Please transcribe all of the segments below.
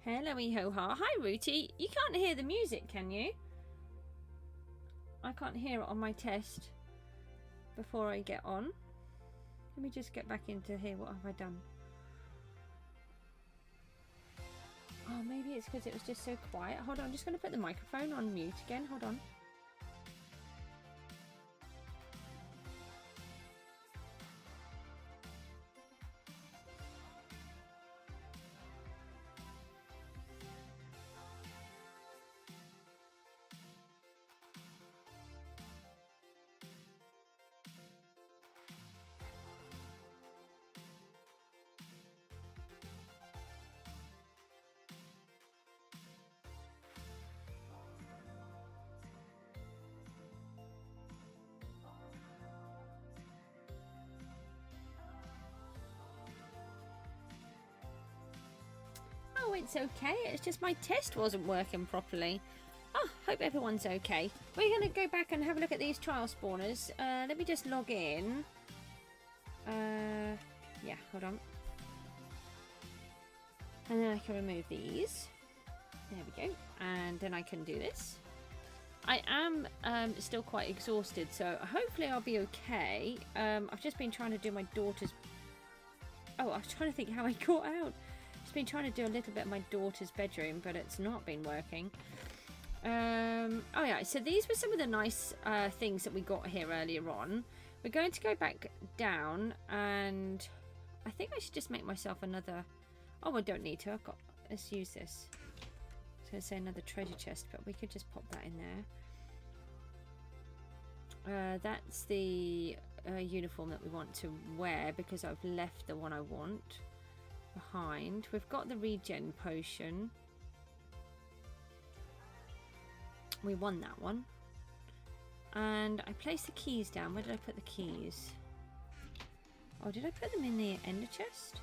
Hello-y ho-ha. Hi, Rooty. You can't hear the music, can you? I can't hear it on my test before I get on. Let me just get back into here. What have I done? Oh, maybe it's because it was just so quiet. Hold on, I'm just going to put the microphone on mute again. Hold on. Oh, it's okay. It's just my test wasn't working properly. Oh, hope everyone's okay. We're going to go back and have a look at these trial spawners. Let me just log in. Yeah, hold on. And then I can remove these. There we go. And then I can do this. I am still quite exhausted, so hopefully I'll be okay. I've just been trying to do my daughter's... Oh, I was trying to think how I got out. Been trying to do a little bit of my daughter's bedroom, but it's not been working. Oh yeah, so these were some of the nice things that we got here earlier on. We're going to go back down, and I think I should just make myself another... Oh, I don't need to. Let's use this. I was going to say another treasure chest, but we could just pop that in there. That's the uniform that we want to wear, because I've left the one I want behind. We've got the regen potion. We won that one. And I placed the keys down. Where did I put the keys? Oh, did I put them in the ender chest?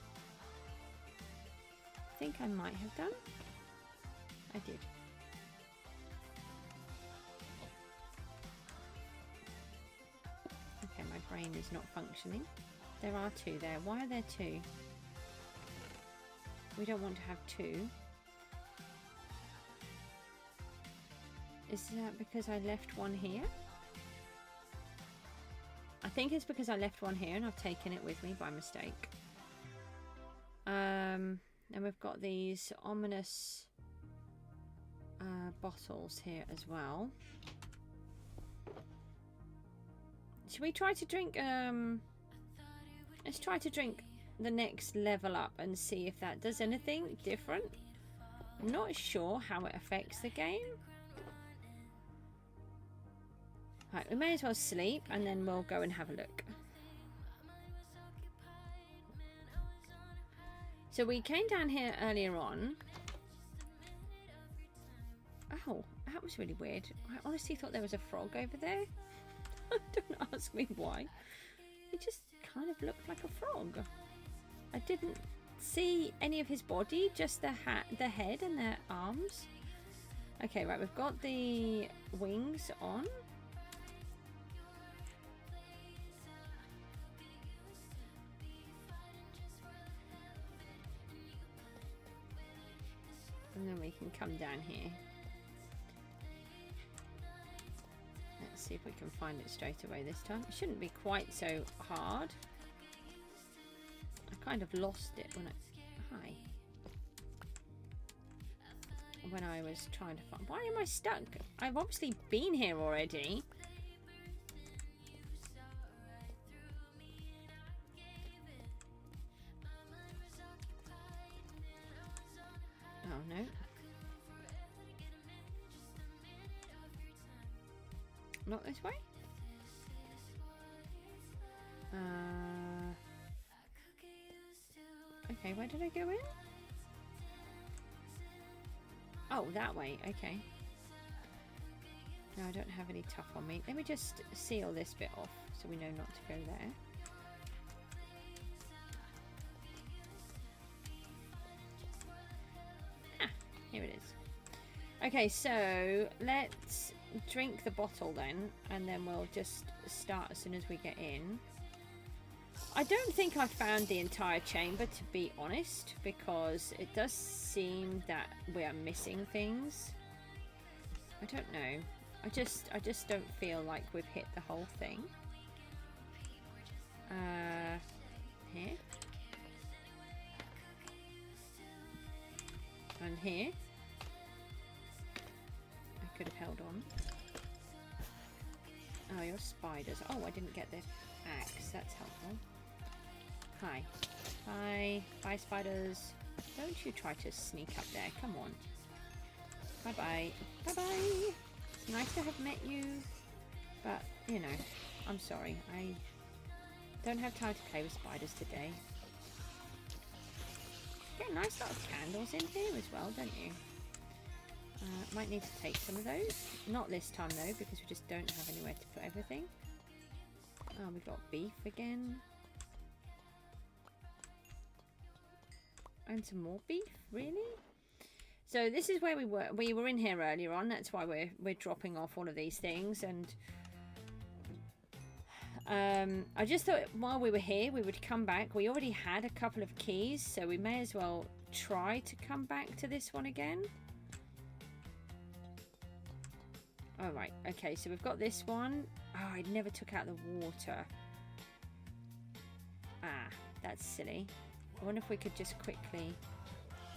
I think I might have done. I did. Okay, my brain is not functioning. There are two there. Why are there two? We don't want to have two. Is that because I left one here? I think it's because I left one here and I've taken it with me by mistake. And we've got these ominous bottles here as well. Should we try to drink... let's try to drink the next level up and see if that does anything different. I'm not sure how it affects the game. Right, we may as well sleep and then we'll go and have a look. So we came down here earlier on. Oh, that was really weird. I honestly thought there was a frog over there. Don't ask me why. It just kind of looked like a frog. I didn't see any of his body, just the head and the arms. Okay, right, we've got the wings on. And then we can come down here. Let's see if we can find it straight away this time. It shouldn't be quite so hard. I kind of lost it when I was trying to find... Why am I stuck? I've obviously been here already. Oh no. Not this way? Okay, where did I go in? Oh, that way. Okay. No, I don't have any tough on me. Let me just seal this bit off so we know not to go there. Ah, here it is. Okay, so let's drink the bottle then, and then we'll just start as soon as we get in. I don't think I've found the entire chamber, to be honest, because it does seem that we are missing things. I don't know. I just don't feel like we've hit the whole thing. Here. And here. I could have held on. Oh, you're spiders. Oh, I didn't get the axe. That's helpful. Hi. Hi. Bye, spiders. Don't you try to sneak up there. Come on. Bye-bye. Bye-bye. It's nice to have met you. But, you know, I'm sorry. I don't have time to play with spiders today. You get nice lot of candles in here as well, don't you? Might need to take some of those. Not this time, though, because we just don't have anywhere to put everything. Oh, we've got beef again. And some more beef, really? So this is where we were. We were in here earlier on. That's why we're dropping off all of these things. And I just thought while we were here, we would come back. We already had a couple of keys, so we may as well try to come back to this one again. All right. Okay. So we've got this one. Oh, I never took out the water. Ah, that's silly. I wonder if we could just quickly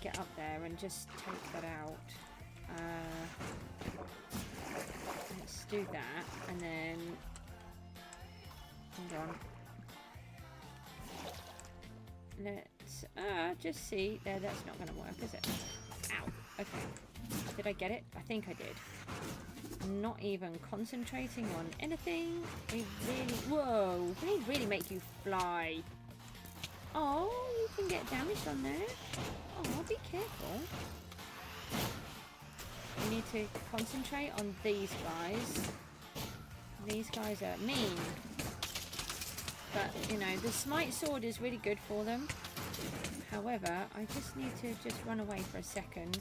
get up there and just take that out. Let's do that, and then hold on. Let's just see. There, that's not going to work, is it? Ow. Okay. Did I get it? I think I did. I'm not even concentrating on anything. We really... Whoa. They really make you fly. Oh, you can get damaged on there. Oh, be careful. We need to concentrate on these guys. These guys are mean. But, you know, the smite sword is really good for them. However, I just need to just run away for a second.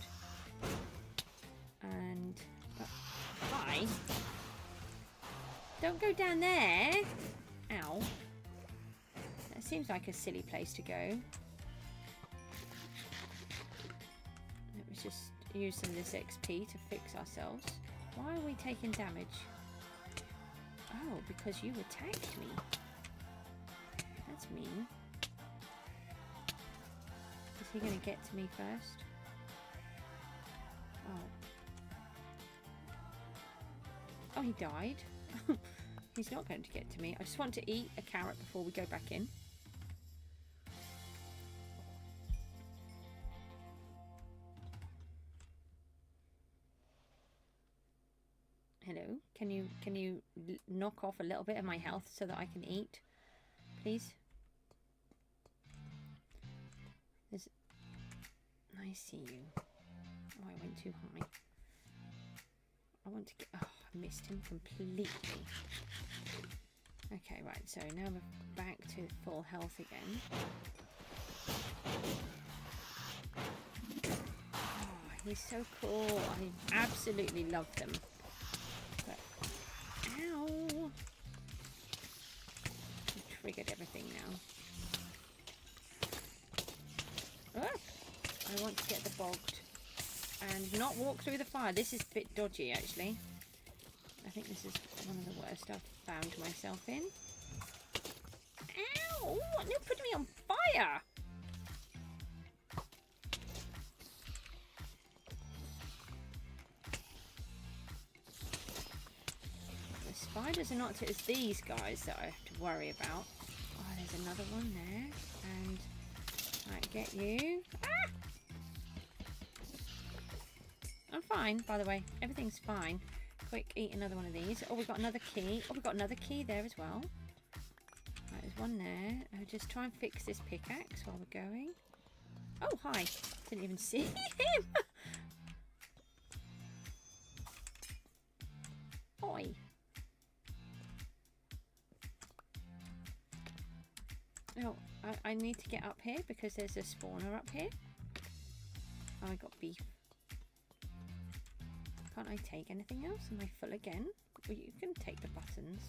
And... hi. Don't go down there. Ow. That seems like a silly place to go. Let's just use some of this XP to fix ourselves. Why are we taking damage? Oh, because you attacked me. That's mean. Is he going to get to me first? Oh. Oh, he died. He's not going to get to me. I just want to eat a carrot before we go back in. Hello. Can you knock off a little bit of my health so that I can eat, please? I see you. Oh, I went too high. I want to get... Oh, I missed him completely. Okay, right. So now we're back to full health again. Oh, he's so cool. I absolutely love them. But, ow! I triggered everything now. Ah! I want to get the bogged and not walk through the fire. This is a bit dodgy, actually. I think this is one of the worst I've found myself in. Ow! You're putting me on fire! The spiders are not as these guys that I have to worry about. Oh, there's another one there. And I get you. Ah! I'm fine, by the way. Everything's fine. Quick, eat another one of these. Oh, we've got another key. Oh, we've got another key there as well. Right, there's one there. I'll just try and fix this pickaxe while we're going. Oh, hi. Didn't even see him. Oi. Oh, I need to get up here because there's a spawner up here. Oh, I got beef. Can't I take anything else? Am I full again? Well, you can take the buttons.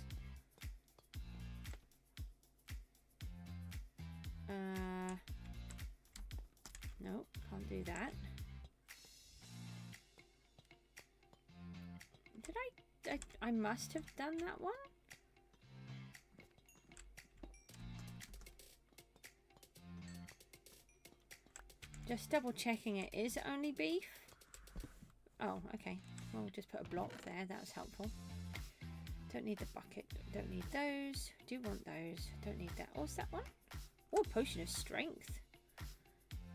do that. Did I must have done that one. Just double checking it is only beef. Oh, okay. Well, we'll just put a block there. That's helpful. Don't need the bucket. Don't need those. Do want those. Don't need that. What's that one? Oh, potion of strength.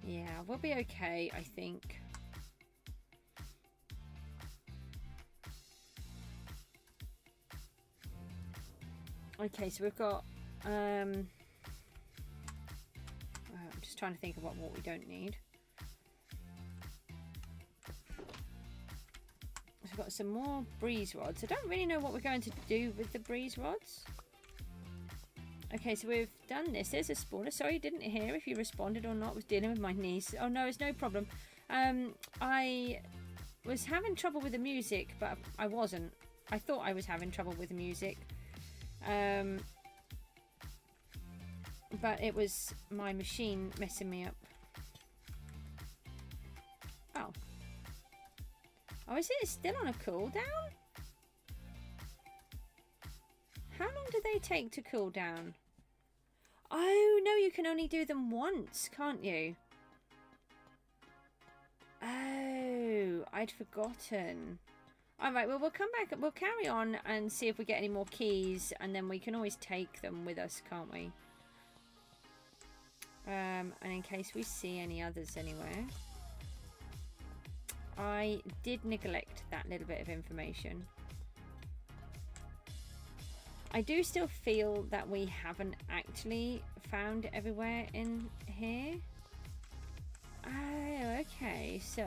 Yeah, we'll be okay, I think. Okay, so we've got I'm just trying to think about what we don't need. So we've got some more breeze rods. I don't really know what we're going to do with the breeze rods. Okay, so we've done this. There's a spawner. Sorry, didn't hear if you responded or not. I was dealing with my niece. Oh no, it's no problem. I was having trouble with the music, but I wasn't. I thought I was having trouble with the music. But it was my machine messing me up. Oh. Oh, is it still on a cooldown? How long do they take to cool down? Oh, no, you can only do them once, can't you? Oh, I'd forgotten. Alright, well, we'll come back. We'll carry on and see if we get any more keys, and then we can always take them with us, can't we? And in case we see any others anywhere. I did neglect that little bit of information. I do still feel that we haven't actually found everywhere in here. Oh, okay. So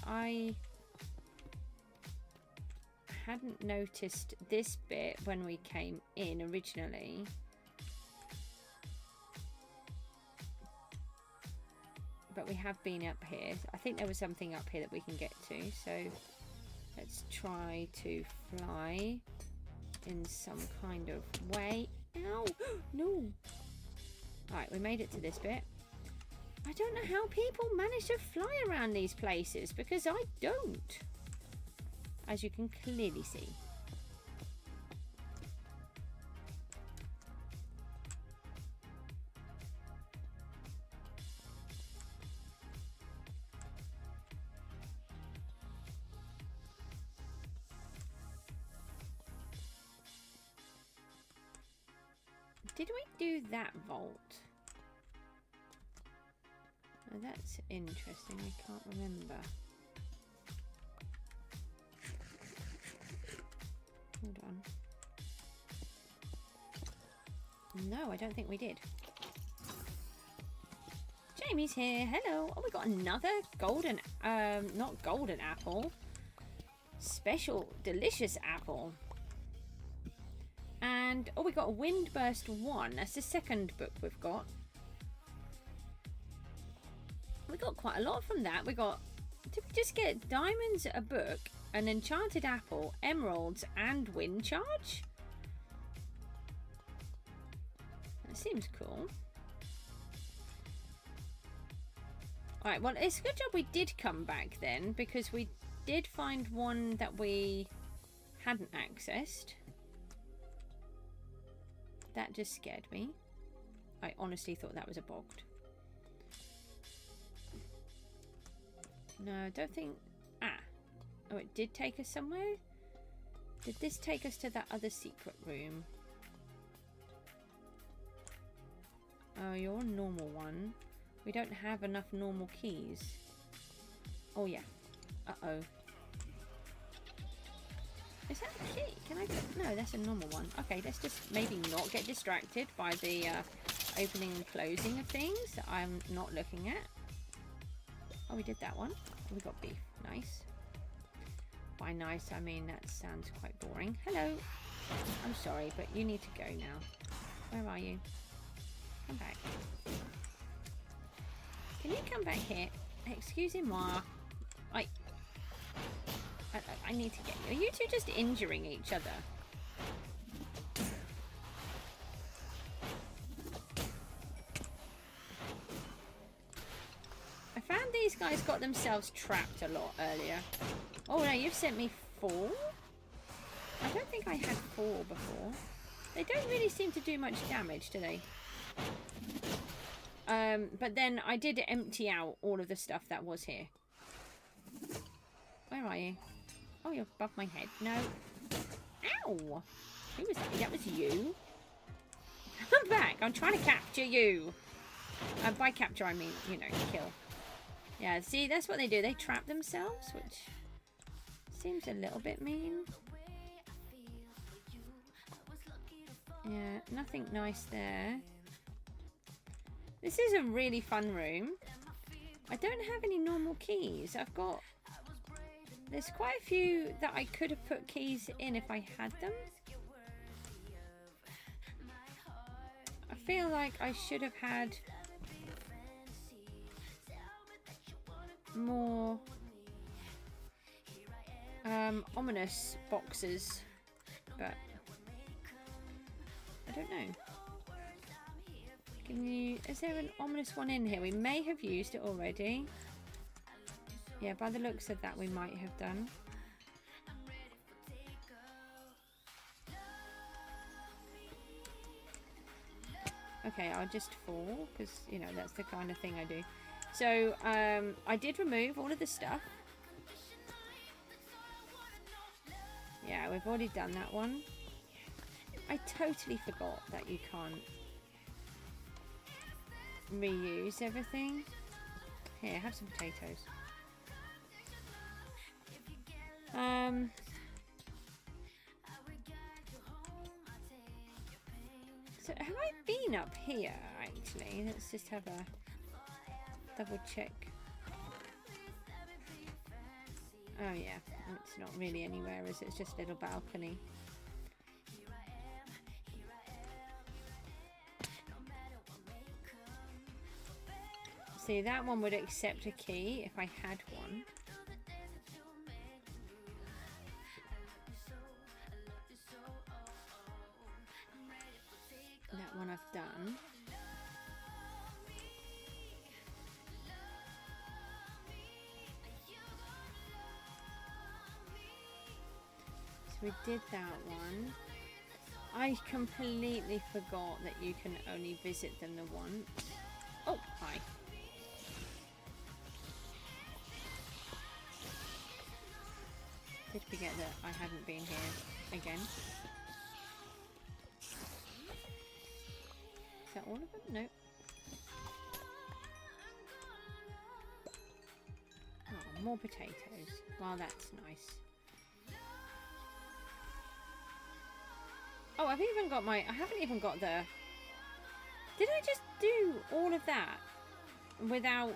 I hadn't noticed this bit when we came in originally. But we have been up here. I think there was something up here that we can get to. So let's try to fly in some kind of way. Ow! No! Alright, we made it to this bit. I don't know how people manage to fly around these places, because I don't. As you can clearly see. Did we do that vault? Oh, that's interesting. I can't remember. Hold on. No, I don't think we did. Jamie's here. Hello. Oh, we got another golden, not golden apple. Special, delicious apple. And, oh, we got a Windburst 1. That's the second book we've got. We got quite a lot from that. We got, did we just get diamonds, a book, an enchanted apple, emeralds, and wind charge? That seems cool. Alright, well, it's a good job we did come back then, because we did find one that we hadn't accessed. That just scared me. I honestly thought that was a bogged. No, I don't think... Ah. Oh, it did take us somewhere? Did this take us to that other secret room? Oh, you're a normal one. We don't have enough normal keys. Oh, yeah. Uh-oh. Is that a key? Can I get... No, that's a normal one. Okay, let's just maybe not get distracted by the opening and closing of things that I'm not looking at. Oh, we did that one. We got beef. Nice. By nice, I mean that sounds quite boring. Hello. I'm sorry, but you need to go now. Where are you? Come back. Can you come back here? Excusez-moi. I need to get you. Are you two just injuring each other? I found these guys got themselves trapped a lot earlier. Oh no, you've sent me 4? I don't think I had 4 before. They don't really seem to do much damage, do they? But then I did empty out all of the stuff that was here. Where are you? Oh, you're above my head. No. Ow! Who was that? That was you. Come back. I'm trying to capture you. By capture, I mean, you know, kill. Yeah, see, that's what they do. They trap themselves, which seems a little bit mean. Yeah, nothing nice there. This is a really fun room. I don't have any normal keys. I've got... There's quite a few that I could have put keys in if I had them. I feel like I should have had more ominous boxes, but I don't know. Can you... Is there an ominous one in here? We may have used it already. Yeah, by the looks of that, we might have done. Okay, I'll just fall, because, you know, that's the kind of thing I do. So, I did remove all of the stuff. Yeah, we've already done that one. I totally forgot that you can't reuse everything. Here, have some potatoes. So have I been up here actually? Let's just have a double check. Oh yeah, it's not really anywhere, is it? It's just a little balcony. See, that one would accept a key if I had one. That one I've done. So we did that one. I completely forgot that you can only visit them the once. Oh, hi. Did forget that I haven't been here again. Is that all of them? No. Oh, more potatoes. Well, that's nice. Oh, I've even got my... I haven't even got the... Did I just do all of that without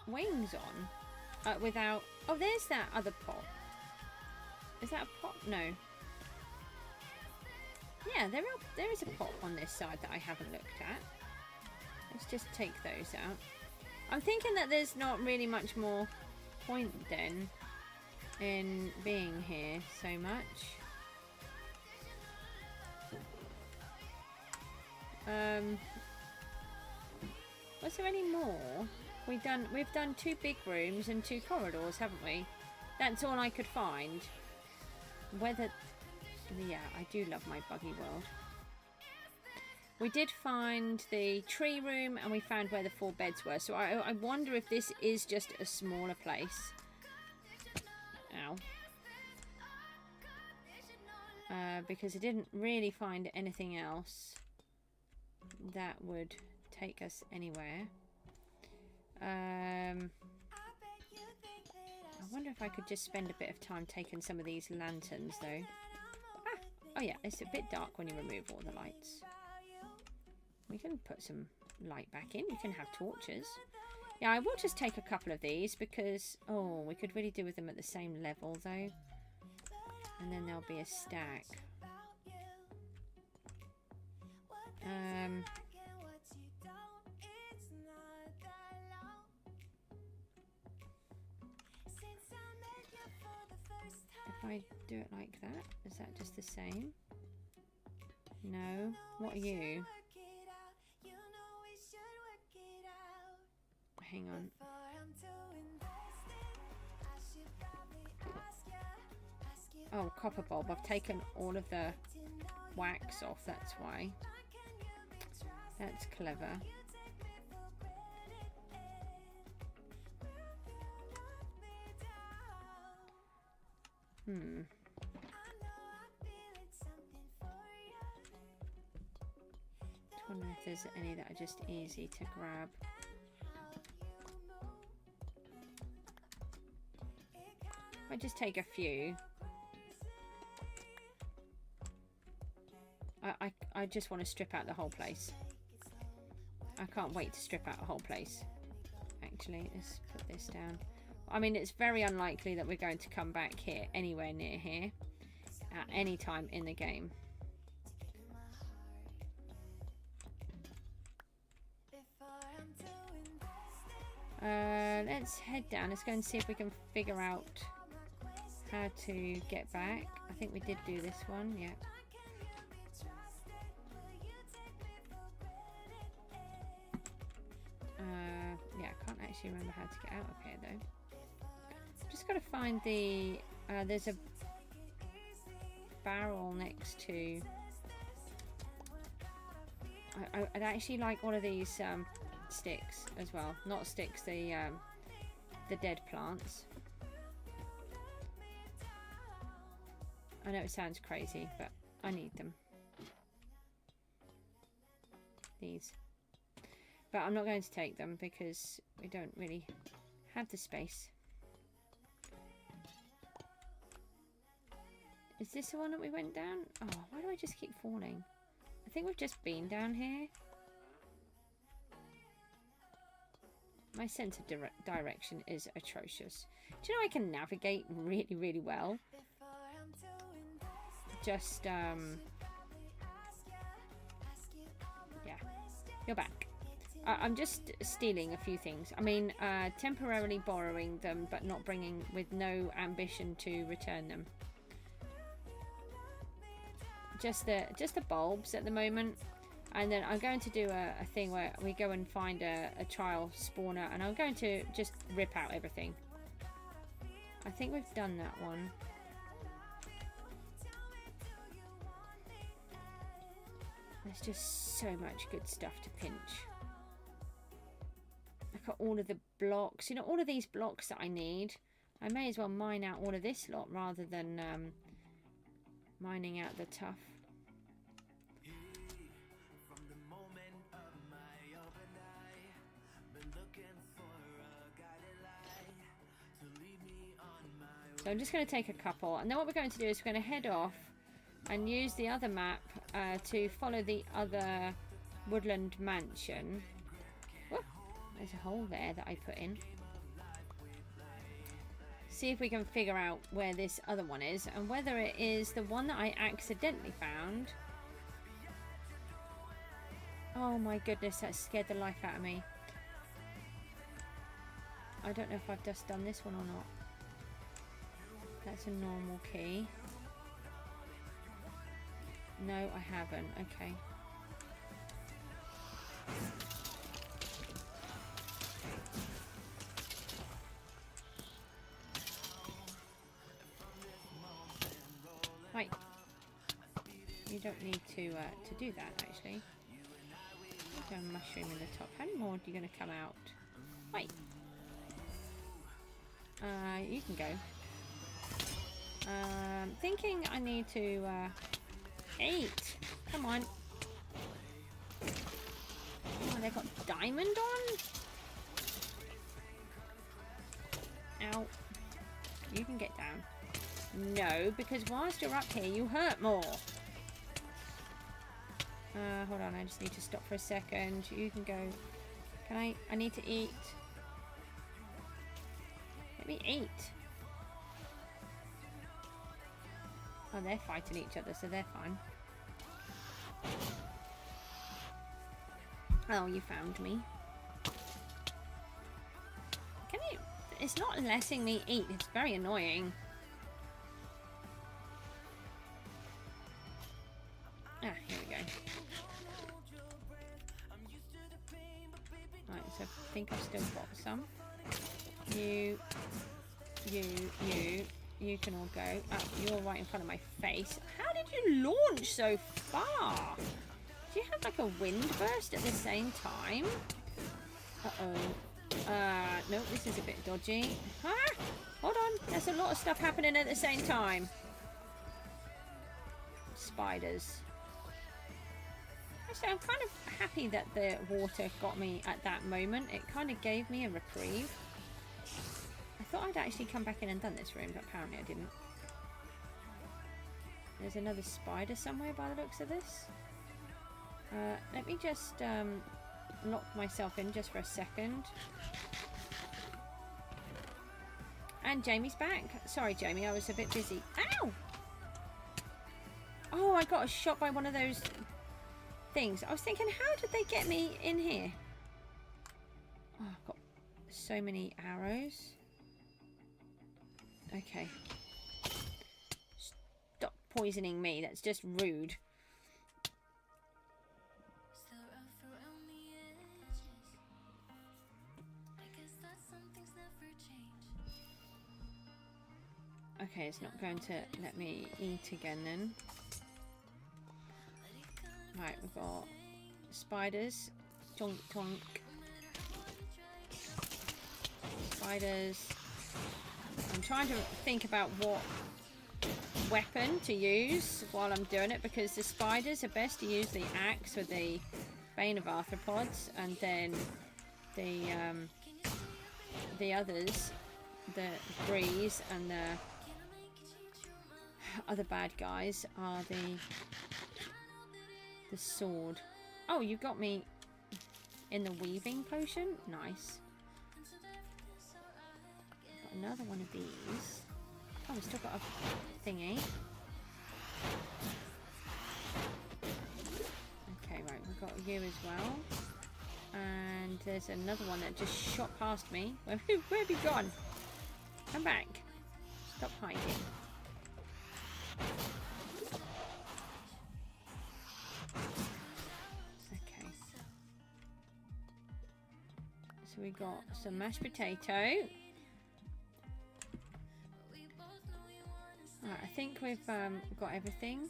wings on? Without... Oh, there's that other pot. Is that a pot? No. Yeah, there is a pot on this side that I haven't looked at. Let's just take those out. I'm thinking that there's not really much more point then in being here so much. Was there any more? We've done 2 big rooms and 2 corridors, haven't we? That's all I could find. Whether... Yeah, I do love my buggy world. We did find the tree room and we found where the 4 beds were. So I wonder if this is just a smaller place. Ow. Because I didn't really find anything else that would take us anywhere. I wonder if I could just spend a bit of time taking some of these lanterns though. Ah! Oh yeah, it's a bit dark when you remove all the lights. We can put some light back in. We can have torches. Yeah, I will just take a couple of these because... Oh, we could really do with them at the same level though. And then there'll be a stack. If I do it like that, is that just the same? No. What are you? hang on. Oh, copper bulb. I've taken all of the wax off, that's why. That's clever. I wonder if there's any that are just easy to grab. I just take a few. I just want to strip out the whole place. I can't wait to strip out the whole place. Actually, let's put this down. I mean, it's very unlikely that we're going to come back here, anywhere near here, at any time in the game. Let's head down. Let's go and see if we can figure out how to get back. I think we did do this one, yeah. Yeah, I can't actually remember how to get out of here though. Just got to find the there's a barrel next to I'd actually like one of these sticks as well, not sticks, the dead plants. I know it sounds crazy, but I need them, these. But I'm not going to take them because we don't really have the space. Is this the one that we went down? Oh, why do I just keep falling? I think we've just been down here. My sense of direction is atrocious. Do you know I can navigate really, really well? Just, yeah. You're back. I'm just stealing a few things. I mean, temporarily borrowing them, but not bringing, with no ambition to return them. Just the bulbs at the moment, and then I'm going to do a thing where we go and find a trial spawner, and I'm going to just rip out everything. I think we've done that one. There's just so much good stuff to pinch. Look at all of the blocks. You know, all of these blocks that I need. I may as well mine out all of this lot rather than mining out the tough. So I'm just going to take a couple, and then what we're going to do is we're going to head off and use the other map to follow the other Woodland Mansion. Whoop, there's a hole there that I put in. See if we can figure out where this other one is and whether it is the one that I accidentally found. Oh my goodness, that scared the life out of me. I don't know if I've just done this one or not. That's a normal key. No, I haven't. Okay. Right. You don't need to do that, actually. Go mushroom in the top. How many more are you going to come out? Right. You can go. Thinking I need to eat. Come on. Oh, they've got diamond on. Ow. You can get down. No, because whilst you're up here, you hurt more. Hold on. I just need to stop for a second. You can go. Can I? I need to eat. Let me eat. Oh, they're fighting each other, so they're fine. Oh, you found me. Can you... It's not letting me eat. It's very annoying. Ah, here we go. Right, So I think I've still got some. You can all go. Oh, you're right in front of my face. How did you launch so far? Do you have like a wind burst at the same time? Uh-oh. No, this is a bit dodgy. Ah! Hold on. There's a lot of stuff happening at the same time. Spiders. Actually, I'm kind of happy that the water got me at that moment. It kind of gave me a reprieve. I thought I'd actually come back in and done this room, but apparently I didn't. There's another spider somewhere by the looks of this. Let me just lock myself in just for a second. And Jamie's back. Sorry, Jamie, I was a bit busy. Ow! Oh, I got shot by one of those things. I was thinking, how did they get me in here? Oh, I've got so many arrows. Okay. Stop poisoning me. That's just rude. Okay, it's not going to let me eat again then. Right, we've got spiders. Tonk tonk. Spiders. I'm trying to think about what weapon to use while I'm doing it, because the spiders are best to use the axe with the Bane of Arthropods, and then the others, the breeze and the other bad guys, are the sword. Oh, you got me in the weaving potion. Nice. Got another one of these. Oh, we've still got a thingy. Okay, right, we've got you as well. And there's another one that just shot past me. Where have you gone? Come back. Stop hiding. Okay. So we got some mashed potato. Alright, I think we've got everything.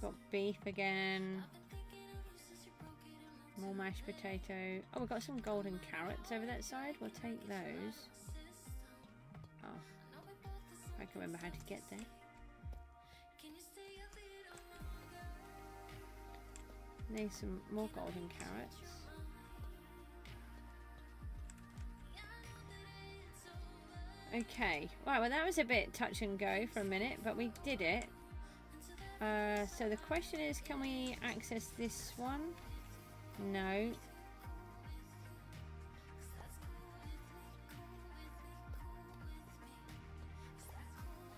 Got beef again. More mashed potato. Oh, we've got some golden carrots over that side. We'll take those. Oh, I can remember how to get there. Need some more golden carrots. Okay, right, well that was a bit touch and go for a minute, but we did it. So the question is, can we access this one? No.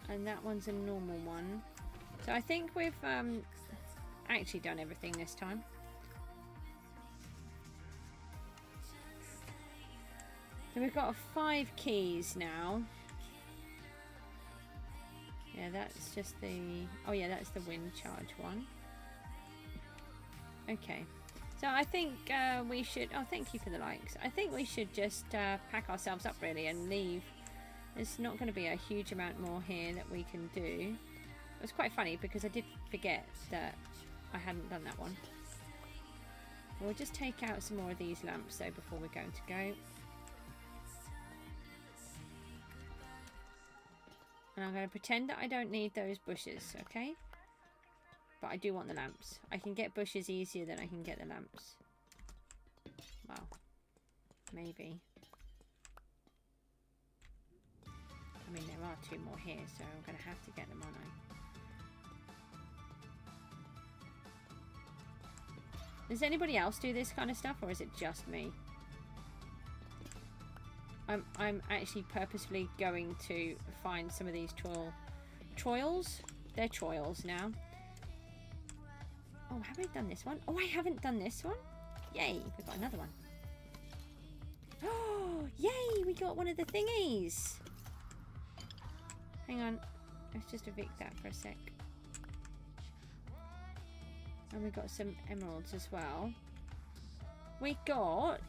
And that one's a normal one. So I think we've actually done everything this time. So we've got 5 keys now. Yeah, that's just the... Oh yeah, that's the wind charge one. Okay. So I think we should... Oh, thank you for the likes. I think we should just pack ourselves up really and leave. There's not going to be a huge amount more here that we can do. It was quite funny because I did forget that I hadn't done that one. We'll just take out some more of these lamps though before we're going to go. And I'm going to pretend that I don't need those bushes, okay? But I do want the lamps. I can get bushes easier than I can get the lamps. Well, maybe. I mean, there are 2 more here, so I'm going to have to get them, aren't I? Does anybody else do this kind of stuff, or is it just me? I'm actually purposefully going to find some of these troils. They're troils now. Oh, have I done this one? Oh, I haven't done this one. Yay, we've got another one. Oh, yay, we got one of the thingies. Hang on, let's just evict that for a sec. And we got some emeralds as well. We got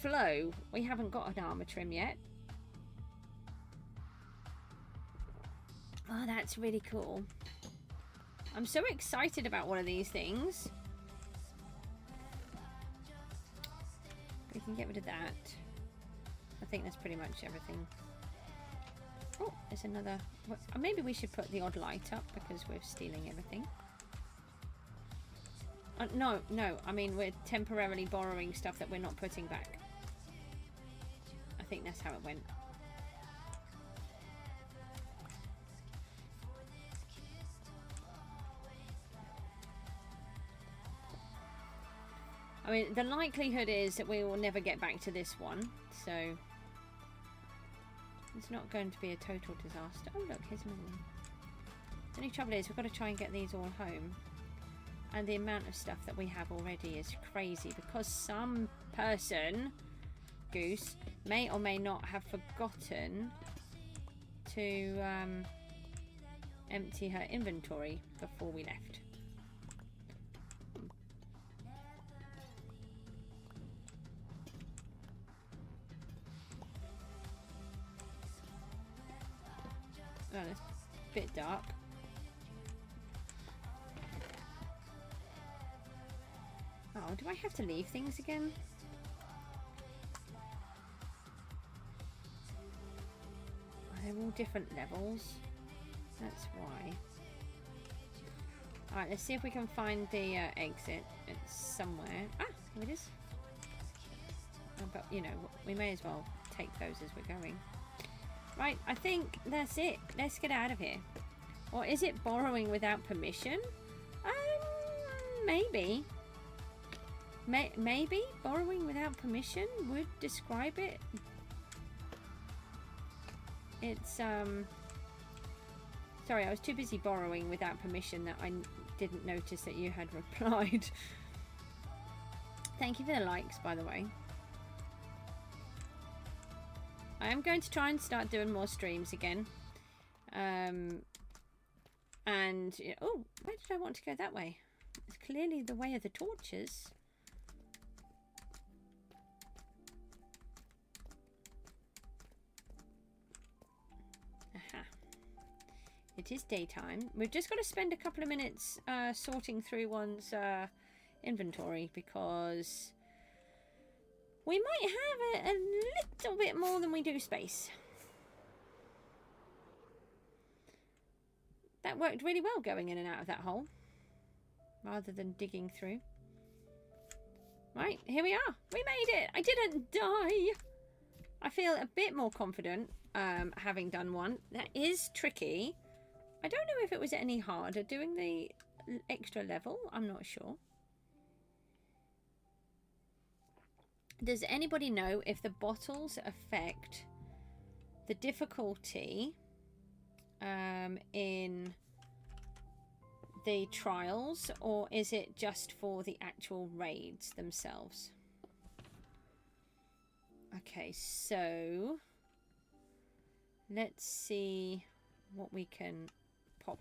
flow. We haven't got an armor trim yet. Oh, that's really cool. I'm so excited about one of these things. We can get rid of that. I think that's pretty much everything. Oh, there's another. Maybe we should put the odd light up because we're stealing everything. No, I mean we're temporarily borrowing stuff that we're not putting back. I think that's how it went. I mean, the likelihood is that we will never get back to this one, so it's not going to be a total disaster. Oh look, here's another one. The only trouble is we've got to try and get these all home. And the amount of stuff that we have already is crazy because some person, Goose, may or may not have forgotten to empty her inventory before we left. Oh, that's a bit dark. Oh, do I have to leave things again? They're all different levels. That's why. Alright, let's see if we can find the exit. It's somewhere. Ah, here it is. Oh, but, you know, we may as well take those as we're going. Right, I think that's it. Let's get out of here. Or is it borrowing without permission? Maybe. Maybe borrowing without permission would describe it. It's sorry, I was too busy borrowing without permission that I didn't notice that you had replied. Thank you for the likes, by the way. I am going to try and start doing more streams again. And oh, where did I want to go that way? It's clearly the way of the torches. It is daytime. We've just got to spend a couple of minutes sorting through one's inventory because we might have a little bit more than we do space. That worked really well going in and out of that hole rather than digging through. Right, here we are. We made it. I didn't die. I feel a bit more confident having done one. That is tricky. I don't know if it was any harder doing the extra level. I'm not sure. Does anybody know if the bottles affect the difficulty in the trials, or is it just for the actual raids themselves? Okay, so let's see what we can pop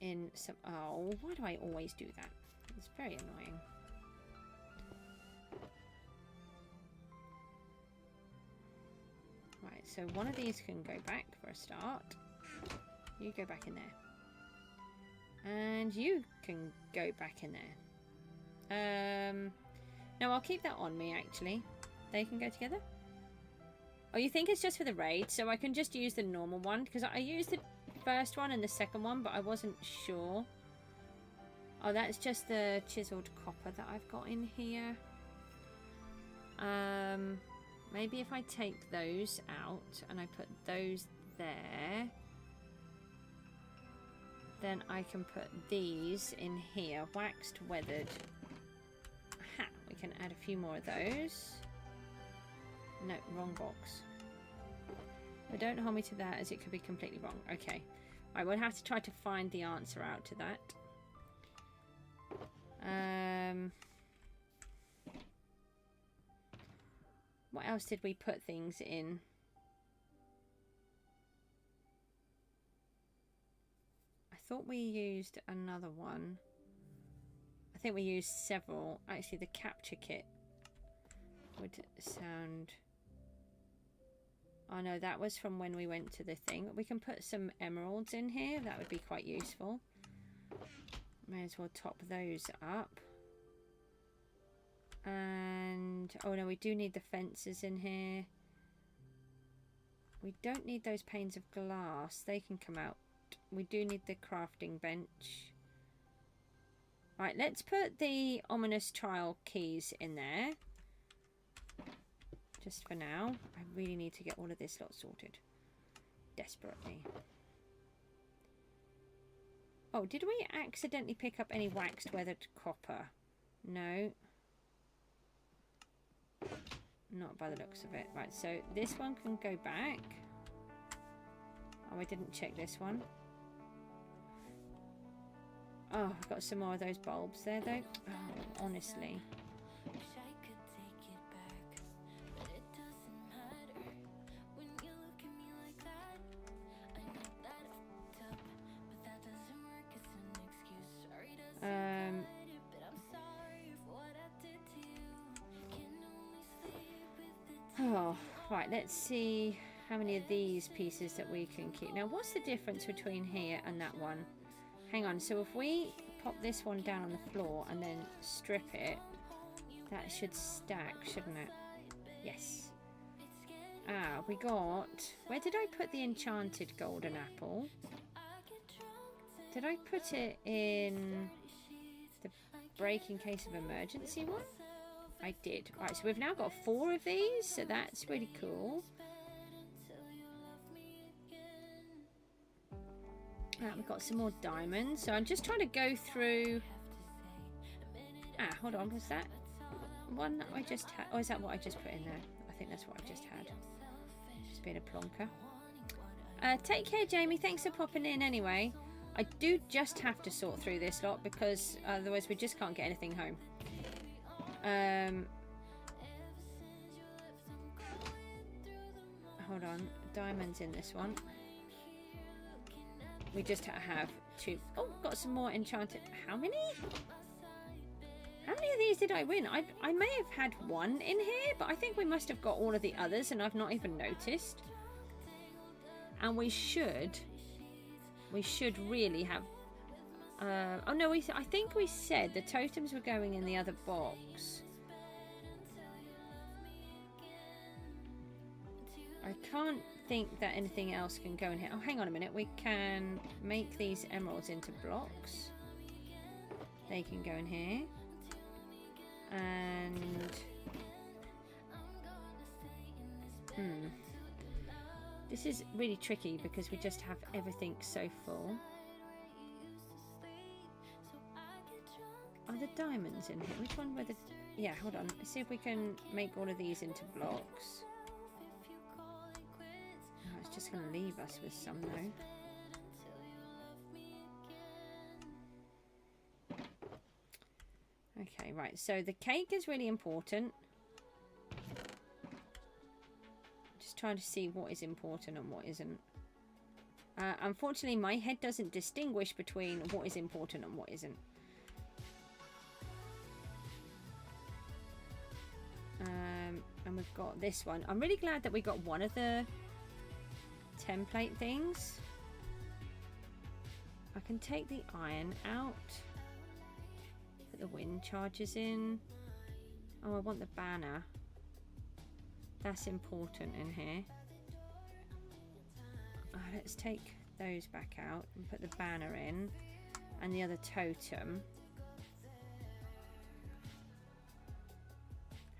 in some. Oh, why do I always do that? It's very annoying. Right, so one of these can go back for a start. You go back in there. And you can go back in there. No, I'll keep that on me, actually. They can go together. Oh, you think it's just for the raid? So I can just use the normal one? Because I used the first one and the second one, but I wasn't sure. Oh, that's just the chiseled copper that I've got in here. Maybe if I take those out and I put those there, then I can put these in here. Waxed, weathered. Aha, we can add a few more of those. No, wrong box. But don't hold me to that, as it could be completely wrong. Okay. Right, we'll have to try to find the answer out to that. What else did we put things in? I thought we used another one. think we used several. Actually, the capture kit would sound... Oh no, that was from when we went to the thing. We can put some emeralds in here. That would be quite useful. May as well top those up. And... oh no, we do need the fences in here. We don't need those panes of glass. They can come out. We do need the crafting bench. Right, let's put the ominous trial keys in there. Just for now. I really need to get all of this lot sorted. Desperately. Oh, did we accidentally pick up any waxed weathered copper? No. Not by the looks of it. Right, so this one can go back. Oh, I didn't check this one. Oh, I've got some more of those bulbs there, though. Oh, honestly. Oh, right, let's see how many of these pieces that we can keep. Now, what's the difference between here and that one? Hang on, so if we pop this one down on the floor and then strip it, that should stack, shouldn't it? Yes. Ah, we got... where did I put the enchanted golden apple? Did I put it in the break in case of emergency one? I did. Right, so we've now got 4 of these, so that's really cool. We've got some more diamonds. So I'm just trying to go through... ah, hold on. Was that one that I just had? Or is that what I just put in there? I think that's what I just had. Just being a plonker. Take care, Jamie. Thanks for popping in anyway. I do just have to sort through this lot because otherwise we just can't get anything home. Hold on. Diamonds in this one. We just have 2. Oh, got some more enchanted. How many? How many of these did I win? I may have had 1 in here, but I think we must have got all of the others and I've not even noticed. And we should really have... oh no, I think we said the totems were going in the other box. I can't think that anything else can go in here. Oh, hang on a minute. We can make these emeralds into blocks. They can go in here. And... this is really tricky because we just have everything so full. Are the diamonds in here? Which one were the... yeah, hold on. Let's see if we can make all of these into blocks. Oh, it's just going to leave us with some though. Okay, right. So the cake is really important. Just trying to see what is important and what isn't. Unfortunately, my head doesn't distinguish between what is important and what isn't. And we've got this one. I'm really glad that we got one of the template things. I can take the iron out. Put the wind charges in. Oh, I want the banner. That's important in here. Let's take those back out and put the banner in. And the other totem.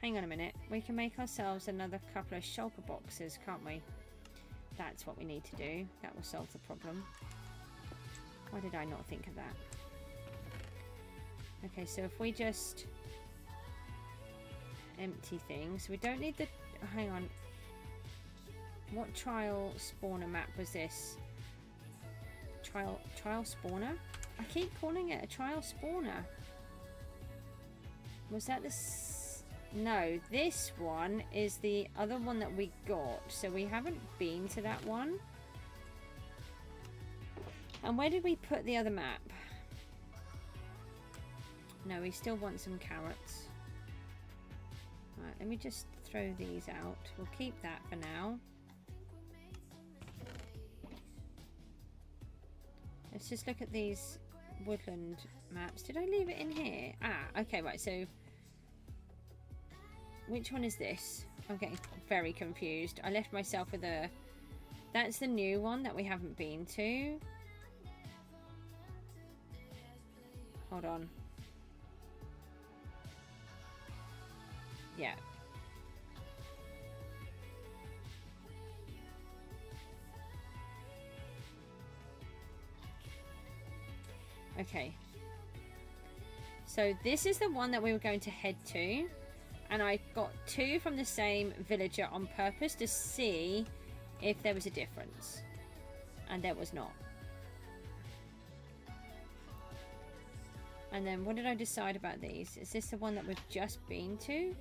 Hang on a minute. We can make ourselves another couple of shulker boxes, can't we? That's what we need to do. That will solve the problem. Why did I not think of that? Okay, so if we just empty things. We don't need the... oh, hang on. What trial spawner map was this? Trial spawner? I keep calling it a trial spawner. Was that the... no, this one is the other one that we got. So we haven't been to that one. And where did we put the other map? No, we still want some carrots. Right, let me just throw these out. We'll keep that for now. Let's just look at these woodland maps. Did I leave it in here? Ah, okay, right, so which one is this? I'm getting very confused. I left myself with a... That's the new one that we haven't been to. Hold on. Yeah. Okay. So this is the one that we were going to head to. And I got two from the same villager on purpose to see if there was a difference. And there was not. And then what did I decide about these? Is this the one that we've just been to?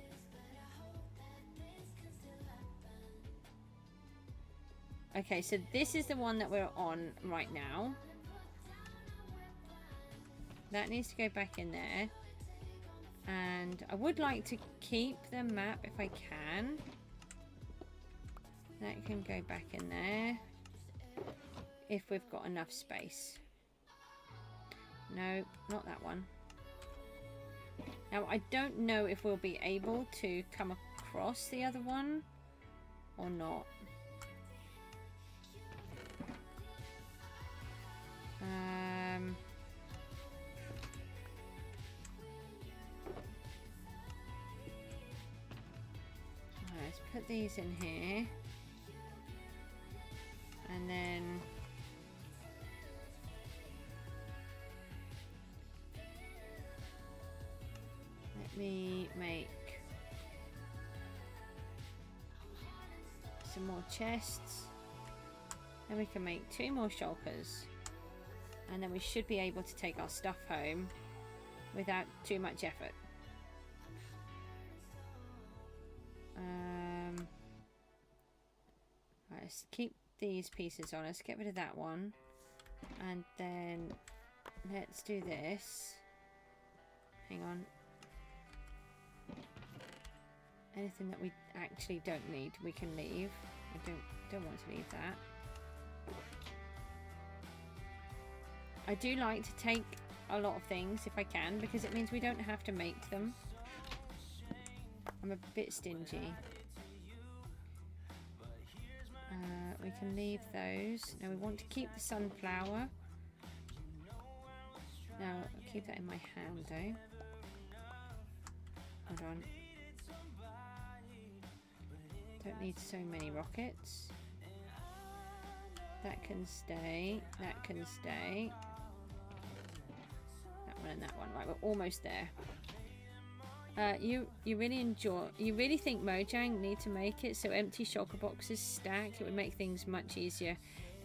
Okay, so this is the one that we're on right now. That needs to go back in there. And I would like to keep the map if I can. That can go back in there. If we've got enough space. No, not that one. Now, I don't know if we'll be able to come across the other one or not. Let's put these in here. And then let me make some more chests. Then we can make 2 more shulkers. And then we should be able to take our stuff home without too much effort. Right, let's keep these pieces on. Let's get rid of that one. And then let's do this. Hang on. Anything that we actually don't need, we can leave. I don't want to leave that. I do like to take a lot of things if I can, because it means we don't have to make them. I'm a bit stingy. We can leave those. Now we want to keep the sunflower. Now I'll keep that in my hand though. Hold on. Don't need so many rockets. That can stay. That can stay. That one and that one. Right, we're almost there. You really think Mojang need to make it so empty shulker boxes stack? It would make things much easier.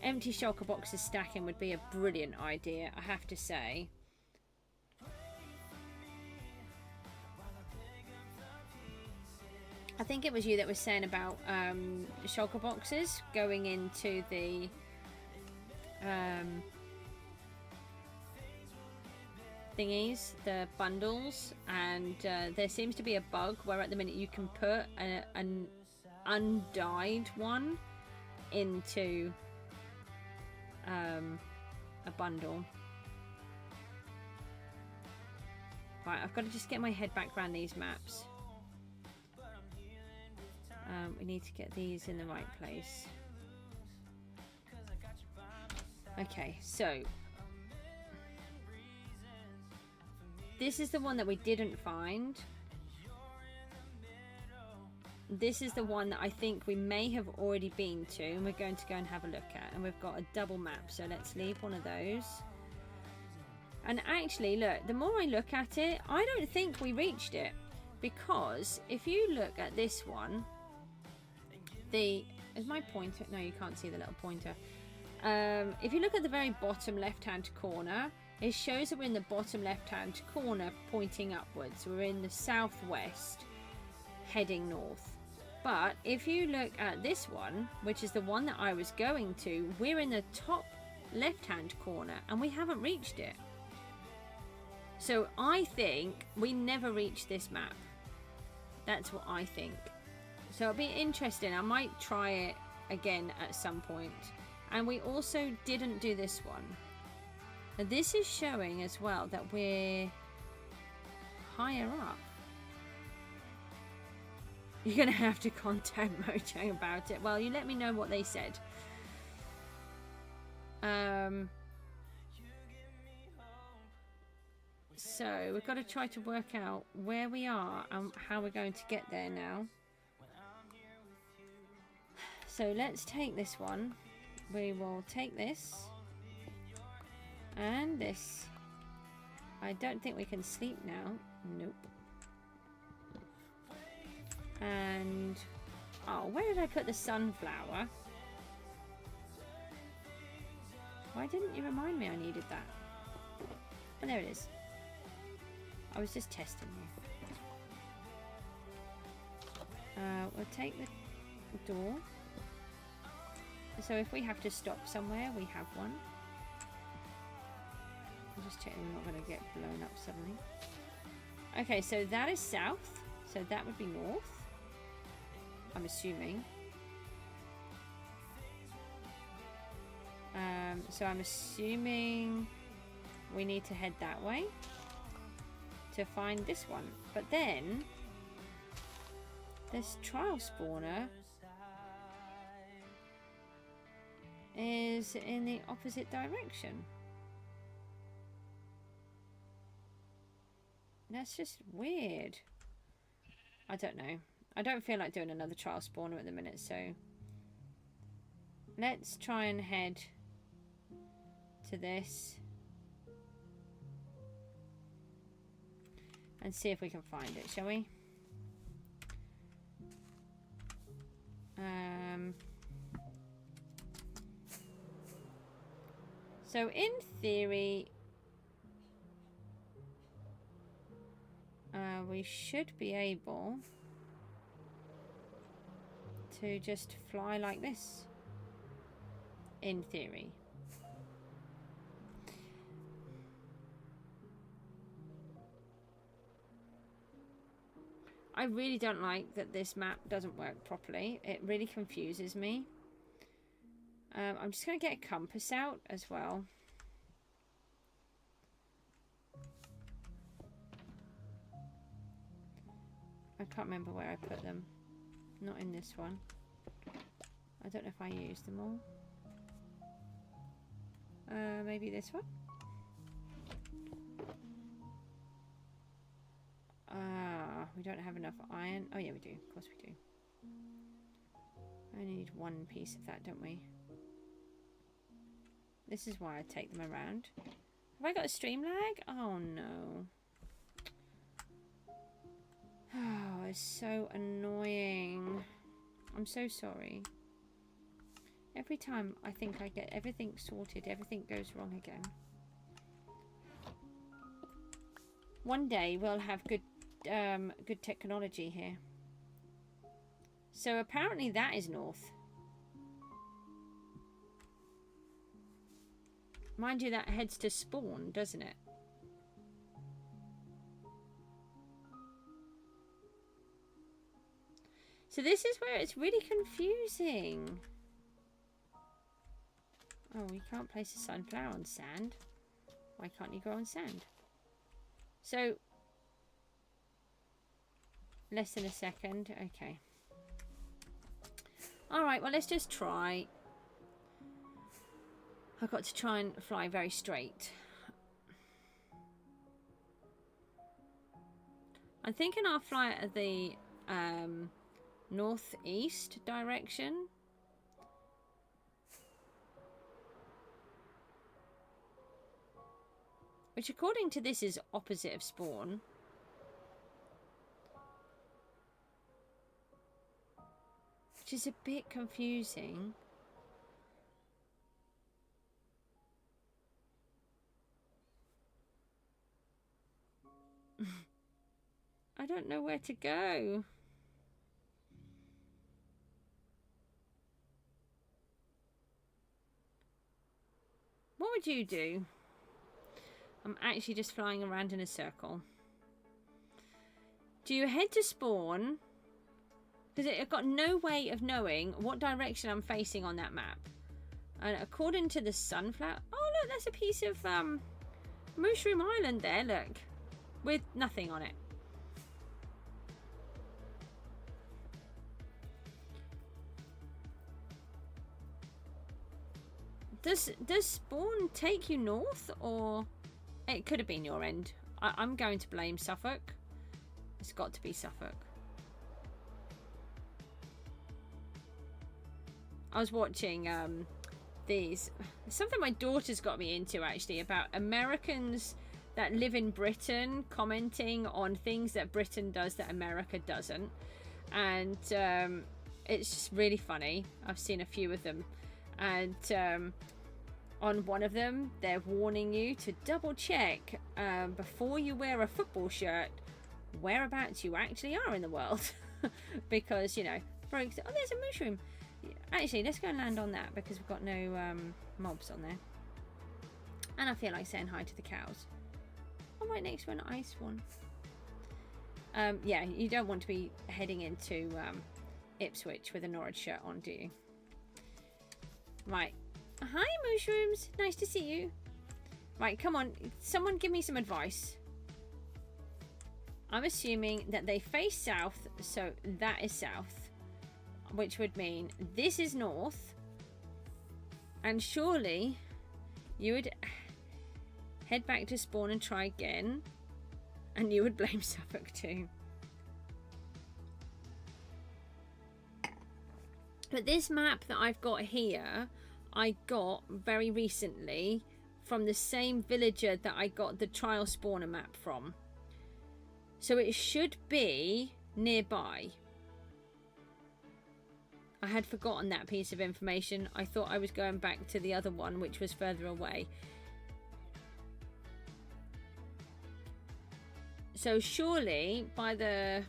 Empty shulker boxes stacking would be a brilliant idea, I have to say. I think it was you that was saying about shulker boxes going into the thingies, the bundles, and there seems to be a bug where at the minute you can put an undyed one into a bundle. Right, I've got to just get my head back around these maps. We need to get these in the right place. Okay, so this is the one that we didn't find. This is the one that I think we may have already been to, and we're going to go and have a look at. And we've got a double map, so let's leave one of those. And actually, look, the more I look at it, I don't think we reached it. Because if you look at this one, is my pointer? No, you can't see the little pointer. If you look at the very bottom left-hand corner, it shows that we're in the bottom left-hand corner pointing upwards. We're in the southwest, heading north. But if you look at this one, which is the one that I was going to, we're in the top left-hand corner and we haven't reached it. So I think we never reached this map. That's what I think. So it'll be interesting. I might try it again at some point. And we also didn't do this one. Now this is showing as well that we're higher up. You're going to have to contact Mojang about it. Well, you let me know what they said. So we've got to try to work out where we are and how we're going to get there now. So let's take this one. We will take this and this. I don't think we can sleep now. Nope. And oh, where did I put the sunflower? Why didn't you remind me I needed that? Oh, there it is. I was just testing you. We'll take the door. So if we have to stop somewhere, we have one. I'm just checking we're not going to get blown up suddenly. Okay, so that is south. So that would be north. I'm assuming. So I'm assuming we need to head that way to find this one. But then this trial spawner is in the opposite direction. That's just weird. I don't know. I don't feel like doing another trial spawner at the minute, so let's try and head to this and see if we can find it, shall we? So in theory, we should be able to just fly like this. In theory. I really don't like that this map doesn't work properly. It really confuses me. I'm just going to get a compass out as well. I can't remember where I put them. Not in this one. I don't know if I used them all. Maybe this one? We don't have enough iron. Oh yeah, we do. Of course we do. I only need one piece of that, don't we? This is why I take them around. Have I got a stream lag? Oh no. Oh, it's so annoying. I'm so sorry. Every time I think I get everything sorted, everything goes wrong again. One day we'll have good technology here. So apparently that is north. Mind you, that heads to spawn, doesn't it? So this is where it's really confusing. Oh, you can't place a sunflower on sand. Why can't you grow on sand? So, less than a second. Okay. Alright, well, let's just try. I've got to try and fly very straight. I'm thinking I'll fly at the northeast direction. Which, according to this, is opposite of spawn. Which is a bit confusing. I don't know where to go. What would you do? I'm actually just flying around in a circle. Do you head to spawn? Because I've got no way of knowing what direction I'm facing on that map. And according to the sunflower... Oh, look, that's a piece of Mushroom Island there, look. With nothing on it. Does spawn take you north, or it could have been your end? I'm going to blame Suffolk. It's got to be Suffolk. I was watching these, something my daughter's got me into actually, about Americans that live in Britain commenting on things that Britain does that America doesn't, and it's just really funny. I've seen a few of them, and on one of them they're warning you to double check before you wear a football shirt whereabouts you actually are in the world. Because, you know, for example, oh, there's a mushroom. Actually, let's go and land on that because we've got no mobs on there, and I feel like saying hi to the cows. I'm right next to an ice one. Yeah, you don't want to be heading into Ipswich with a Norwich shirt on, do you? Right. Hi, mushrooms. Nice to see you. Right, come on. Someone give me some advice. I'm assuming that they face south, so that is south, which would mean this is north. And surely you would head back to spawn and try again, and you would blame Suffolk too. But this map that I've got here, I got very recently from the same villager that I got the trial spawner map from. So it should be nearby. I had forgotten that piece of information. I thought I was going back to the other one, which was further away. So surely by the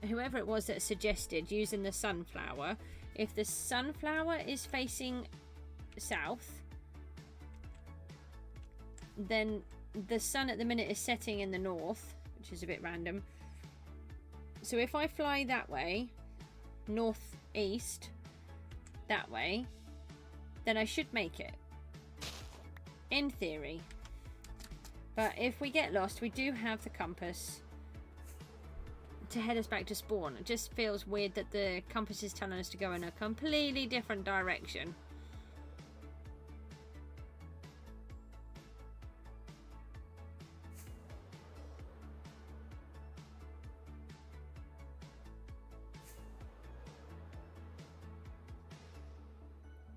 whoever it was that suggested using the sunflower, if the sunflower is facing south, then the sun at the minute is setting in the north, which is a bit random. So if I fly that way, northeast, that way, then I should make it, in theory. But if we get lost, we do have the compass to head us back to spawn. It just feels weird that the compass is telling us to go in a completely different direction.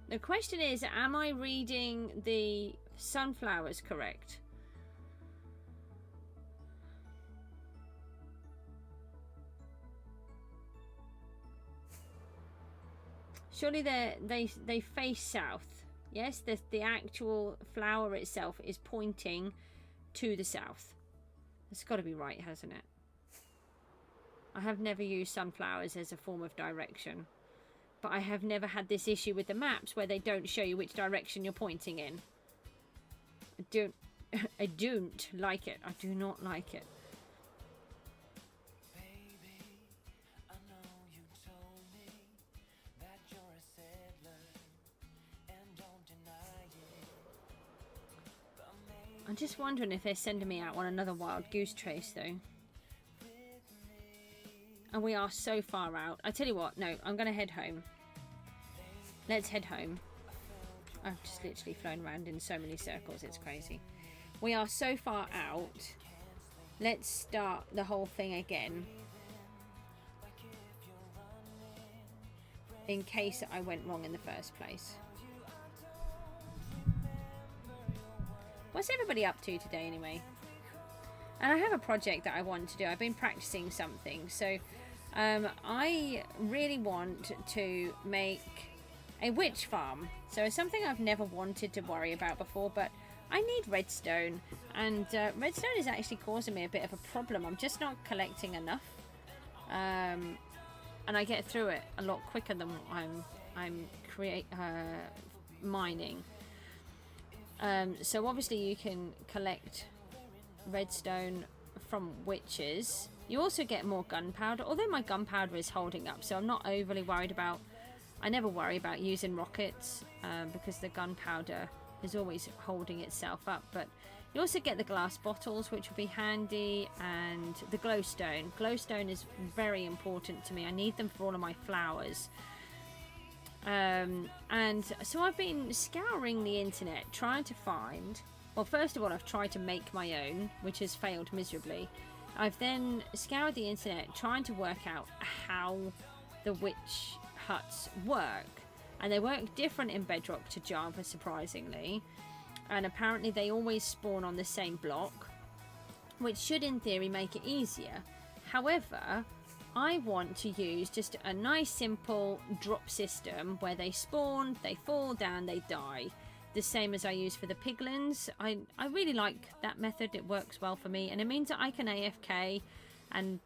The question is, am I reading the sunflowers correct? Surely they face south. Yes, the actual flower itself is pointing to the south. It's got to be right, hasn't it? I have never used sunflowers as a form of direction. But I have never had this issue with the maps where they don't show you which direction you're pointing in. I don't like it. I do not like it. I'm just wondering if they're sending me out on another wild goose chase though. And we are so far out. I tell you what, no, I'm going to head home. Let's head home. I've just literally flown around in so many circles, it's crazy. We are so far out. Let's start the whole thing again. In case I went wrong in the first place. What's everybody up to today anyway? And I have a project that I want to do. I've been practicing something. So I really want to make a witch farm. So it's something I've never wanted to worry about before, but I need redstone. And redstone is actually causing me a bit of a problem. I'm just not collecting enough. And I get through it a lot quicker than I'm mining. So obviously you can collect redstone from witches. You also get more gunpowder, although my gunpowder is holding up, so I'm not overly worried about... I never worry about using rockets because the gunpowder is always holding itself up. But you also get the glass bottles, which will be handy, and the glowstone. Glowstone is very important to me. I need them for all of my flowers. And so I've been scouring the internet, trying to find... Well, first of all, I've tried to make my own, which has failed miserably. I've then scoured the internet, trying to work out how the witch huts work. And they work different in Bedrock to Java, surprisingly. And apparently they always spawn on the same block, which should, in theory, make it easier. However, I want to use just a nice, simple drop system where they spawn, they fall down, they die. The same as I use for the piglins. I really like that method. It works well for me, and it means that I can AFK and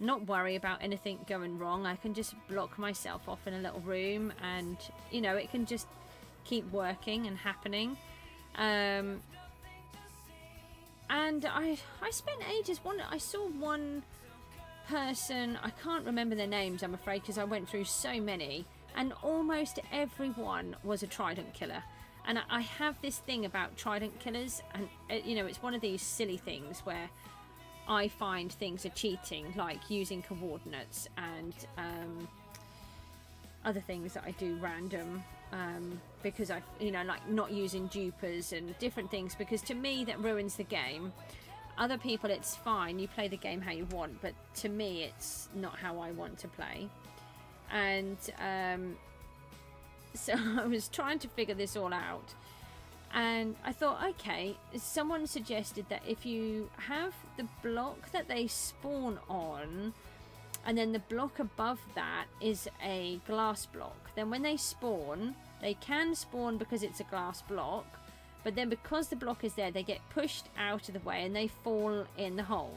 not worry about anything going wrong. I can just block myself off in a little room, and you know, it can just keep working and happening. And I spent ages. I saw one person, I can't remember their names, I'm afraid, because I went through so many, and almost everyone was a trident killer. And I have this thing about trident killers, and you know, it's one of these silly things where I find things are cheating, like using coordinates and other things that I do random, because I, you know, like not using dupers and different things, because to me that ruins the game. Other people, it's fine, you play the game how you want, but to me it's not how I want to play. And so I was trying to figure this all out, and I thought, okay, someone suggested that if you have the block that they spawn on, and then the block above that is a glass block, then when they spawn, they can spawn because it's a glass block, but then because the block is there, they get pushed out of the way and they fall in the hole.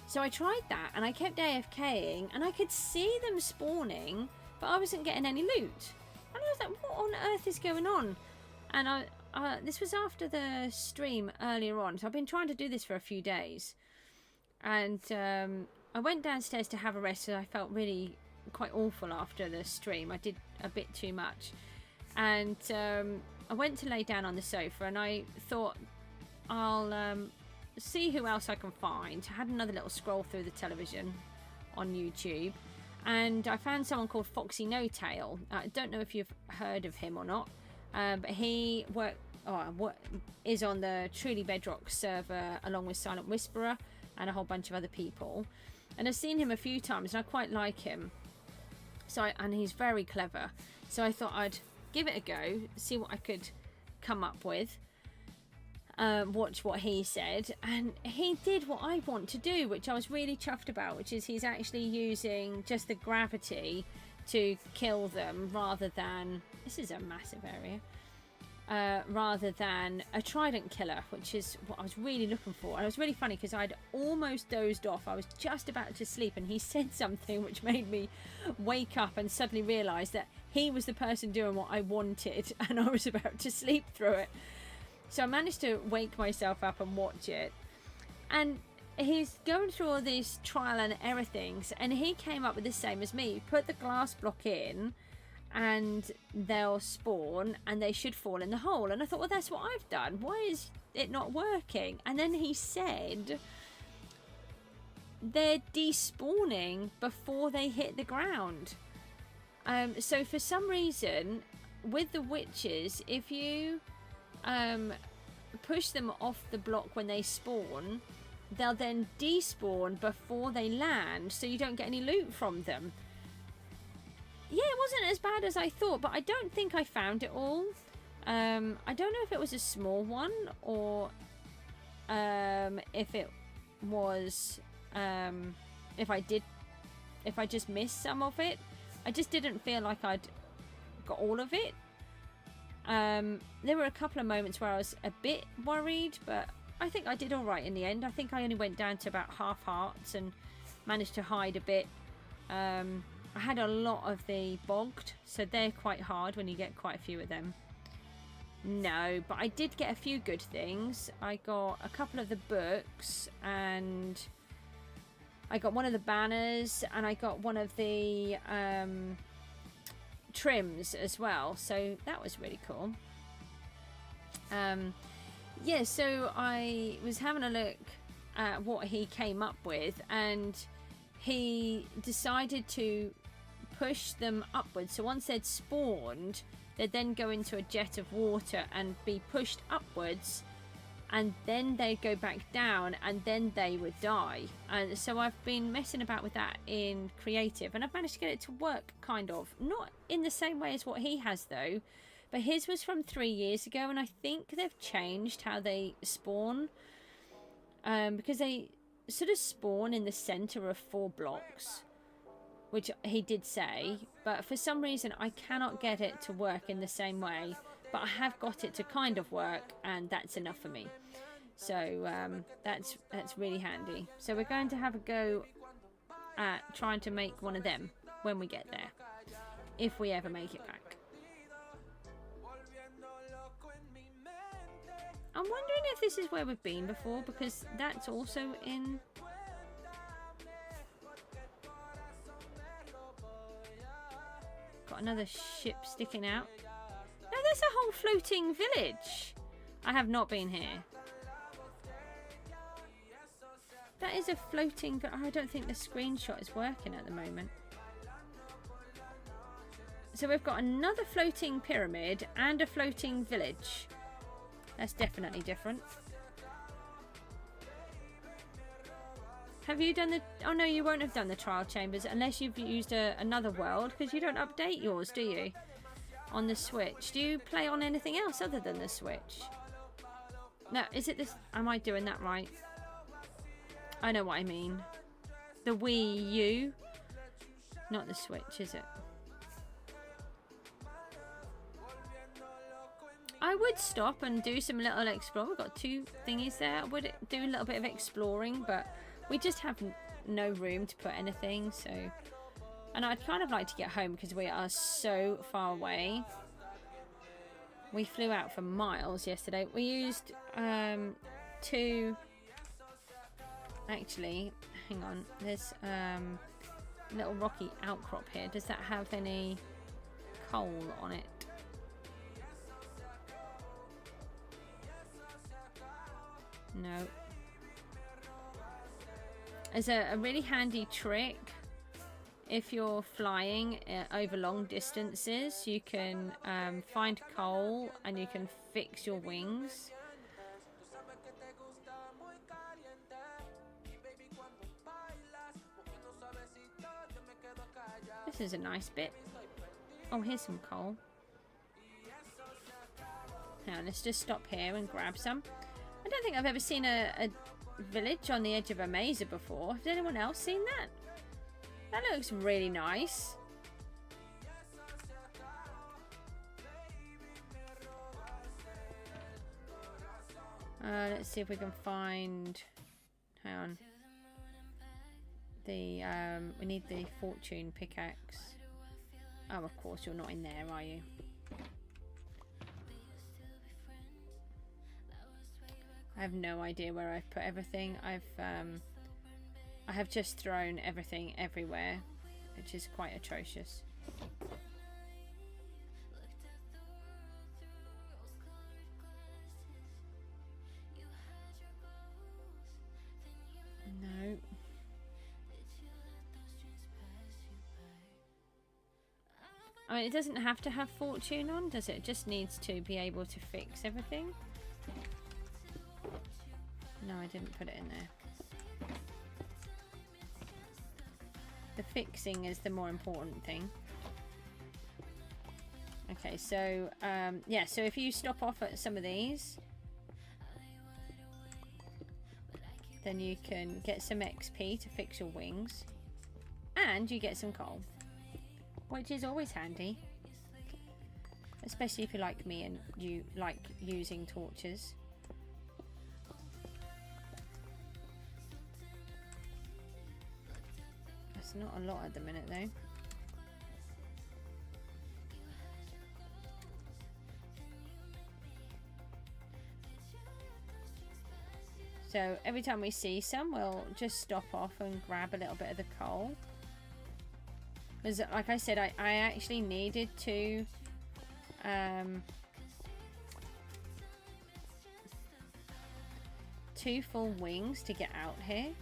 So I tried that, and I kept AFKing, and I could see them spawning, but I wasn't getting any loot. And I was like, what on earth is going on? And this was after the stream earlier on, so I've been trying to do this for a few days. And I went downstairs to have a rest, so I felt really quite awful after the stream. I did a bit too much. And I went to lay down on the sofa, and I thought, I'll see who else I can find. I had another little scroll through the television on YouTube, and I found someone called Foxy No Tail. I don't know if you've heard of him or not, but he is on the Truly Bedrock server along with Silent Whisperer and a whole bunch of other people, and I've seen him a few times and I quite like him. And he's very clever, so I thought I'd give it a go, see what I could come up with. Watch what he said, and he did what I want to do, which I was really chuffed about, which is he's actually using just the gravity to kill them rather than, this is a massive area, rather than a trident killer, which is what I was really looking for. And it was really funny because I'd almost dozed off. I was just about to sleep, and he said something which made me wake up and suddenly realise that he was the person doing what I wanted, and I was about to sleep through it. So I managed to wake myself up and watch it, and he's going through all these trial and error things, and he came up with the same as me. Put the glass block in and they'll spawn and they should fall in the hole. And I thought, well, that's what I've done. Why is it not working? And then he said they're despawning before they hit the ground. So for some reason with the witches, if you push them off the block when they spawn, they'll then despawn before they land, so you don't get any loot from them. Yeah, it wasn't as bad as I thought, but I don't think I found it all. I don't know if it was a small one, or if it was if I just missed some of it. I just didn't feel like I'd got all of it. There were a couple of moments where I was a bit worried, but I think I did all right in the end. I think I only went down to about half hearts and managed to hide a bit. I had a lot of the bogged, so they're quite hard when you get quite a few of them. No, but I did get a few good things. I got a couple of the books, and I got one of the banners, and I got one of the trims as well. So that was really cool. Yeah, so I was having a look at what he came up with, and he decided to push them upwards. So once they'd spawned, they'd then go into a jet of water and be pushed upwards, and then they'd go back down, and then they would die. And so I've been messing about with that in creative, and I've managed to get it to work, kind of. Not in the same way as what he has though, but his was from 3 years ago, and I think they've changed how they spawn, because they sort of spawn in the center of 4 blocks, which he did say, but for some reason I cannot get it to work in the same way. But I have got it to kind of work, and that's enough for me. So that's really handy. So we're going to have a go at trying to make one of them when we get there, if we ever make it back. I'm wondering if this is where we've been before, because that's also in... Got another ship sticking out. No, there's a whole floating village. I have not been here. That is a floating... But I don't think the screenshot is working at the moment. So we've got another floating pyramid and a floating village. That's definitely different. Have you done the... Oh no, you won't have done the trial chambers unless you've used another world, because you don't update yours, do you? On the Switch. Do you play on anything else other than the Switch? No, is it this? Am I doing that right? I know what I mean. The Wii U. Not the Switch, is it? I would stop and do some little explore. We've got 2 thingies there. I would do a little bit of exploring, but we just have no room to put anything, so... And I'd kind of like to get home because we are so far away. We flew out for miles yesterday. We used 2... Actually, hang on. There's a little rocky outcrop here. Does that have any coal on it? No. There's a really handy trick. If you're flying over long distances, you can find coal and you can fix your wings. This is a nice bit. Oh, here's some coal. Now let's just stop here and grab some. I don't think I've ever seen a village on the edge of a mesa before. Has anyone else seen that? That looks really nice. Let's see if we can find... Hang on. The, we need the fortune pickaxe. Oh, of course, you're not in there, are you? I have no idea where I've put everything. I have just thrown everything everywhere, which is quite atrocious. No. I mean, it doesn't have to have fortune on, does it? It just needs to be able to fix everything. No, I didn't put it in there. The fixing is the more important thing. Okay, so yeah, so if you stop off at some of these, then you can get some XP to fix your wings, and you get some coal, which is always handy, especially if you're like me and you like using torches. That's not a lot at the minute though. So every time we see some, we'll just stop off and grab a little bit of the coal. Because like I said, I actually needed to 2 full wings to get out here.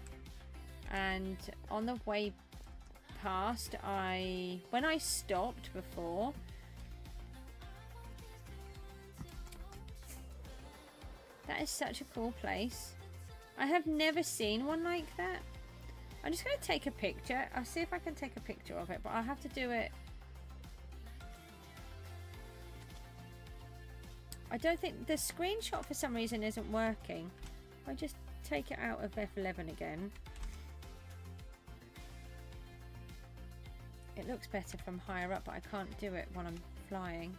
And on the way past, when I stopped before, that is such a cool place. I have never seen one like that. I'm just going to take a picture. I'll see if I can take a picture of it, but I'll have to do it. I don't think the screenshot for some reason isn't working. I just take it out of F11 again. It looks better from higher up, but I can't do it while I'm flying.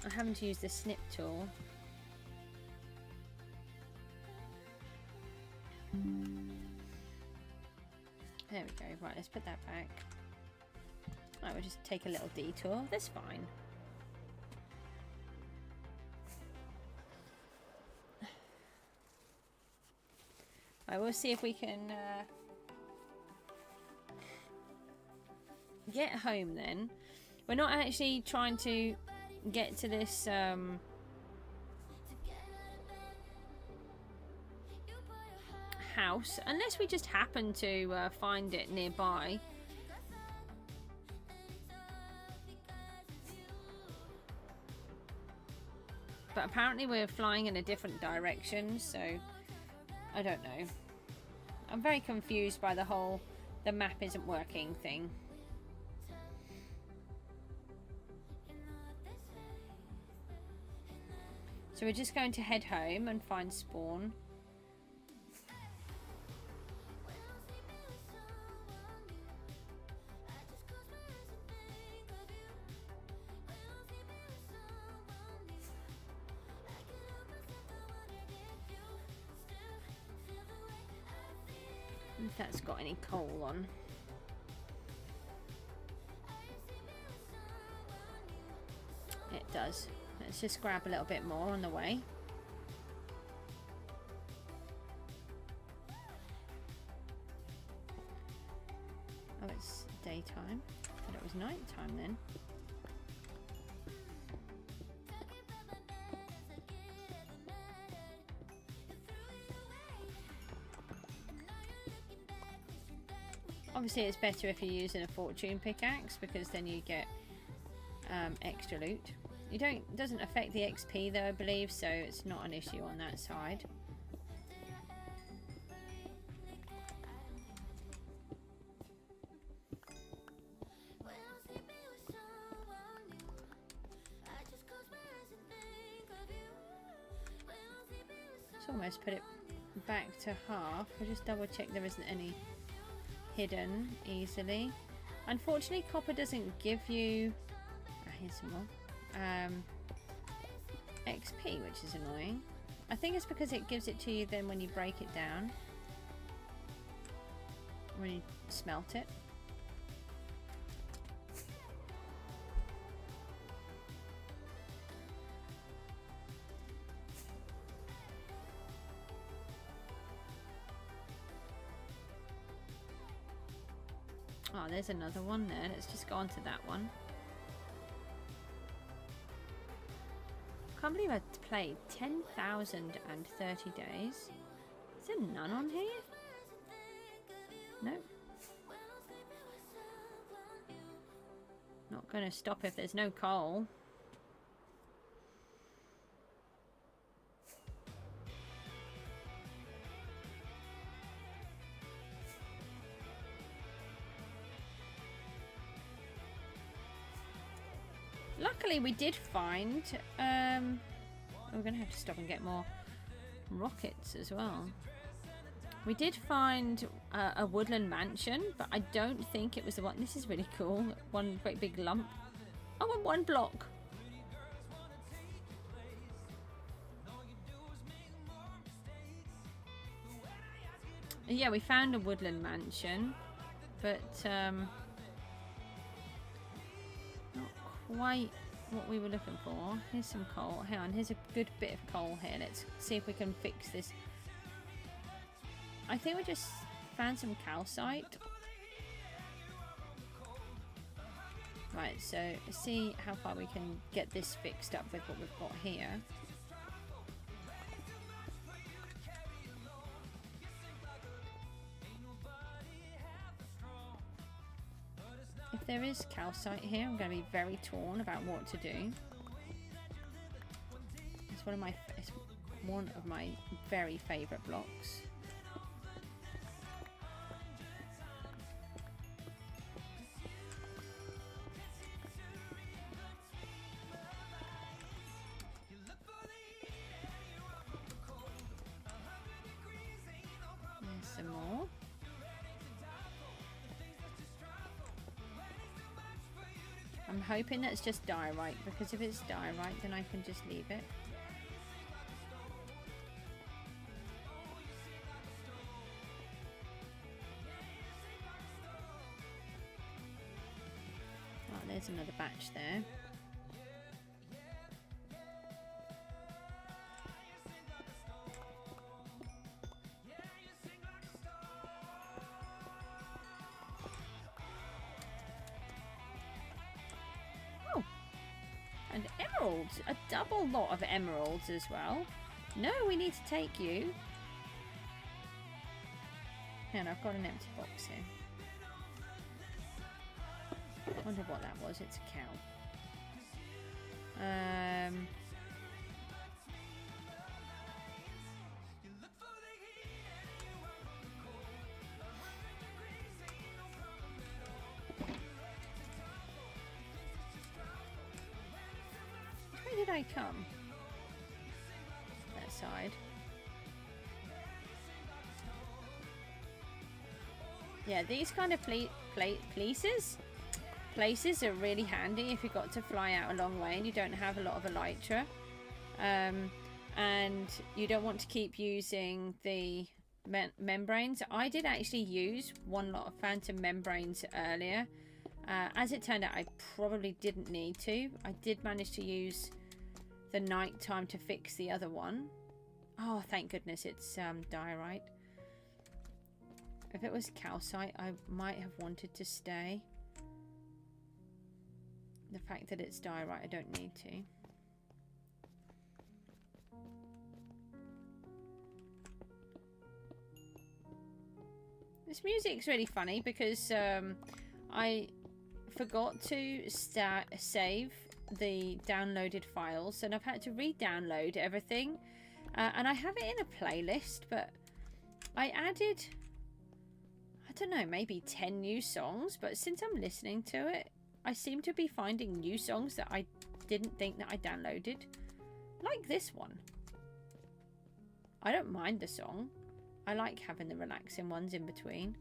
I'm having to use the snip tool. There we go. Right, let's put that back. Right, we'll just take a little detour. That's fine. I will see if we can get home then. We're not actually trying to get to this house unless we just happen to find it nearby. But apparently we're flying in a different direction, so I don't know. I'm very confused by the whole the map isn't working thing. So we're just going to head home and find spawn. If that's got any coal on. It does. Let's just grab a little bit more on the way. Oh, it's daytime. But it was nighttime then. Obviously it's better if you're using a fortune pickaxe because then you get extra loot. It doesn't affect the XP though, I believe, so it's not an issue on that side. Let's almost put it back to half. I'll just double check there isn't any hidden easily. Unfortunately, copper doesn't give you here's some more XP, which is annoying. I think it's because it gives it to you then when you break it down, when you smelt it. Oh, there's another one there. Let's just go on to that one. I can't believe I've played 10,030 days. Is there none on here? No. Not going to stop if there's no coal. Luckily we did find we're gonna have to stop and get more rockets as well. We did find a woodland mansion, but I don't think it was the one. This is really cool. One great big lump. Oh, and one block. Yeah, we found a woodland mansion, but not quite what we were looking for. Here's some coal. Hang on, here's a good bit of coal here. Let's see if we can fix this I think we just found some calcite. Right, so let's see how far we can get this fixed up with what we've got here. If there is calcite here, I'm going to be very torn about what to do. It's one of my very favourite blocks. There's some more. I'm hoping that's just diorite, because if it's diorite then I can just leave it. Oh, there's another batch there. And emeralds, a double lot of emeralds as well. No, we need to take you. And I've got an empty box here. I wonder what that was. It's a cow. Where did I come? That side. Yeah, these kind of places are really handy if you've got to fly out a long way and you don't have a lot of elytra, and you don't want to keep using the membranes. I did actually use one lot of phantom membranes earlier. As it turned out, I probably didn't need to. I did manage to use the night time to fix the other one. Oh, thank goodness it's diorite. If it was calcite, I might have wanted to stay. The fact that it's diorite, I don't need to. This music's really funny because I forgot to save the downloaded files, and I've had to re-download everything. And I have it in a playlist, but I added, I don't know, maybe 10 new songs, but since I'm listening to it, I seem to be finding new songs that I didn't think that I downloaded. Like this one. I don't mind the song. I like having the relaxing ones in between.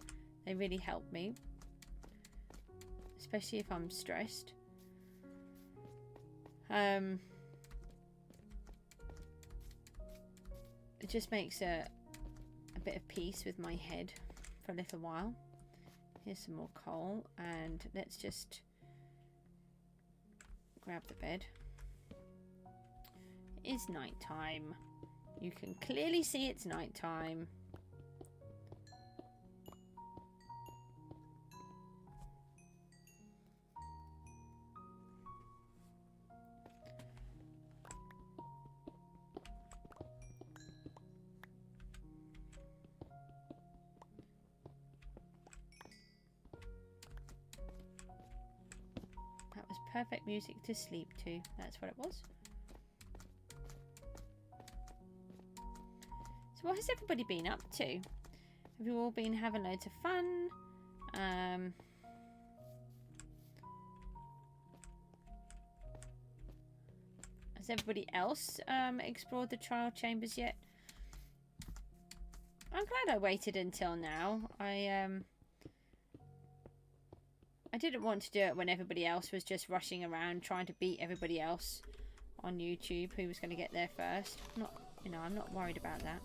They really help me. Especially if I'm stressed. It just makes a bit of peace with my head for a little while. Here's some more coal, and let's just grab the bed. It is night time. You can clearly see it's night time. Perfect music to sleep to. That's what it was. So what has everybody been up to? Have you all been having loads of fun? Has everybody else explored the trial chambers yet? I'm glad I waited until now. I didn't want to do it when everybody else was just rushing around trying to beat everybody else on YouTube who was going to get there first. I'm not worried about that.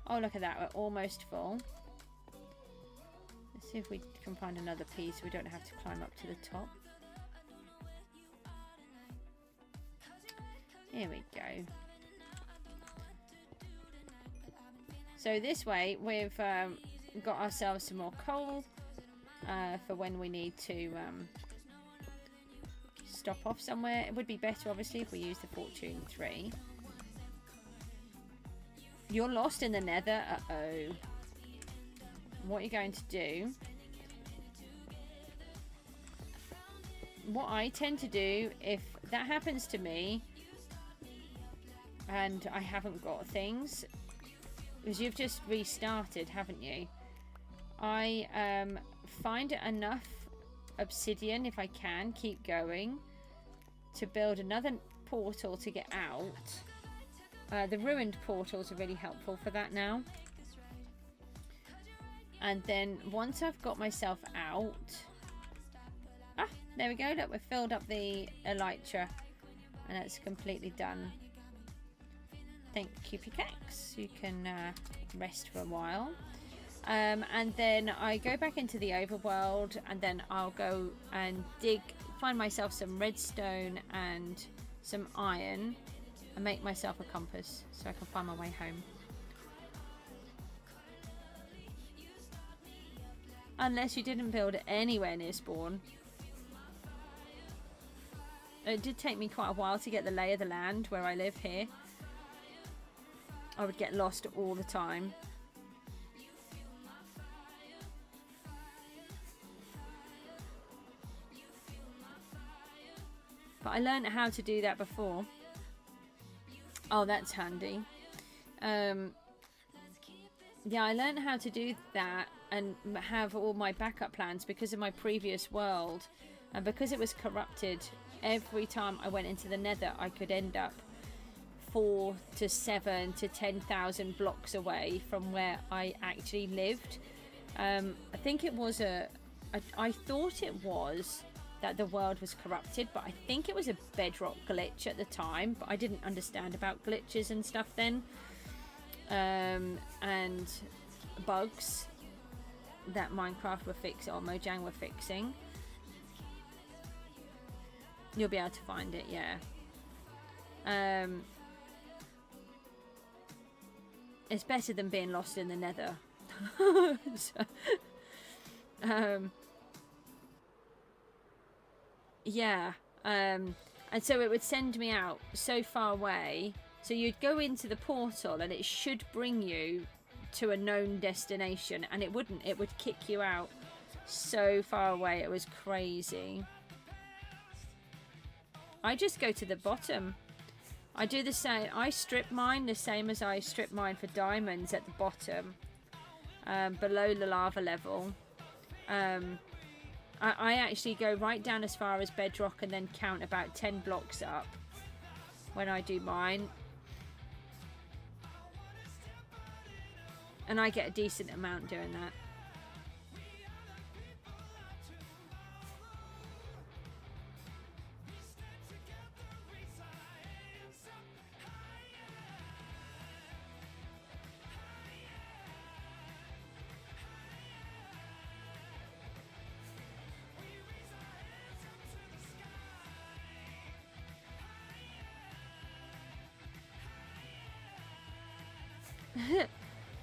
Oh, look at that. We're almost full. Let's see if we can find another piece. We don't have to climb up to the top. Here we go. So this way we've got ourselves some more coal for when we need to stop off somewhere. It would be better obviously if we use the Fortune 3. You're lost in the nether. Uh-oh. What are you going to do? What I tend to do if that happens to me and I haven't got things, because you've just restarted, haven't you? I find enough obsidian, if I can, keep going, to build another portal to get out. The ruined portals are really helpful for that now. And then once I've got myself out... Ah, there we go. Look, we've filled up the elytra. And that's completely done. Thank you, Pickaxe. You can rest for a while. And then I go back into the overworld. And then I'll go and find myself some redstone and some iron. And make myself a compass so I can find my way home. Unless you didn't build it anywhere near spawn. It did take me quite a while to get the lay of the land where I live here. I would get lost all the time. But I learned how to do that before. Oh, that's handy. Yeah, I learned how to do that and have all my backup plans because of my previous world. And because it was corrupted, every time I went into the nether, I could end up 4 to 7 to 10,000 blocks away from where I actually lived. I think it was I thought it was that the world was corrupted, but I think it was a bedrock glitch at the time, but I didn't understand about glitches and stuff then, and bugs that Minecraft were fixing, or Mojang were fixing. You'll be able to find it, yeah. It's better than being lost in the nether. So, yeah, and so it would send me out so far away. So you'd go into the portal and it should bring you to a known destination, and it wouldn't. It would kick you out so far away. It was crazy. I just go to the bottom. I do the same. I strip mine the same as I strip mine for diamonds at the bottom, below the lava level. I actually go right down as far as bedrock and then count about 10 blocks up when I do mine. And I get a decent amount doing that.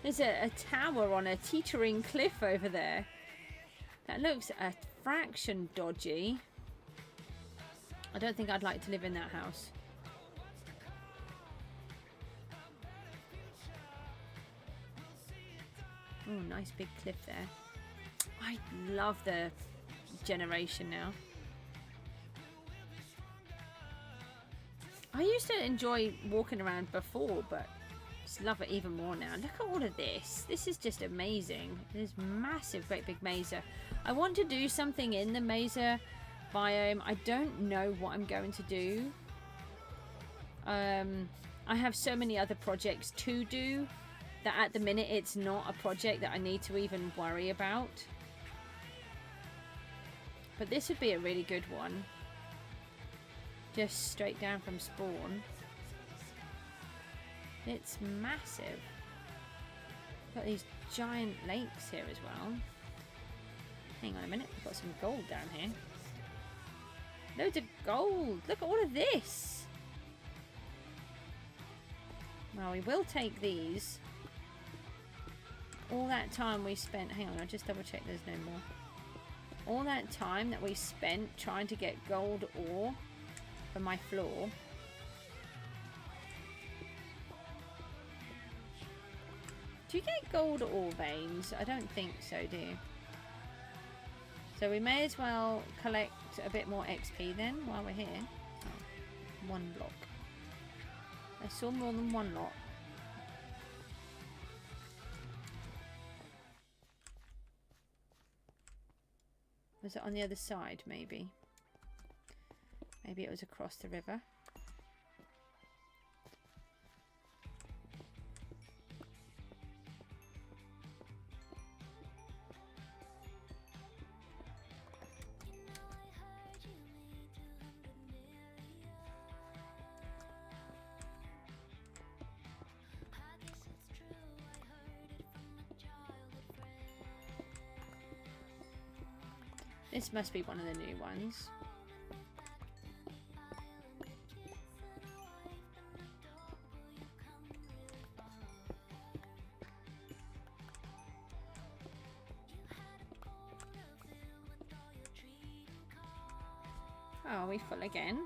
There's a tower on a teetering cliff over there. That looks a fraction dodgy. I don't think I'd like to live in that house. Oh, nice big cliff there. I love the generation now. I used to enjoy walking around before, but just love it even more now. Look at all of this. This is just amazing. There's massive, great big mesa. I want to do something in the mesa biome. I don't know what I'm going to do. I have so many other projects to do that at the minute it's not a project that I need to even worry about. But this would be a really good one. Just straight down from spawn. It's massive. Got these giant lakes here as well. Hang on a minute, we've got some gold down here. Loads of gold. Look at all of this. Well, we will take these. all that time we spent... Hang on, I'll just double check there's no more. All that time that we spent trying to get gold ore for my floor. Do you get gold ore veins? I don't think so, do you? So we may as well collect a bit more XP then while we're here. Oh, one block. I saw more than one lot. Was it on the other side, maybe? Maybe it was across the river. This must be one of the new ones. Oh, are we full again?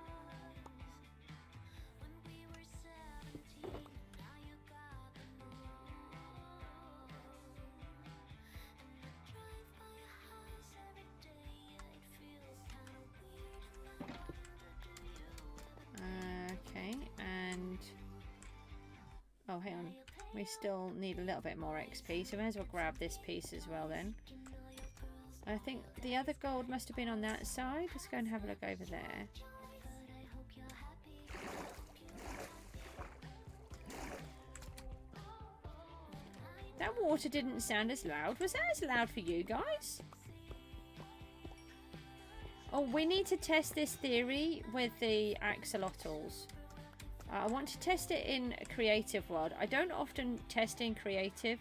Oh, hang on. We still need a little bit more XP, so we may as well grab this piece as well then. I think the other gold must have been on that side. Let's go and have a look over there. That water didn't sound as loud. Was that as loud for you guys? Oh, we need to test this theory with the axolotls. I want to test it in creative world. I don't often test in creative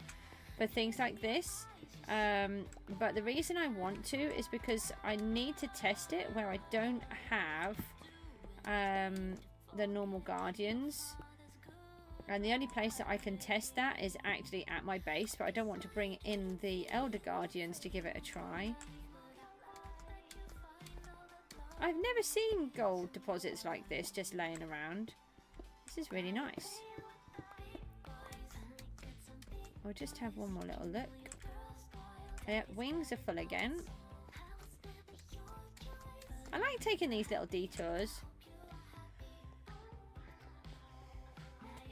for things like this. But the reason I want to is because I need to test it where I don't have the normal guardians. And the only place that I can test that is actually at my base. But I don't want to bring in the elder guardians to give it a try. I've never seen gold deposits like this just laying around. This is really nice. I'll just have one more little look. Wings are full again. I like taking these little detours.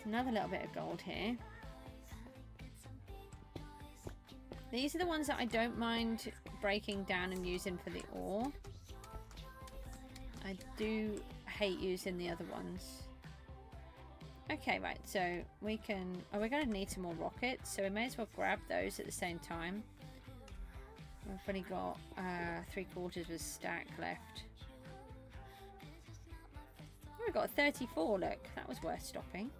Another little bit of gold here. These are the ones that I don't mind breaking down and using for the ore. I do hate using the other ones. Okay, right, so we can... Oh, we're going to need some more rockets, so we may as well grab those at the same time. We've only got 3/4 of a stack left. Oh, we've got 34, look. That was worth stopping.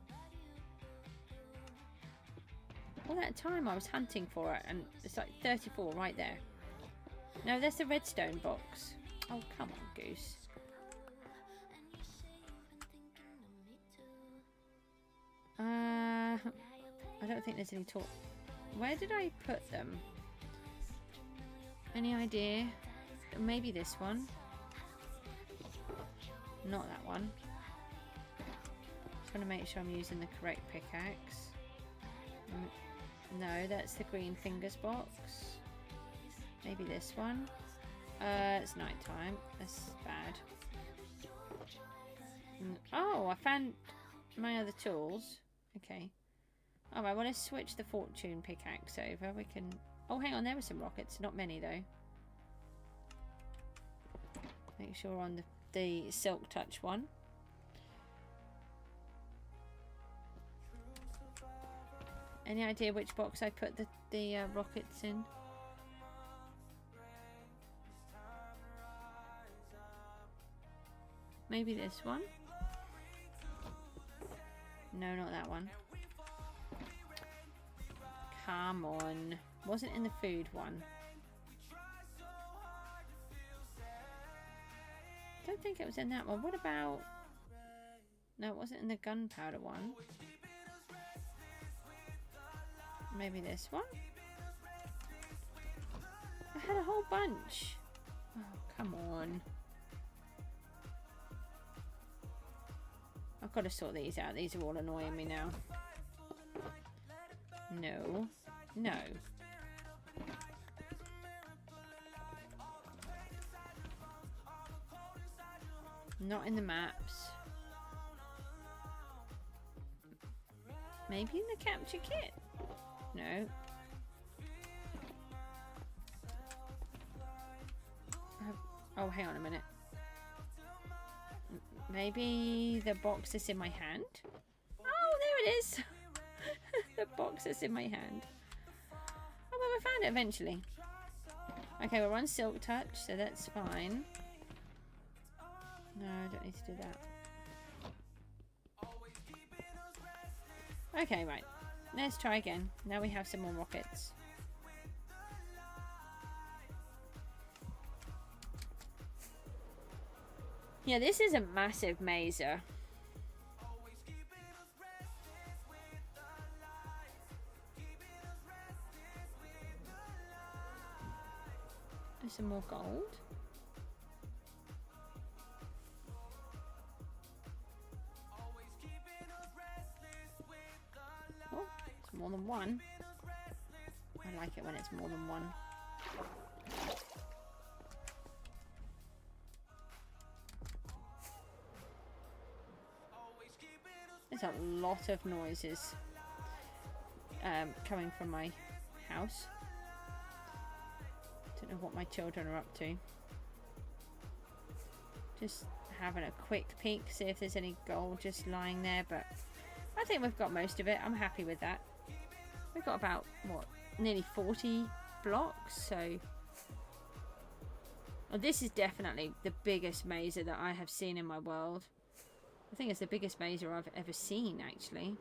All that time I was hunting for it, and it's like 34 right there. No, there's the redstone box. Oh, come on, Goose. I don't think there's any talk. Where did I put them? Any idea? Maybe this one. Not that one. Just want to make sure I'm using the correct pickaxe. No, that's the green fingers box. Maybe this one. It's night time. That's bad. Oh, I found my other tools. Okay. Alright, well, let's switch the fortune pickaxe over. We can... Oh, hang on, there were some rockets. Not many, though. Make sure we're on the silk touch one. Any idea which box I put the rockets in? Maybe this one? No, not that one. Come on. Wasn't in the food one. Don't think it was in that one. What about... No, it wasn't in the gunpowder one. Maybe this one? I had a whole bunch. Oh, come on. I've got to sort these out. These are all annoying me now. No. No. Not in the maps. Maybe in the capture kit? No. Oh, hang on a minute. Maybe the box is in my hand? Oh, there it is! The box is in my hand. Oh, well, we found it eventually. Okay, we're on Silk Touch, so that's fine. No, I don't need to do that. Okay, right. Let's try again. Now we have some more rockets. Yeah, this is a massive mazer. There's some more gold. Oh, it's more than one. I like it when it's more than one. There's a lot of noises coming from my house. Don't know what my children are up to. Just having a quick peek, see if there's any gold just lying there, but I think we've got most of it. I'm happy with that. We've got about, what, nearly 40 blocks, so... Well, this is definitely the biggest mazer that I have seen in my world. I think it's the biggest mazer I've ever seen, actually.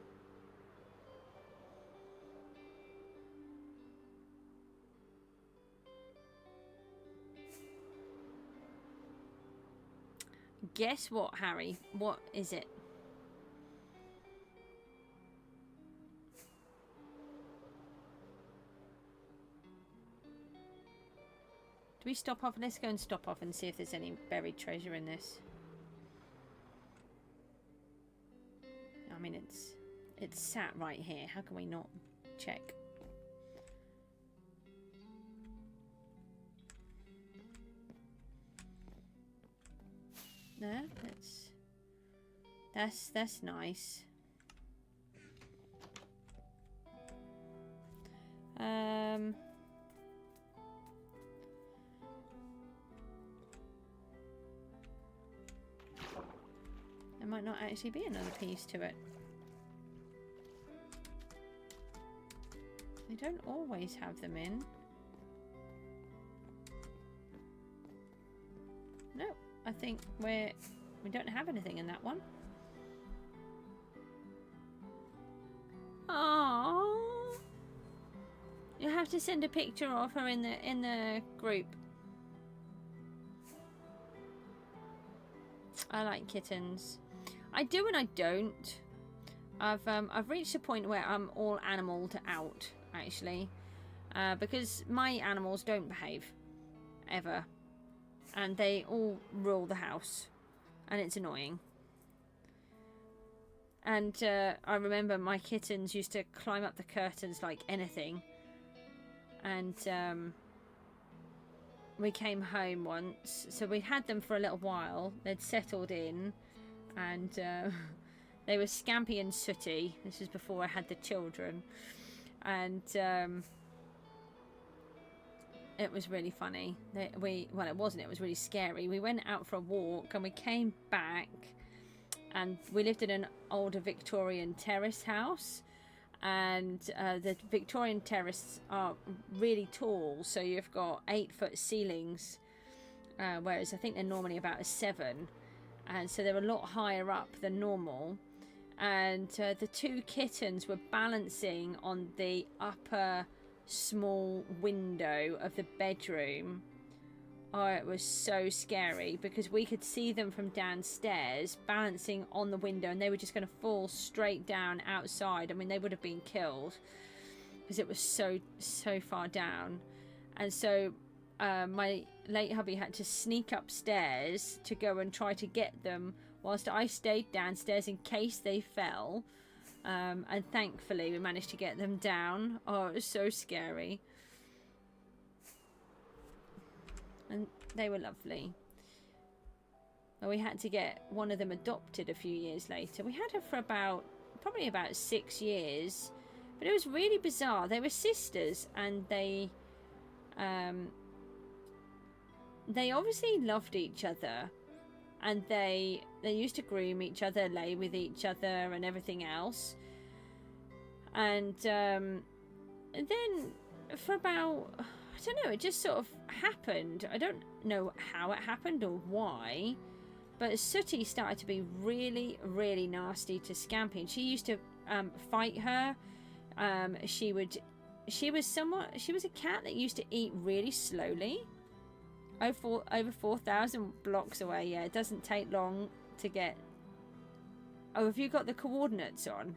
Guess what, Harry? What is it? Do we stop off? Let's go and stop off and see if there's any buried treasure in this. I mean, it's sat right here. How can we not check? No, that's nice. There might not actually be another piece to it. They don't always have them in. No, I think we don't have anything in that one. Oh, you have to send a picture of her in the group. I like kittens. I do and I don't. I've reached a point where I'm all animaled out, actually, because my animals don't behave ever, and they all rule the house, and it's annoying. And I remember my kittens used to climb up the curtains like anything, and we came home once, so we had them for a little while. They'd settled in, and they were scampy and sooty. This was before I had the children, and it was really funny. Well, it wasn't. It was really scary. We went out for a walk, and we came back, and we lived in an older Victorian terrace house, and the Victorian terraces are really tall, so you've got 8-foot ceilings, whereas I think they're normally about a 7, and so they're a lot higher up than normal. And the two kittens were balancing on the upper small window of the bedroom. Oh, it was so scary because we could see them from downstairs balancing on the window, and they were just going to fall straight down outside. I mean, they would have been killed because it was so far down. And so my late hubby had to sneak upstairs to go and try to get them whilst I stayed downstairs in case they fell. And thankfully we managed to get them down. Oh, it was so scary. And they were lovely. Well, we had to get one of them adopted a few years later. We had her for probably about 6 years. But it was really bizarre. They were sisters, and they obviously loved each other. And they used to groom each other, lay with each other, and everything else. And then for about, I don't know, it just sort of happened. I don't know how it happened or why, but Sooty started to be really, really nasty to Scampy. And she used to fight her. She was a cat that used to eat really slowly. Over 4,000 blocks away. Yeah, it doesn't take long to get. Oh, have you got the coordinates on?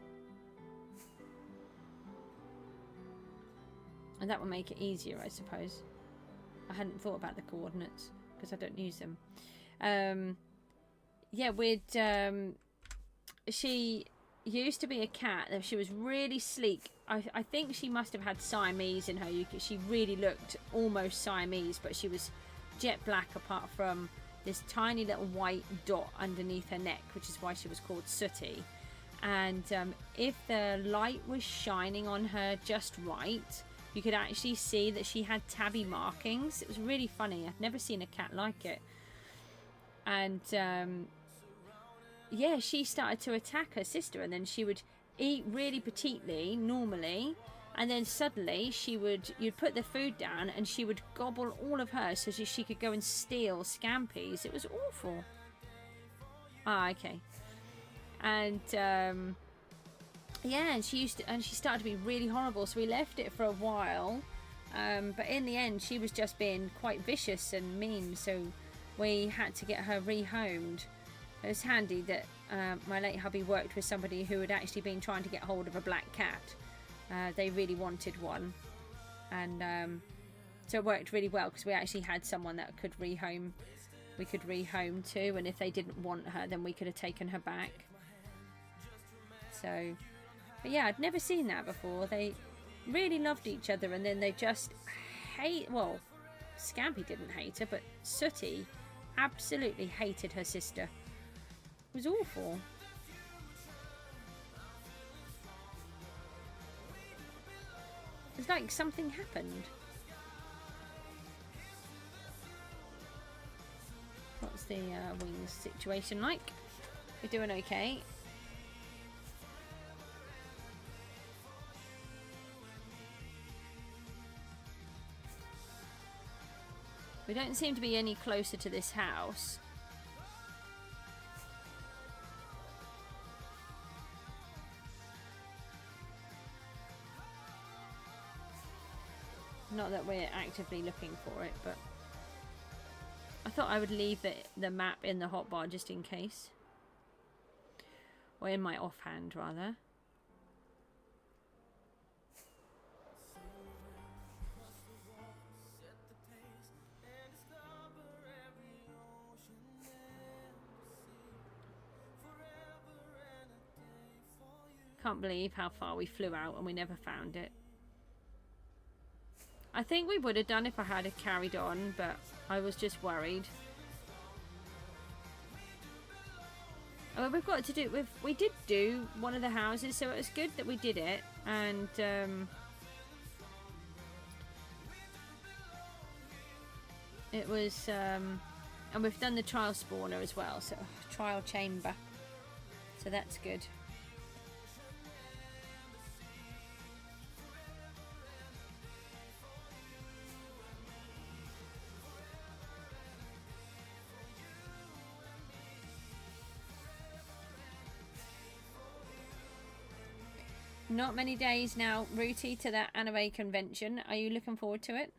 And that will make it easier, I suppose. I hadn't thought about the coordinates because I don't use them. Yeah, she used to be a cat. She was really sleek. I think she must have had Siamese in her. She really looked almost Siamese, but she was jet black apart from this tiny little white dot underneath her neck, which is why she was called Sooty. And if the light was shining on her just right, you could actually see that she had tabby markings. It was really funny. I've never seen a cat like it. And yeah, she started to attack her sister, and then she would eat really petitely normally, and then suddenly you'd put the food down and she would gobble all of her so she could go and steal Scampy's. It was awful. Ah, okay. And yeah, and she started to be really horrible, so we left it for a while. But in the end, she was just being quite vicious and mean, so we had to get her rehomed. It was handy that my late hubby worked with somebody who had actually been trying to get hold of a black cat. They really wanted one, and so it worked really well because we actually had someone that could rehome. We could rehome too, and if they didn't want her, then we could have taken her back. So, but yeah, I'd never seen that before. They really loved each other, and then they just well, Scampy didn't hate her, but Sooty absolutely hated her sister. It was awful. It's like something happened. What's the wings situation like? We're doing okay. We don't seem to be any closer to this house. Not that we're actively looking for it, but I thought I would leave the map in the hotbar just in case. Or in my offhand, rather. Can't believe how far we flew out and we never found it. I think we would have done if I had carried on, but I was just worried. Oh, we've got to do. We did do one of the houses, so it was good that we did it. And it was, and we've done the trial spawner as well, so trial chamber. So that's good. Not many days now, Rooty, to that anime convention. Are you looking forward to it?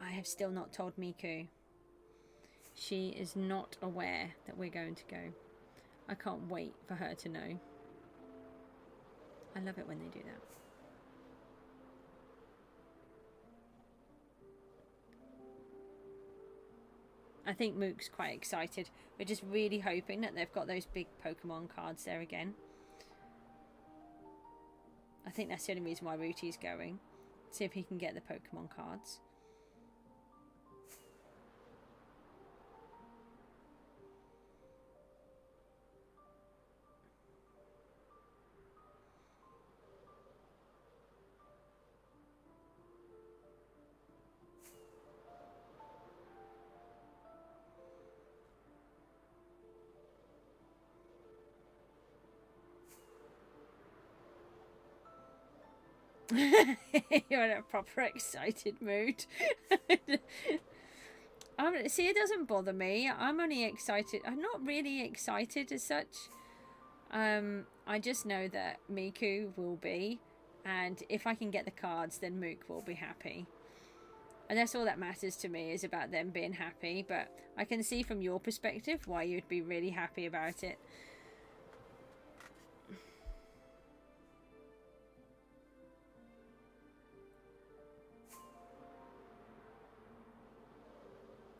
I have still not told Miku. She is not aware that we're going to go. I can't wait for her to know. I love it when they do that. I think Mook's quite excited. We're just really hoping that they've got those big Pokemon cards there again. I think that's the only reason why Rooty's going. See if he can get the Pokemon cards. You're in a proper excited mood. See, it doesn't bother me. I'm only excited. I'm not really excited as such. I just know that Miku will be, and if I can get the cards, then Mook will be happy. And that's all that matters to me, is about them being happy. But I can see from your perspective why you'd be really happy about it.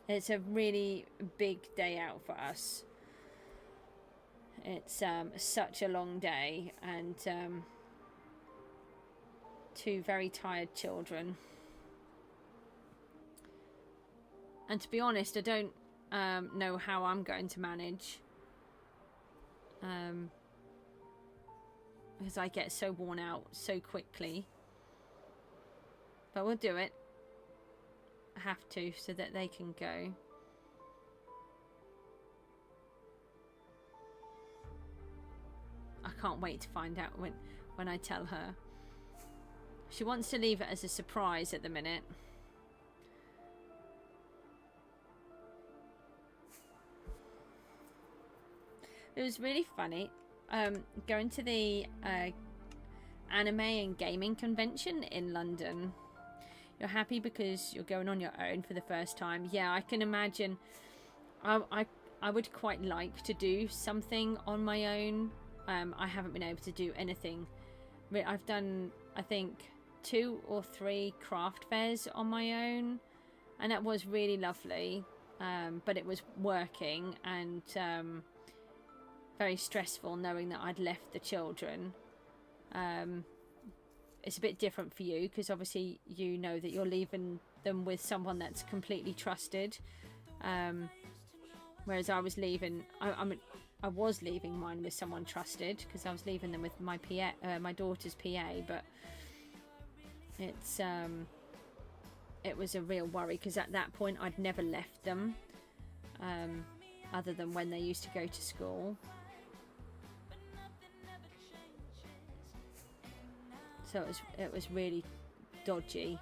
It's a really big day out for us. It's such a long day, and 2 very tired children. And to be honest, I don't know how I'm going to manage. Because I get so worn out so quickly. But we'll do it. Have to, so that they can go. I can't wait to find out when I tell her. She wants to leave it as a surprise at the minute. It was really funny going to the anime and gaming convention in London. You're happy because you're going on your own for the first time. Yeah, I can imagine. I would quite like to do something on my own. I haven't been able to do anything. I've done, I think, 2 or 3 craft fairs on my own, and that was really lovely. But it was working and very stressful, knowing that I'd left the children. It's a bit different for you because obviously you know that you're leaving them with someone that's completely trusted, whereas I was leaving I was leaving mine with someone trusted because I was leaving them with my PA, my daughter's PA. But it's it was a real worry because at that point I'd never left them, other than when they used to go to school. So it was really dodgy.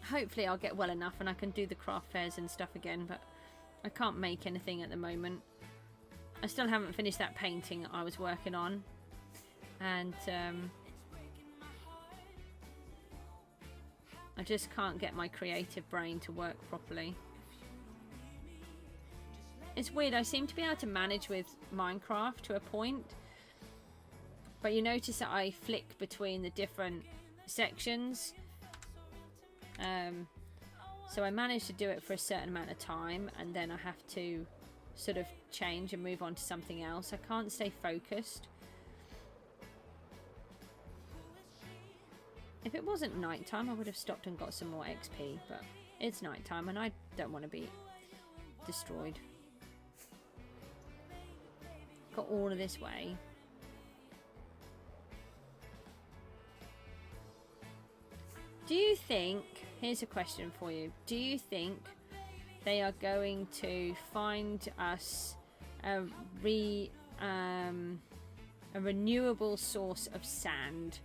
Hopefully I'll get well enough and I can do the craft fairs and stuff again, but I can't make anything at the moment. I still haven't finished that painting I was working on, and I just can't get my creative brain to work properly. It's weird, I seem to be able to manage with Minecraft to a point, but you notice that I flick between the different sections. So I managed to do it for a certain amount of time, and then I have to sort of change and move on to something else. I can't stay focused. If it wasn't nighttime, I would have stopped and got some more XP, but it's nighttime and I don't want to be destroyed. Got all of this way. Do you think, here's a question for you, do you think they are going to find us a renewable source of sand,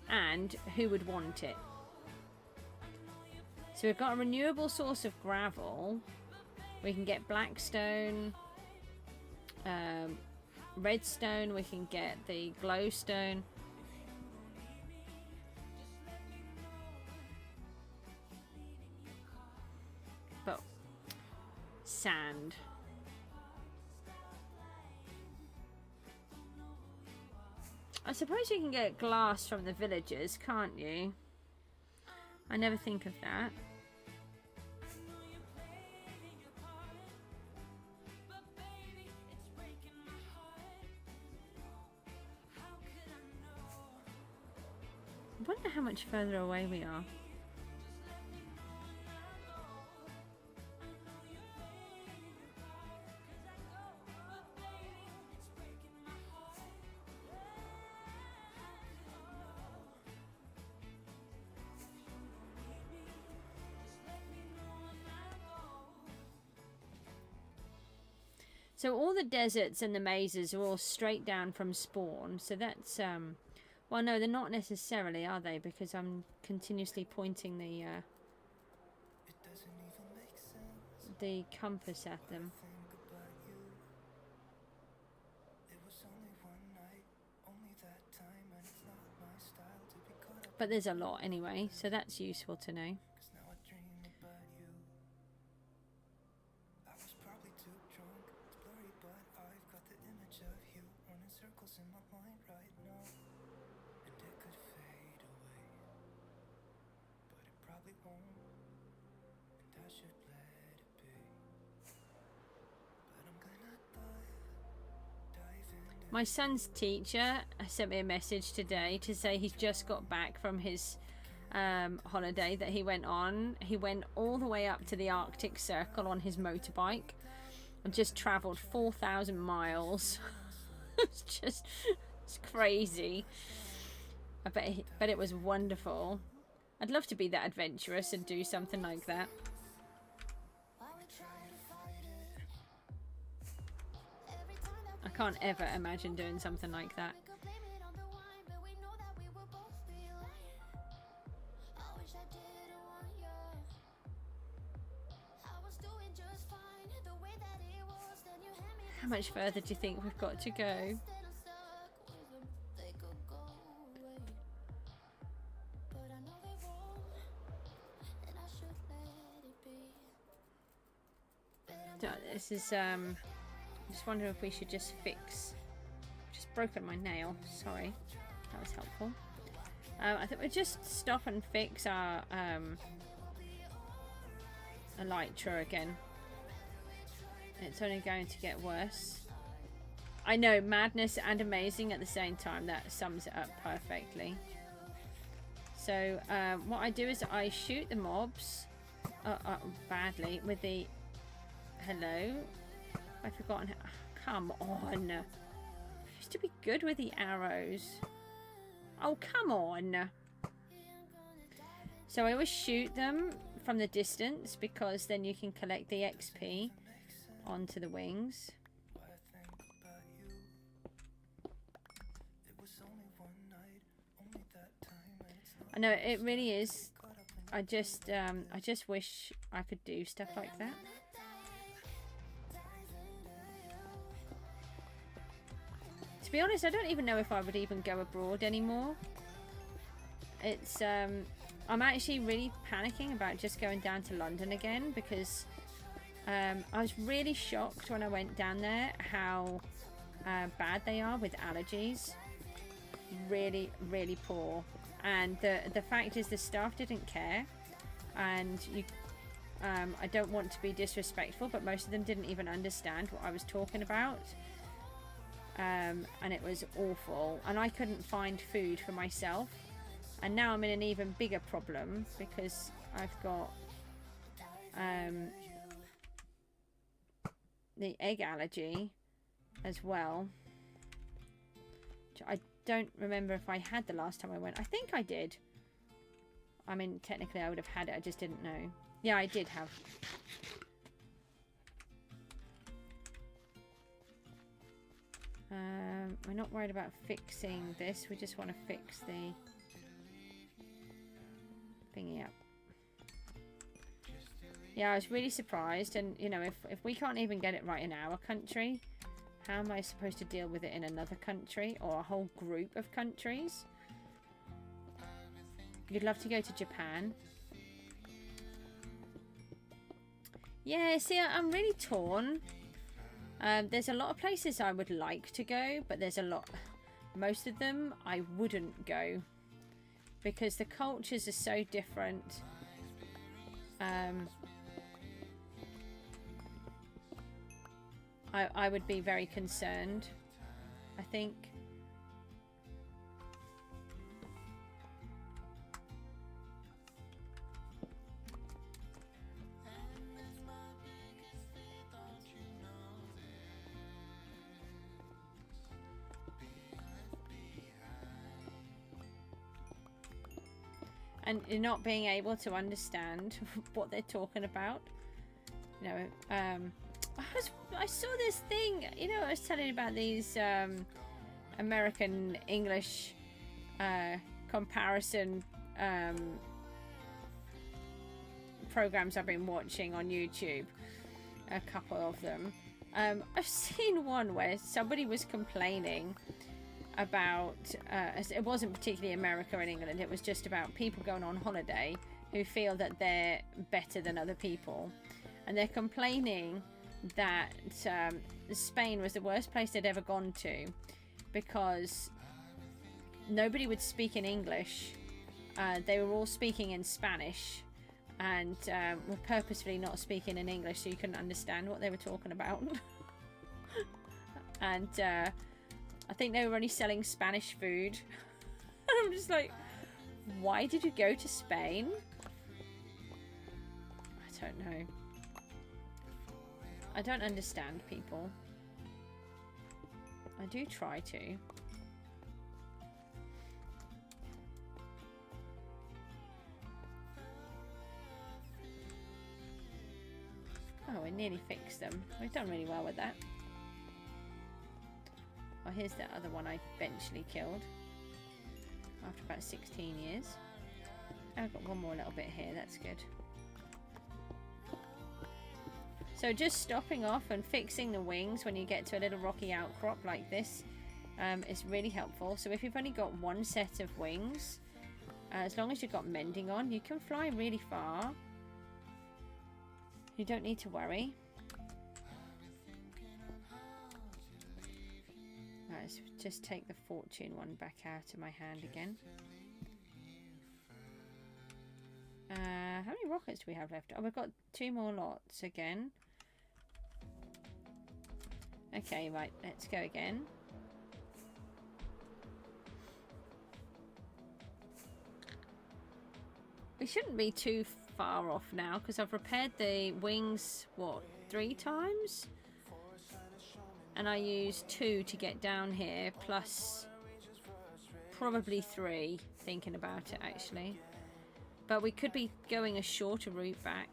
and who would want it? So we've got a renewable source of gravel. We can get blackstone, redstone, we can get the glowstone. But sand. I suppose you can get glass from the villagers, can't you? I never think of that. I wonder how much further away we are. So all the deserts and the mazes are all straight down from spawn. So that's, well, no, they're not necessarily, are they? Because I'm continuously pointing the compass at them. But there's a lot anyway, so that's useful to know. My son's teacher sent me a message today to say he's just got back from his holiday that he went on. He went all the way up to the Arctic Circle on his motorbike and just travelled 4,000 miles. It's crazy. I bet it was wonderful. I'd love to be that adventurous and do something like that. I can't ever imagine doing something like that. How much further do you think we've got to go? This is I'm just wondering if we should just fix. Just broken my nail. Sorry, that was helpful. I think we'll just stop and fix our elytra again. It's only going to get worse. I know, madness and amazing at the same time. That sums it up perfectly. So what I do is I shoot the mobs badly with the hello. I've forgotten how. Come on. I used to be good with the arrows. Oh, come on. So I always shoot them from the distance because then you can collect the XP onto the wings. I know, it really is. I just wish I could do stuff like that. To be honest, I don't even know if I would even go abroad anymore. It's I'm actually really panicking about just going down to London again because I was really shocked when I went down there how bad they are with allergies. Really, really poor. And the fact is the staff didn't care, and you I don't want to be disrespectful, but most of them didn't even understand what I was talking about. And it was awful, and I couldn't find food for myself, and now I'm in an even bigger problem because I've got the egg allergy as well. I don't remember if I had the last time I went. I think I did. I mean, technically I would have had it, I just didn't know. Yeah, I did have. We're not worried about fixing this. We just want to fix the thingy up. Yeah, I was really surprised. And, you know, if we can't even get it right in our country, how am I supposed to deal with it in another country or a whole group of countries? You'd love to go to Japan. Yeah, see, I'm really torn. There's a lot of places I would like to go, but there's a lot most of them I wouldn't go, because the cultures are so different. I would be very concerned, I think. And not being able to understand what they're talking about. You know, I saw this thing, you know, I was telling you about these American English comparison programs I've been watching on YouTube, a couple of them. I've seen one where somebody was complaining about, it wasn't particularly America and England, it was just about people going on holiday who feel that they're better than other people. And they're complaining that Spain was the worst place they'd ever gone to because nobody would speak in English. They were all speaking in Spanish and were purposefully not speaking in English so you couldn't understand what they were talking about. And I think they were only selling Spanish food. I'm just like, why did you go to Spain? I don't know. I don't understand people. I do try to. Oh, we nearly fixed them. We've done really well with that. Oh, here's the other one I eventually killed after about 16 years. I've got one more little bit here, that's good. So just stopping off and fixing the wings when you get to a little rocky outcrop like this is really helpful. So if you've only got one set of wings, as long as you've got mending on, you can fly really far. You don't need to worry. Let's just take the fortune one back out of my hand again. How many rockets do we have left? Oh, we've got 2 more lots again. Okay, right, let's go again. We shouldn't be too far off now because I've repaired the wings, what, 3 times? And I used 2 to get down here, plus probably 3, thinking about it actually. But we could be going a shorter route back.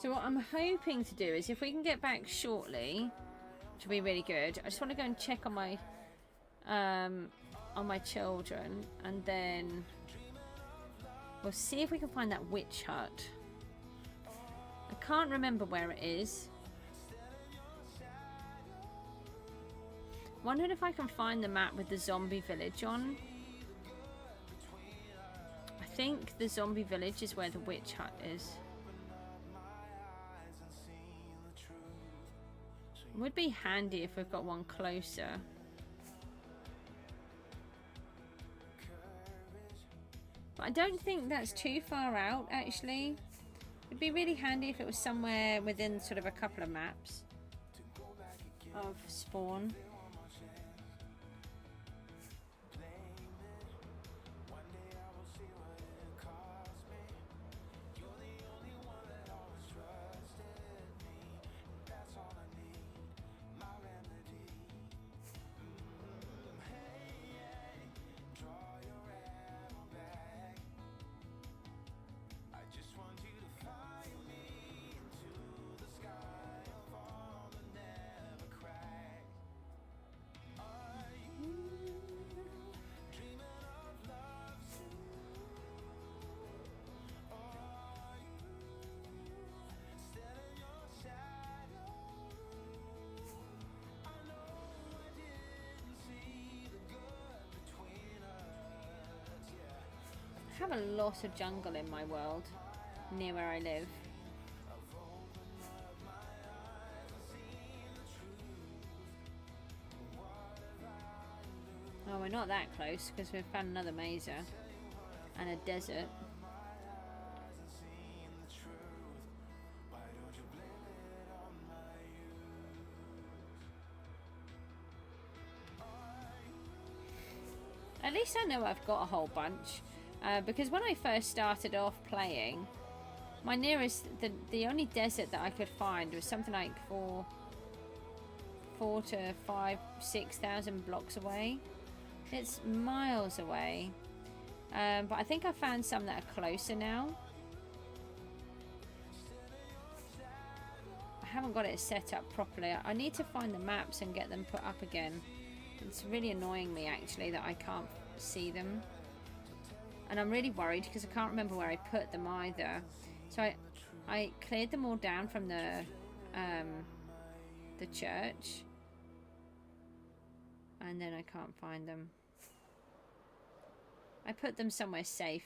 So what I'm hoping to do is if we can get back shortly, which will be really good. I just want to go and check on my children, and then we'll see if we can find that witch hut. I can't remember where it is. Wondering if I can find the map with the zombie village on. I think the zombie village is where the witch hut is. Would be handy if we've got one closer. But I don't think that's too far out, actually. It'd be really handy if it was somewhere within sort of a couple of maps of spawn. have a lot of jungle in my world, near where I live. Oh, we're not that close because we've found another mesa and a desert. At least I know I've got a whole bunch, because when I first started off playing, my nearest, the only desert that I could find was something like 4 to 5, 6,000 blocks away. It's miles away, but I think I found some that are closer now. I haven't got it set up properly. I need to find the maps and get them put up again. It's really annoying me actually that I can't see them, and I'm really worried because I can't remember where I put them either. So I cleared them all down from the church, and then I can't find them. I put them somewhere safe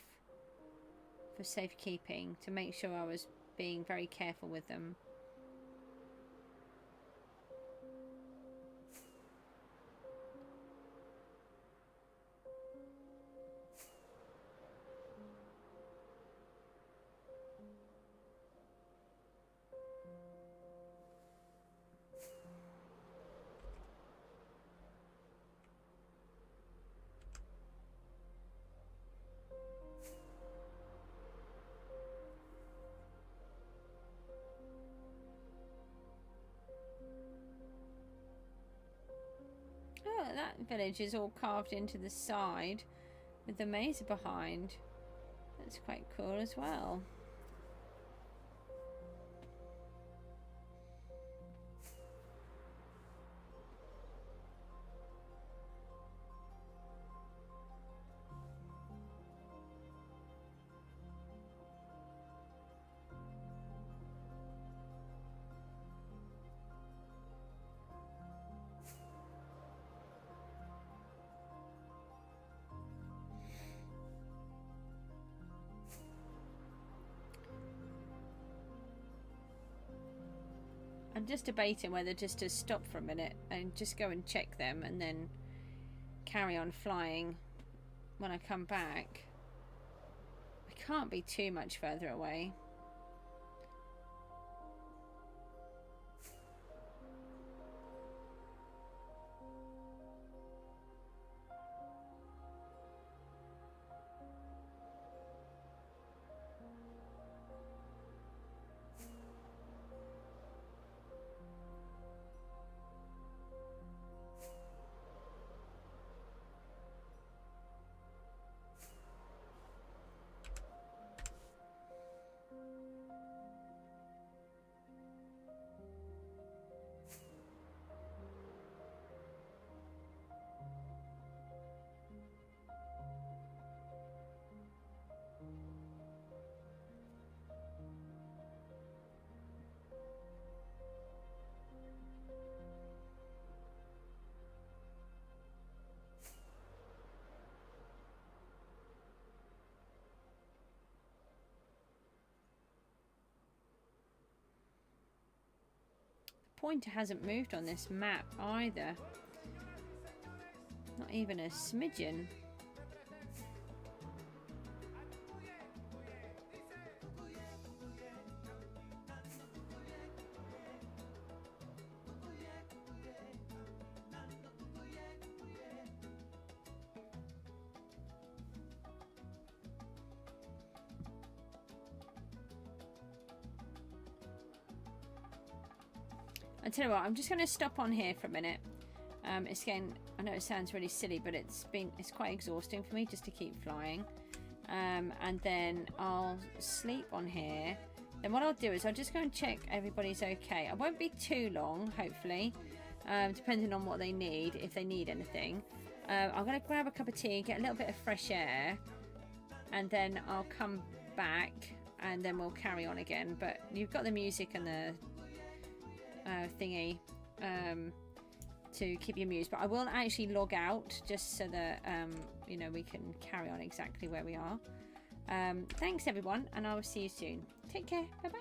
for safekeeping to make sure I was being very careful with them. Oh, that village is all carved into the side with the mesa behind. That's quite cool as well. I'm just debating whether just to stop for a minute and just go and check them and then carry on flying when I come back. I can't be too much further away. Pointer hasn't moved on this map either. Not even a smidgen. I tell you what, I'm just going to stop on here for a minute. It's again, I know it sounds really silly, but it's quite exhausting for me just to keep flying. And then I'll sleep on here. Then what I'll do is I'll just go and check everybody's okay. I won't be too long, hopefully, depending on what they need, if they need anything. I'm going to grab a cup of tea, get a little bit of fresh air, and then I'll come back and then we'll carry on again. But you've got the music and the thingy to keep you amused, but I will actually log out just so that you know, we can carry on exactly where we are. Thanks everyone, and I will see you soon. Take care. Bye bye.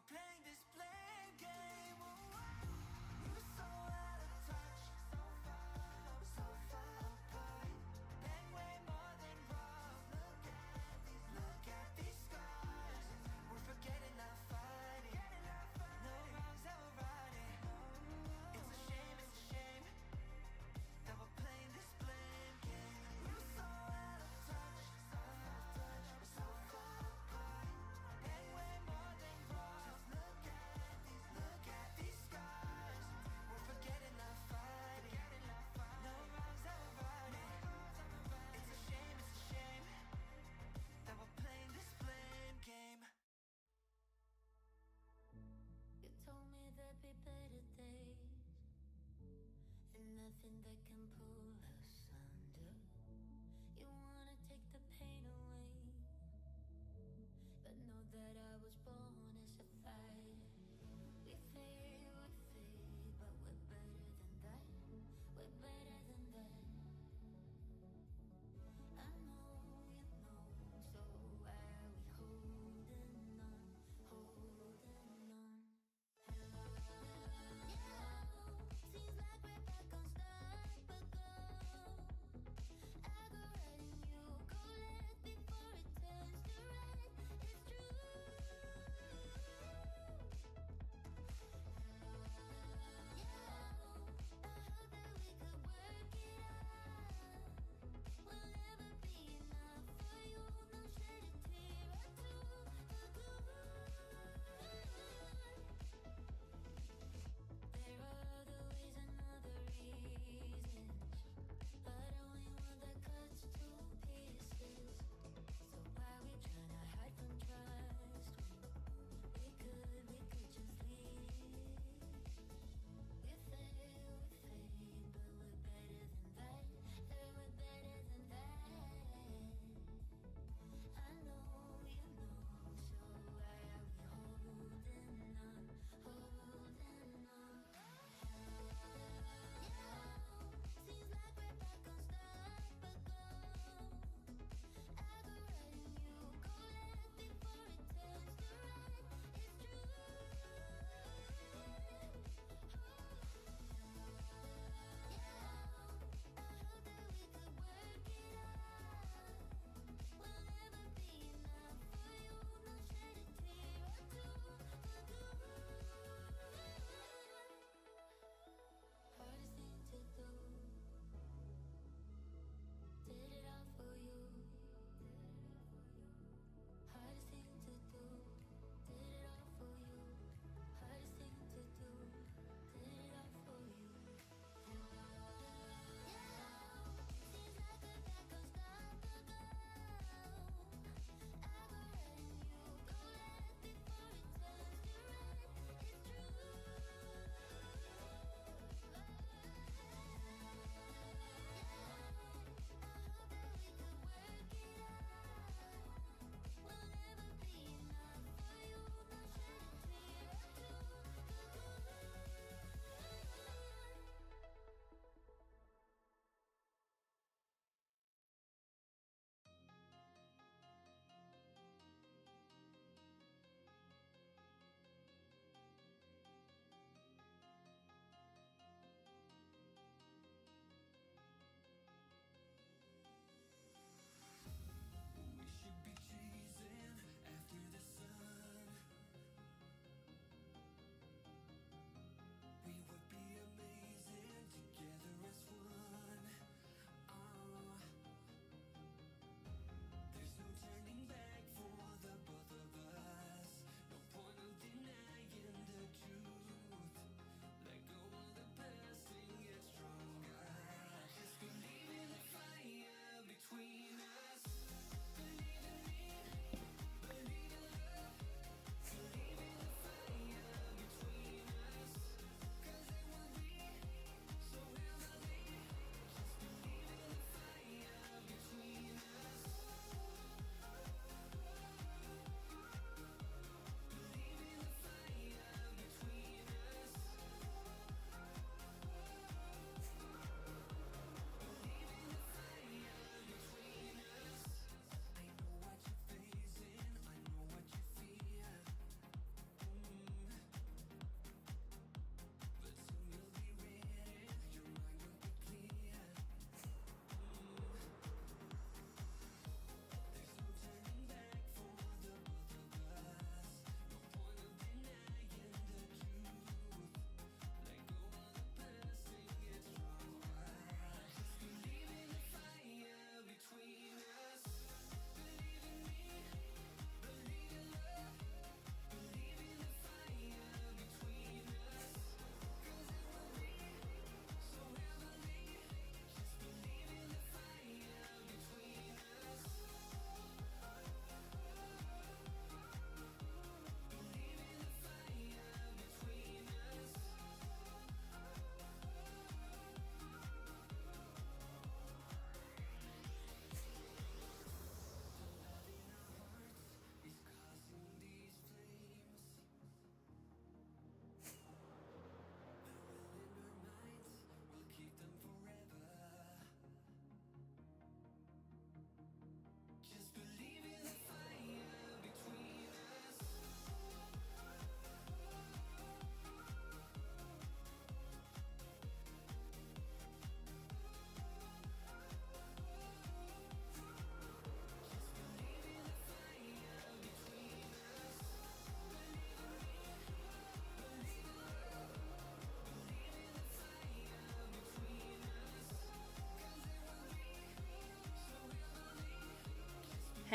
playing this blame game. We were so out of touch, so far apart, and way more than wrong. Look at these scars. We're forgetting our fighting. No wrongs that we're righting. It's a shame that we're playing this blame game. We were so out of touch, so far apart, and way more than wrong. Just look at these scars. We're forgetting our fighting. No wrongs that we're righting. It's a shame that we're playing this blame game. You told me there'd be better days, and nothing that can pull us under. You wanna take the pain away, but know that I was born as a fighter. We fade, but we're better than that. We're better than that. I know you know, so why are we holding on, holding on? Hello, seems like we're back on stop, but go.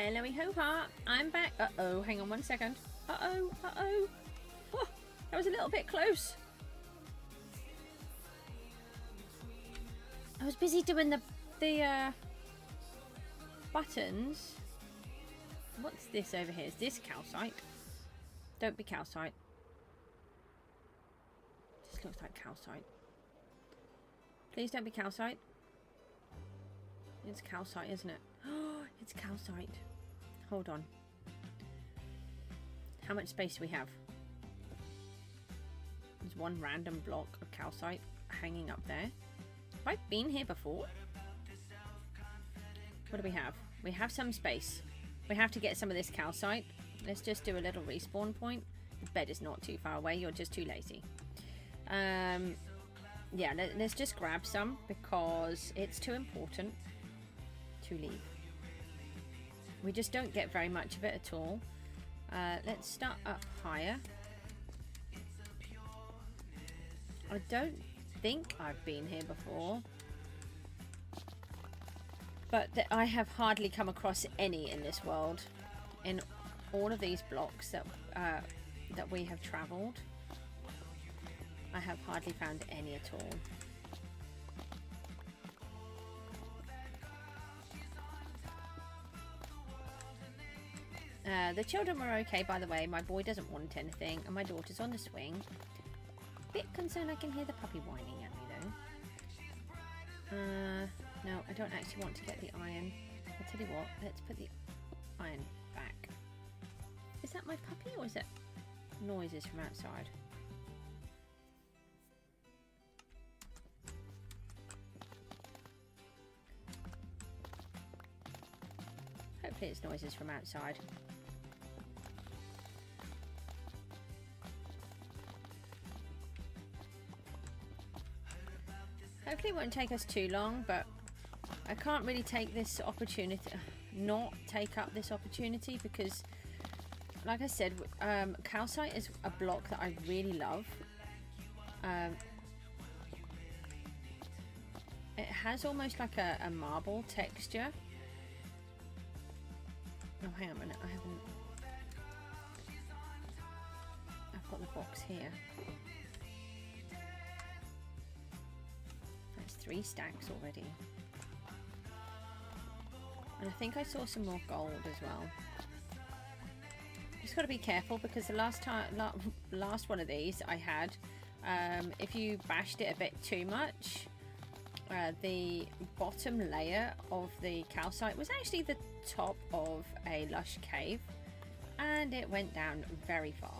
Hello, Hobart. I'm back. Uh-oh, hang on 1 second. Uh-oh, uh-oh. Oh, that was a little bit close. I was busy doing the buttons. What's this over here? Is this calcite? Don't be calcite. This looks like calcite. Please don't be calcite. It's calcite, isn't it? Oh, it's calcite. Hold on. How much space do we have? There's one random block of calcite hanging up there. Have I been here before? What do we have? We have some space. We have to get some of this calcite. Let's just do a little respawn point. The bed is not too far away. You're just too lazy. Yeah, let's just grab some because it's too important to leave. We just don't get very much of it at all. Let's start up higher. I don't think I've been here before, but I have hardly come across any in this world. In all of these blocks that we have traveled, I have hardly found any at all. The children were okay, by the way. My boy doesn't want anything, and my daughter's on the swing. Bit concerned I can hear the puppy whining at me, though. No, I don't actually want to get the iron. I'll tell you what, let's put the iron back. Is that my puppy, or is it noises from outside? Hopefully it's noises from outside. Hopefully it won't take us too long, but I can't really take this opportunity, not take up this opportunity, because like I said, calcite is a block that I really love. It has almost like a marble texture. Oh, hang on a minute, I've got the box here. That's 3 stacks already. And I think I saw some more gold as well. Just got to be careful, because the last one of these I had, if you bashed it a bit too much, the bottom layer of the calcite was actually the top of a lush cave, and it went down very far.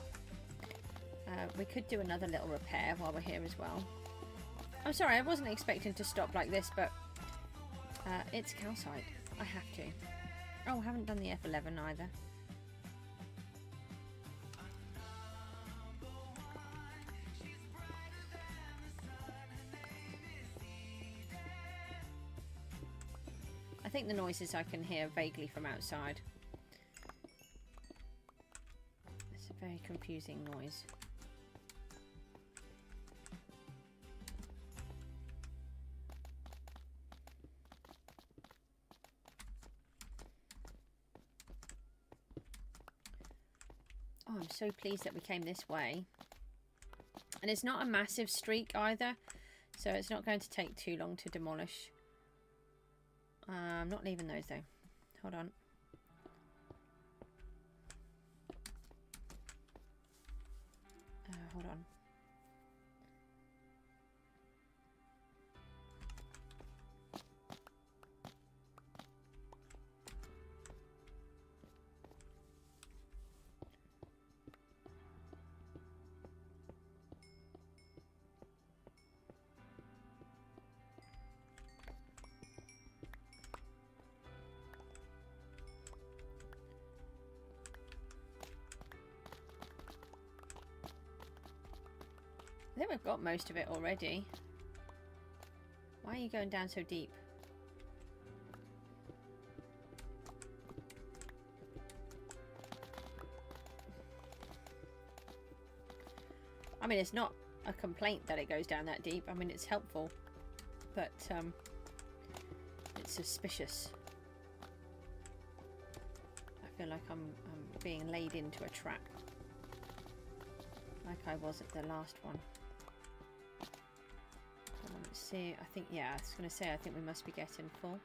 We could do another little repair while we're here as well. I'm sorry, I wasn't expecting to stop like this, but it's calcite. I have to. Oh, I haven't done the F11 either. I think the noises I can hear vaguely from outside. It's a very confusing noise. Oh, I'm so pleased that we came this way. And it's not a massive streak either, so it's not going to take too long to demolish. I'm not leaving those though. Hold on. Hold on. I think we've got most of it already. Why are you going down so deep? I mean, it's not a complaint that it goes down that deep. I mean, it's helpful, but it's suspicious. feel like I'm being laid into a trap. Like I was at the last one. Let's see, I think, yeah, I was going to say, I think we must be getting full.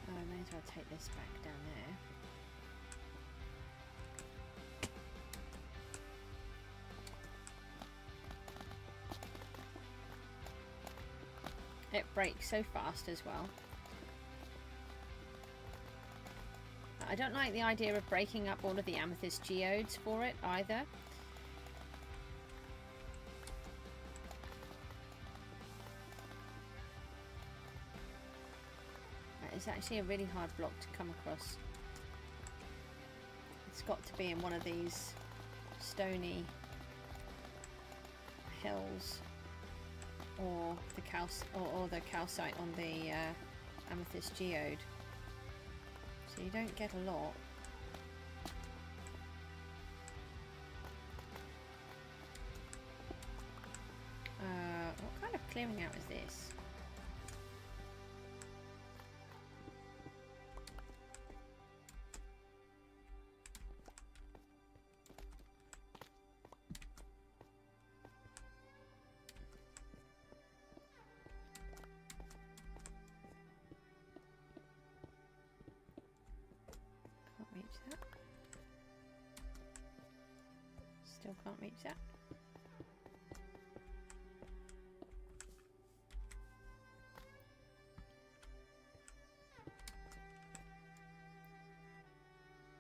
I may as well take this back down there. It breaks so fast as well. I don't like the idea of breaking up all of the amethyst geodes for it either. That is actually a really hard block to come across. It's got to be in one of these stony hills. Or the calcite on the amethyst geode, so you don't get a lot. What kind of clearing out is this? Still can't reach that.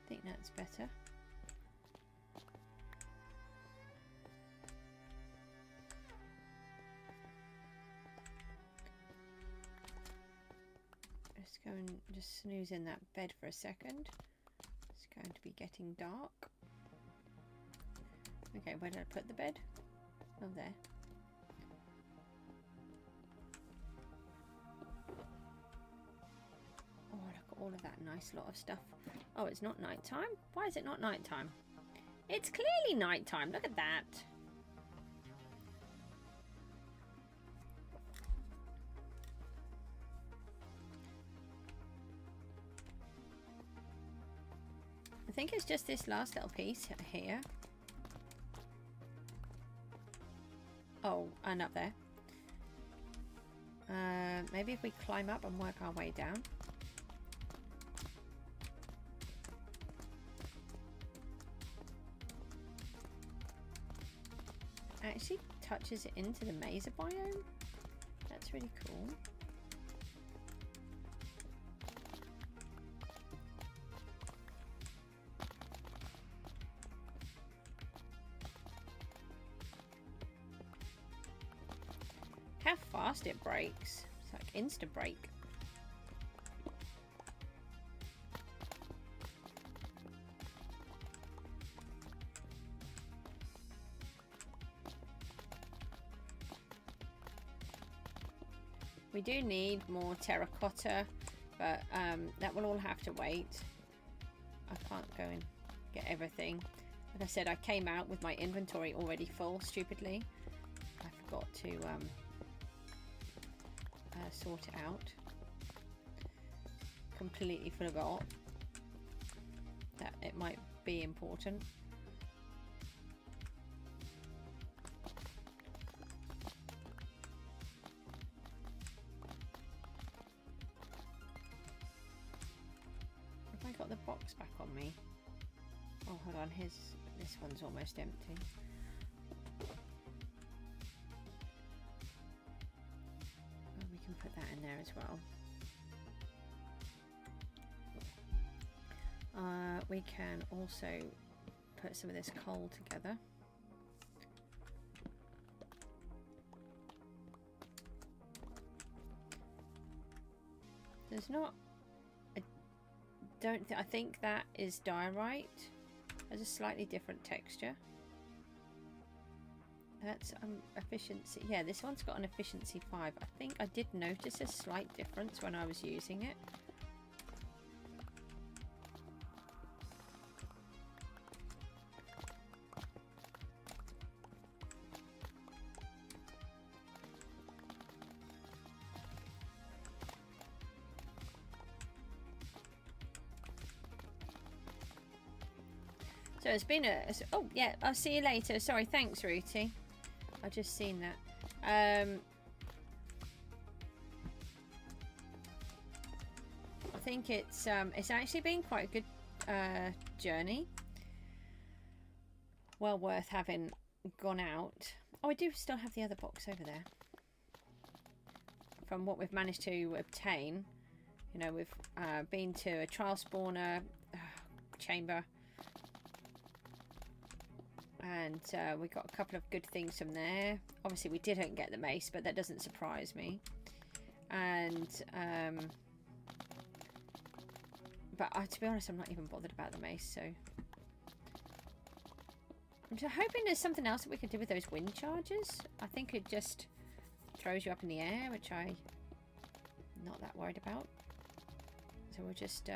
I think that's better. Let's go and just snooze in that bed for a second. It's going to be getting dark. Okay, where did I put the bed? Oh, there. Oh, look at all of that nice lot of stuff. Oh, it's not nighttime? Why is it not nighttime? It's clearly nighttime. Look at that. I think it's just this last little piece here. Oh, and up there. Maybe if we climb up and work our way down. Actually touches it into the mesa biome. That's really cool. How fast it breaks. It's like insta break. We do need more terracotta, but that will all have to wait. I can't go and get everything. Like I said, I came out with my inventory already full, stupidly. I forgot to sort it out. Completely forgot that it might be important. Have I got the box back on me? Oh, hold on. This one's almost empty. Put that in there as well. We can also put some of this coal together. There's not. I think that is diorite. Has a slightly different texture. That's efficiency. Yeah, this one's got an efficiency 5. I think I did notice a slight difference when I was using it. So it's been a... Oh, yeah, I'll see you later. Sorry, thanks, Ruthie. I just seen that. I think it's actually been quite a good journey. Well worth having gone out. Oh, I do still have the other box over there. From what we've managed to obtain. You know, we've been to a trial spawner chamber. And we got a couple of good things from there. Obviously, we didn't get the mace, but that doesn't surprise me. And... but to be honest, I'm not even bothered about the mace, so... I'm just hoping there's something else that we could do with those wind charges. I think it just throws you up in the air, which I'm not that worried about. So we'll just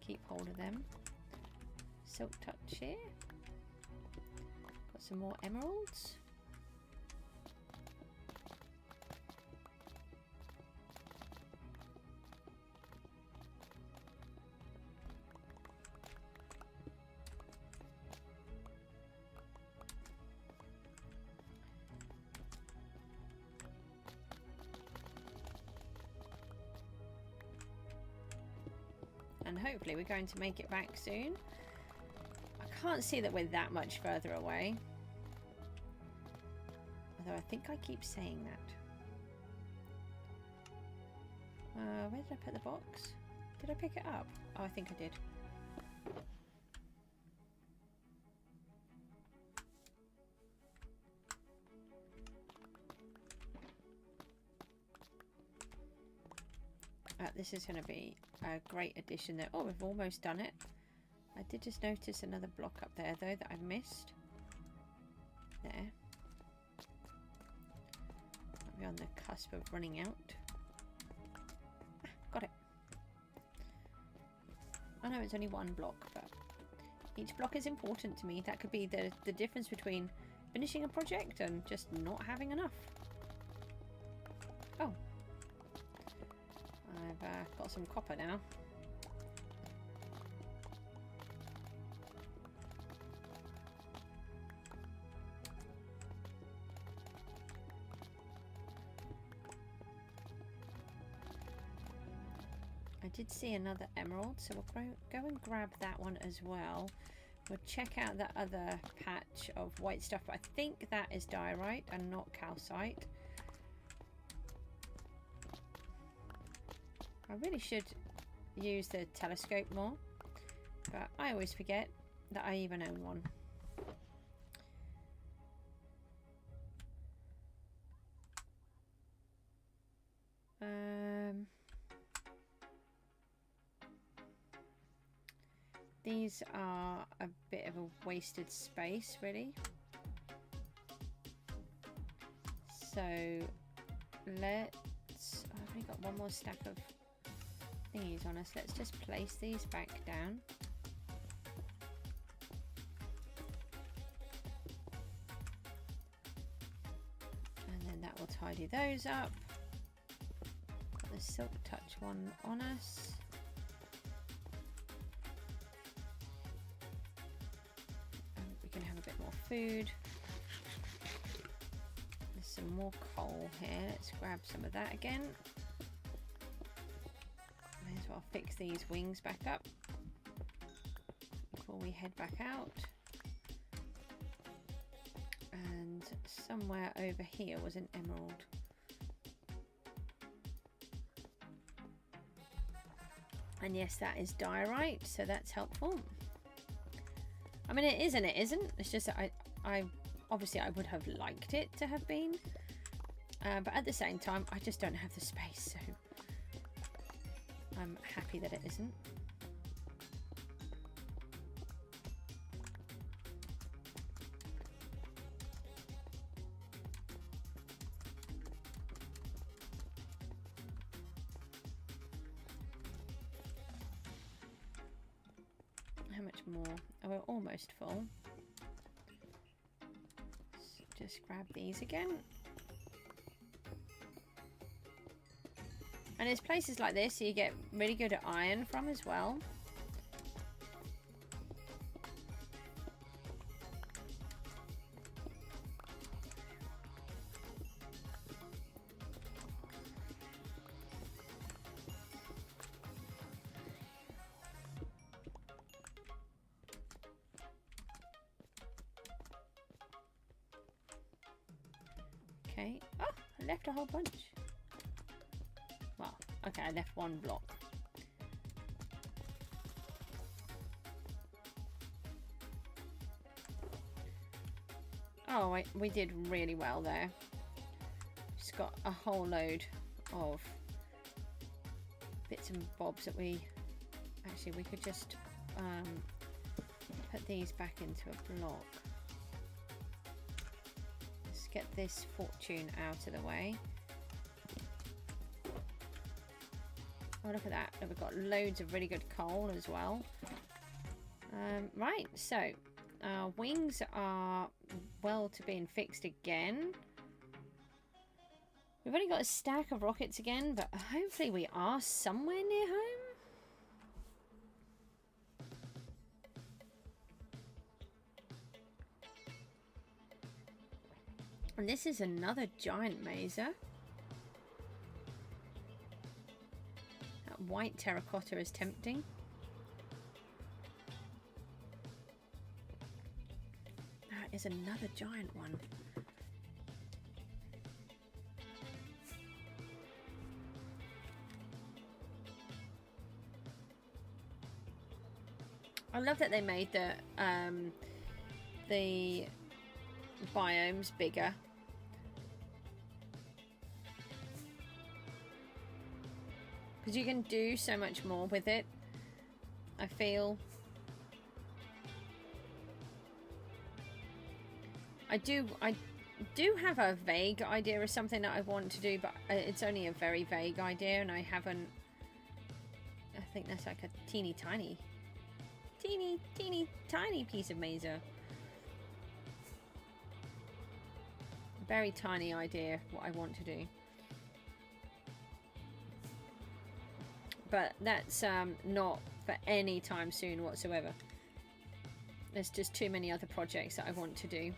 keep hold of them. Silk touch here. Got some more emeralds. And hopefully we're going to make it back soon. I can't see that we're that much further away. Although I think I keep saying that. Where did I put the box? Did I pick it up? Oh, I think I did. This is going to be a great addition there. Oh, we've almost done it. I did just notice another block up there, though, that I've missed. There. Might be on the cusp of running out. Ah, got it. I know it's only one block, but each block is important to me. That could be the difference between finishing a project and just not having enough. Oh. I've got some copper now. I did see another emerald, so we'll go and grab that one as well. We'll check out that other patch of white stuff, but I think that is diorite and not calcite. I really should use the telescope more, but I always forget that I even own one. These are a bit of a wasted space, really. So let's... I've only got one more stack of thingies on us. Let's just place these back down. And then that will tidy those up. Got the silk touch one on us. And we can have a bit more food. There's some more coal here. Let's grab some of that again. May as well fix these wings back up before we head back out. And somewhere over here was an emerald. And yes, that is diorite, so that's helpful. I mean, it is and it isn't. It's just that I obviously I would have liked it to have been, but at the same time, I just don't have the space, so I'm happy that it isn't. How much more? Oh, we're almost full. So just grab these again. And there's places like this you get really good at iron from as well. Okay. Oh, I left a whole bunch. Well, okay, I left one block. Oh, we did really well there. Just got a whole load of bits and bobs that we... Actually, we could just put these back into a block. Let's get this fortune out of the way. Oh, look at that. We've got loads of really good coal as well. Right, so our wings are well to being fixed again. We've only got a stack of rockets again, but hopefully we are somewhere near home. And this is another giant mazer. That white terracotta is tempting. That is another giant one. I love that they made the biomes bigger. Because you can do so much more with it, I feel. I do have a vague idea of something that I want to do, but it's only a very vague idea, and I haven't... I think that's like a teeny tiny piece of mazer. Very tiny idea what I want to do. But that's not for any time soon whatsoever. There's just too many other projects that I want to do.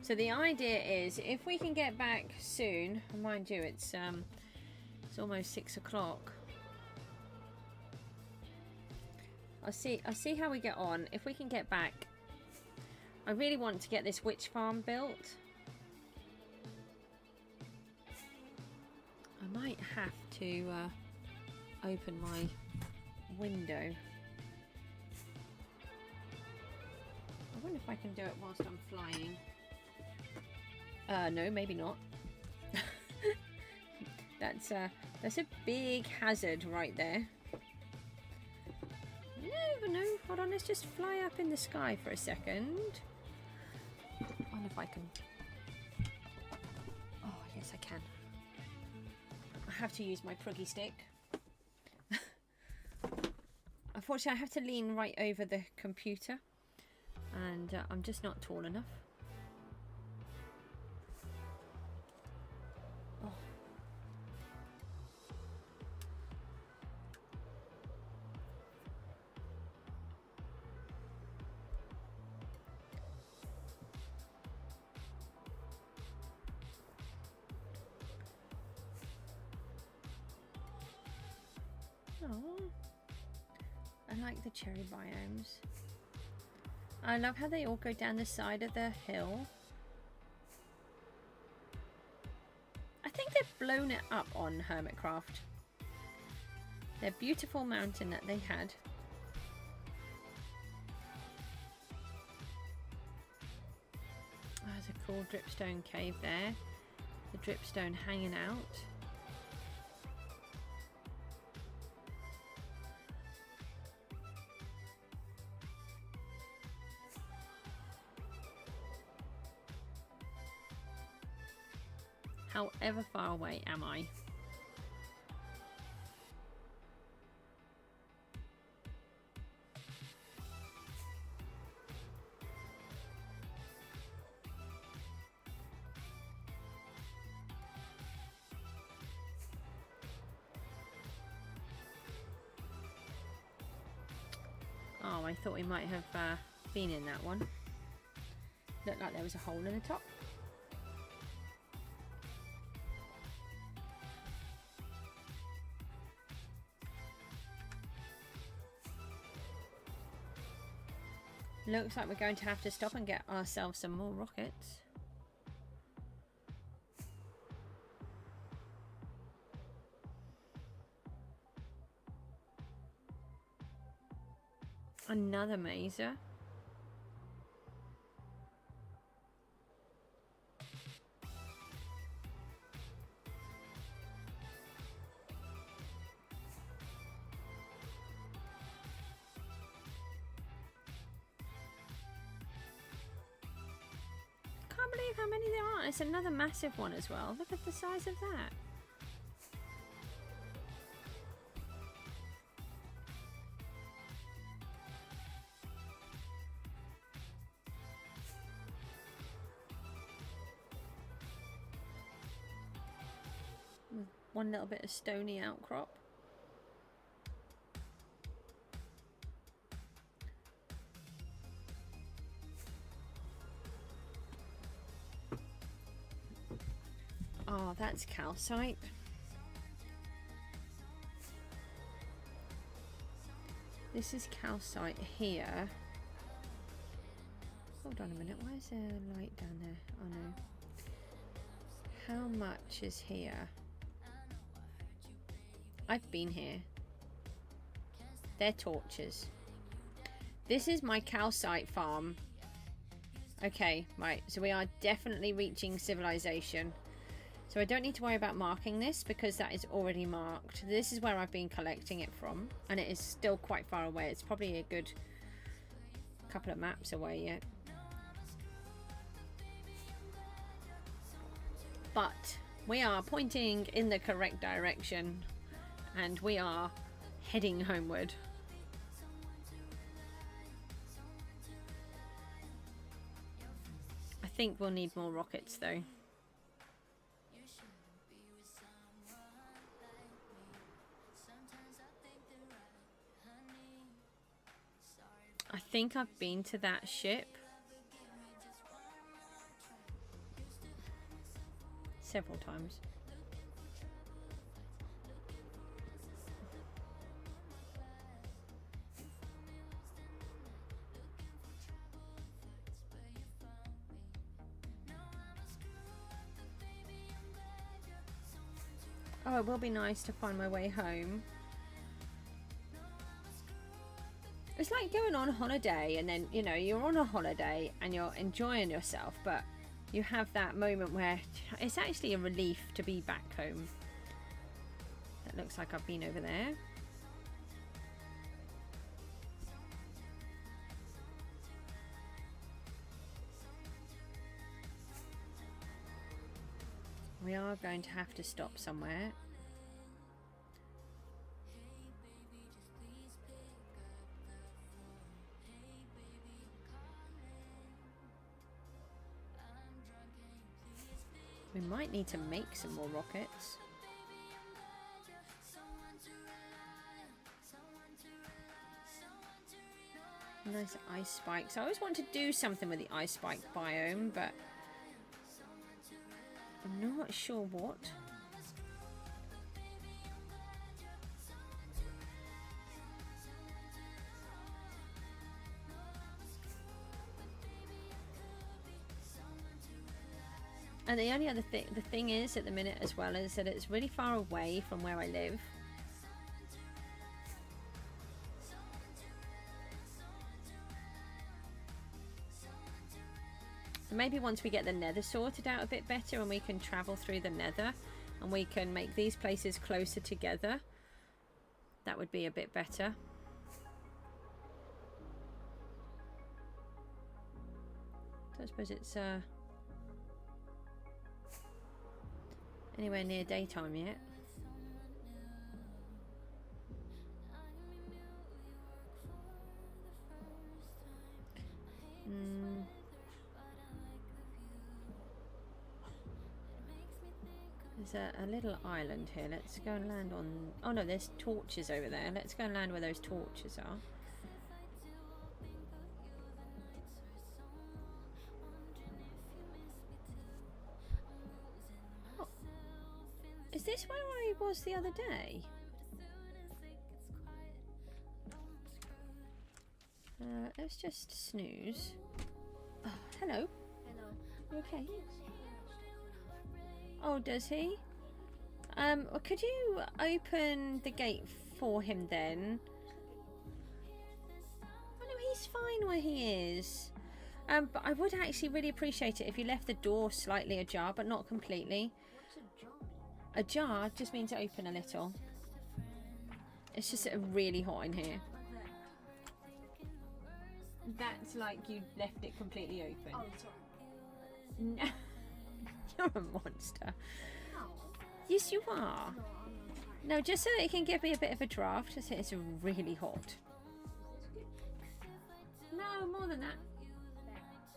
So the idea is, if we can get back soon, mind you, it's almost 6 o'clock. I'll see how we get on. If we can get back, I really want to get this witch farm built. I might have to open my window. I wonder if I can do it whilst I'm flying. No, maybe not. That's a big hazard right there. No, hold on, let's just fly up in the sky for a second. I wonder if I can... Oh, yes I can. I have to use my pruggy stick. Unfortunately, I have to lean right over the computer. And I'm just not tall enough. Oh, I like the cherry biomes. I love how they all go down the side of the hill. I think they've blown it up on Hermitcraft. Their beautiful mountain that they had. Oh, there's a cool dripstone cave there. The dripstone hanging out. However far away am I? I thought we might have been in that one. Looked like there was a hole in the top. Looks like we're going to have to stop and get ourselves some more rockets. Another mazer. Can't believe how many there are. It's another massive one as well. Look at the size of that. One little bit of stony outcrop. Oh, that's calcite. This is calcite here. Hold on a minute, why is there a light down there? Oh no. How much is here? I've been here. They're torches. This is my calcite farm. Okay, right. So we are definitely reaching civilization. So I don't need to worry about marking this because that is already marked. This is where I've been collecting it from. And it is still quite far away. It's probably a good couple of maps away yet. But we are pointing in the correct direction. And we are heading homeward. I think we'll need more rockets though. I think I've been to that ship several times. Oh, it will be nice to find my way home. It's like going on holiday and then, you know, you're on a holiday and you're enjoying yourself, but you have that moment where it's actually a relief to be back home. That looks like I've been over there. We are going to have to stop somewhere. We might need to make some more rockets. Nice ice spikes. I always want to do something with the ice spike biome, but I'm not sure what. And the only other thing is at the minute as well is that it's really far away from where I live. So maybe once we get the nether sorted out a bit better and we can travel through the nether and we can make these places closer together, that would be a bit better. So I suppose it's anywhere near daytime yet. There's a little island here. Let's go and land on... Oh no, there's torches over there. Let's go and land where those torches are. this where I was the other day? Let's just snooze. Oh, hello. Hello. Okay. Oh, does he? Well, could you open the gate for him then? Oh no, he's fine where he is. But I would actually really appreciate it if you left the door slightly ajar, but not completely. What's a jar? A jar just means open a little. It's just really hot in here. Like that. That's like you left it completely open. Oh, sorry. No. You're a monster. No. Yes, you are. No, I'm not trying. No, just so that it can give me a bit of a draft. Just it's really hot. It's good. No, more than that.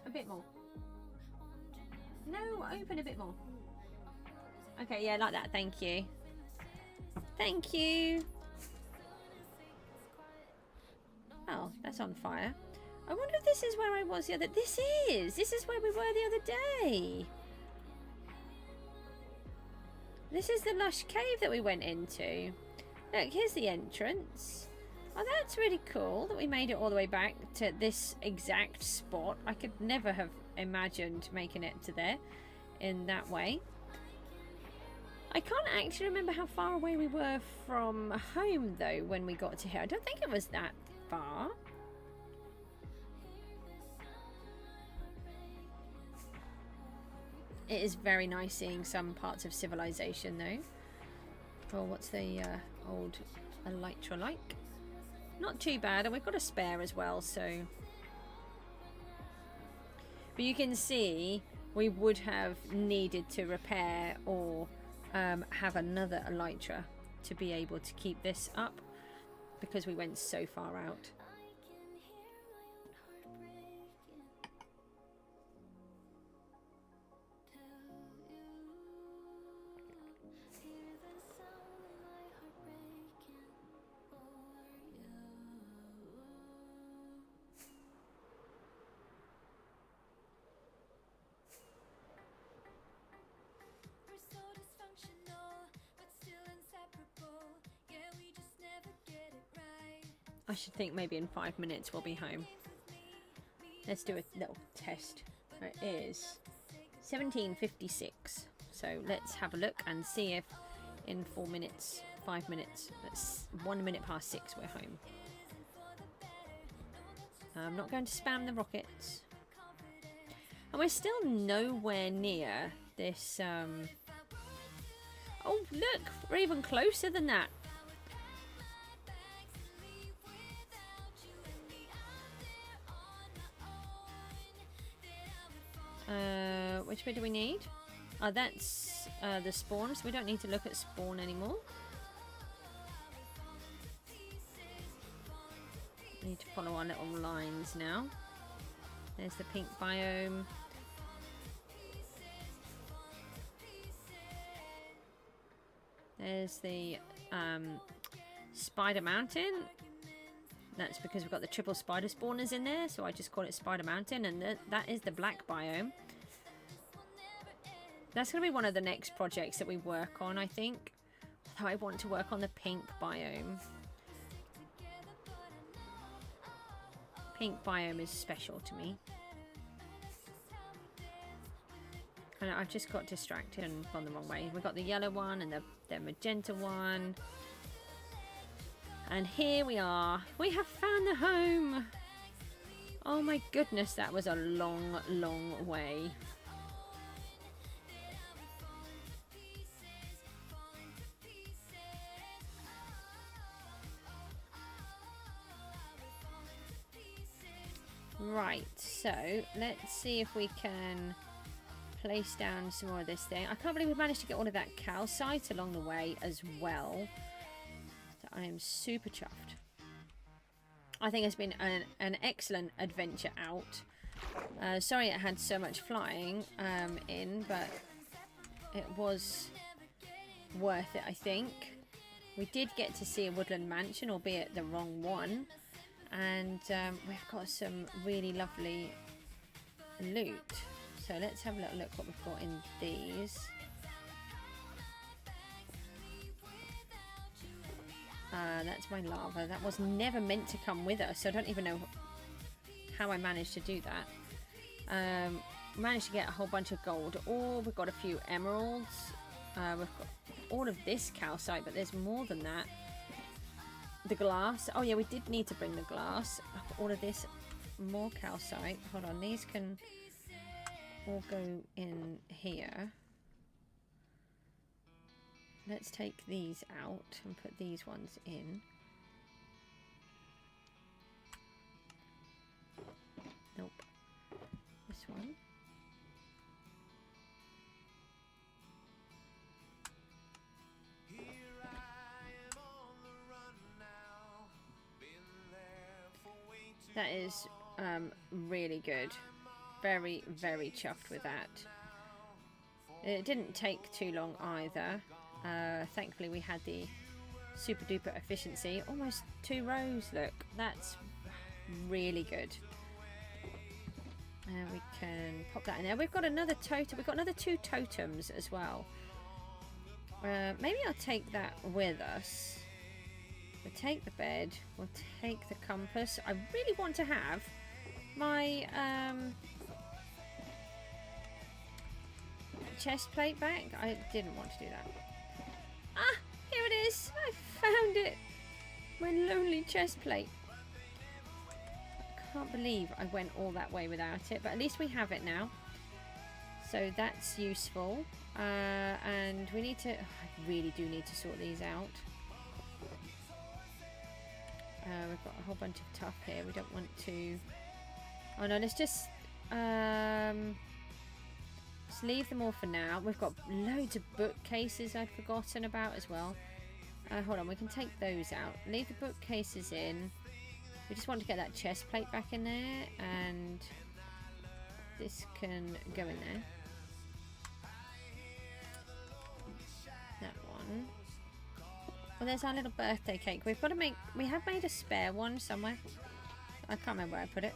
A bit more. No, open a bit more. Okay, yeah, like that. Thank you. Thank you. Oh, that's on fire. I wonder if this is where I was the other... This is where we were the other day. This is the lush cave that we went into. Look, here's the entrance. Oh, that's really cool that we made it all the way back to this exact spot. I could never have imagined making it to there in that way. I can't actually remember how far away we were from home though when we got to here. I don't think it was that far. It is very nice seeing some parts of civilization though. Oh, what's the old elytra like? Not too bad, and we've got a spare as well, so... But you can see we would have needed to repair or have another elytra to be able to keep this up because we went so far out. I should think maybe in 5 minutes we'll be home. Let's do a little test. It is 17:56. So let's have a look and see if in 4 minutes, 5 minutes, that's 1 minute past 6 we're home. I'm not going to spam the rockets. And we're still nowhere near this... Oh, look! We're even closer than that. Which bit do we need? Oh, that's the spawn, so we don't need to look at spawn anymore. We need to follow our little lines now. There's the pink biome. There's the spider mountain. That's because we've got the triple spider spawners in there, so I just call it Spider Mountain, and that is the black biome. That's going to be one of the next projects that we work on, I think. Although I want to work on the pink biome. Pink biome is special to me. And I've just got distracted and gone the wrong way. We've got the yellow one and the magenta one. And here we are. We have found the home. Oh my goodness, that was a long, long way. Right, so let's see if we can place down some more of this thing. I can't believe we managed to get all of that calcite along the way as well. So I am super chuffed. I think it's been an excellent adventure out. Sorry it had so much flying in, but it was worth it, I think. We did get to see a Woodland Mansion, albeit the wrong one. And we've got some really lovely loot. So let's have a little look what we've got in these. That's my lava. That was never meant to come with us, so I don't even know how I managed to do that. Managed to get a whole bunch of gold ore. We've got a few emeralds. We've got all of this calcite, but there's more than that. The glass. Oh yeah, we did need to bring the glass. All of this, more calcite. Hold on, these can all go in here. Let's take these out and put these ones in. Nope. This one. That is really good. Very, very chuffed with that. It didn't take too long either. Thankfully we had the super duper efficiency. Almost 2 rows, look. That's really good. And we can pop that in there. We've got another totem. We've got another 2 totems as well. Maybe I'll take that with us. We'll take the bed. We'll take the compass. I really want to have my chest plate back. I didn't want to do that. Ah, here it is. I found it. My lonely chest plate. I can't believe I went all that way without it, but at least we have it now. So that's useful. And we need to... I really do need to sort these out. We've got a whole bunch of tuff here. We don't want to... Oh no, let's just leave them all for now. We've got loads of bookcases I'd forgotten about as well. Hold on, we can take those out. Leave the bookcases in. We just want to get that chest plate back in there, and this can go in there. That one. Well, there's our little birthday cake. We've got to make... We have made a spare one somewhere. I can't remember where I put it.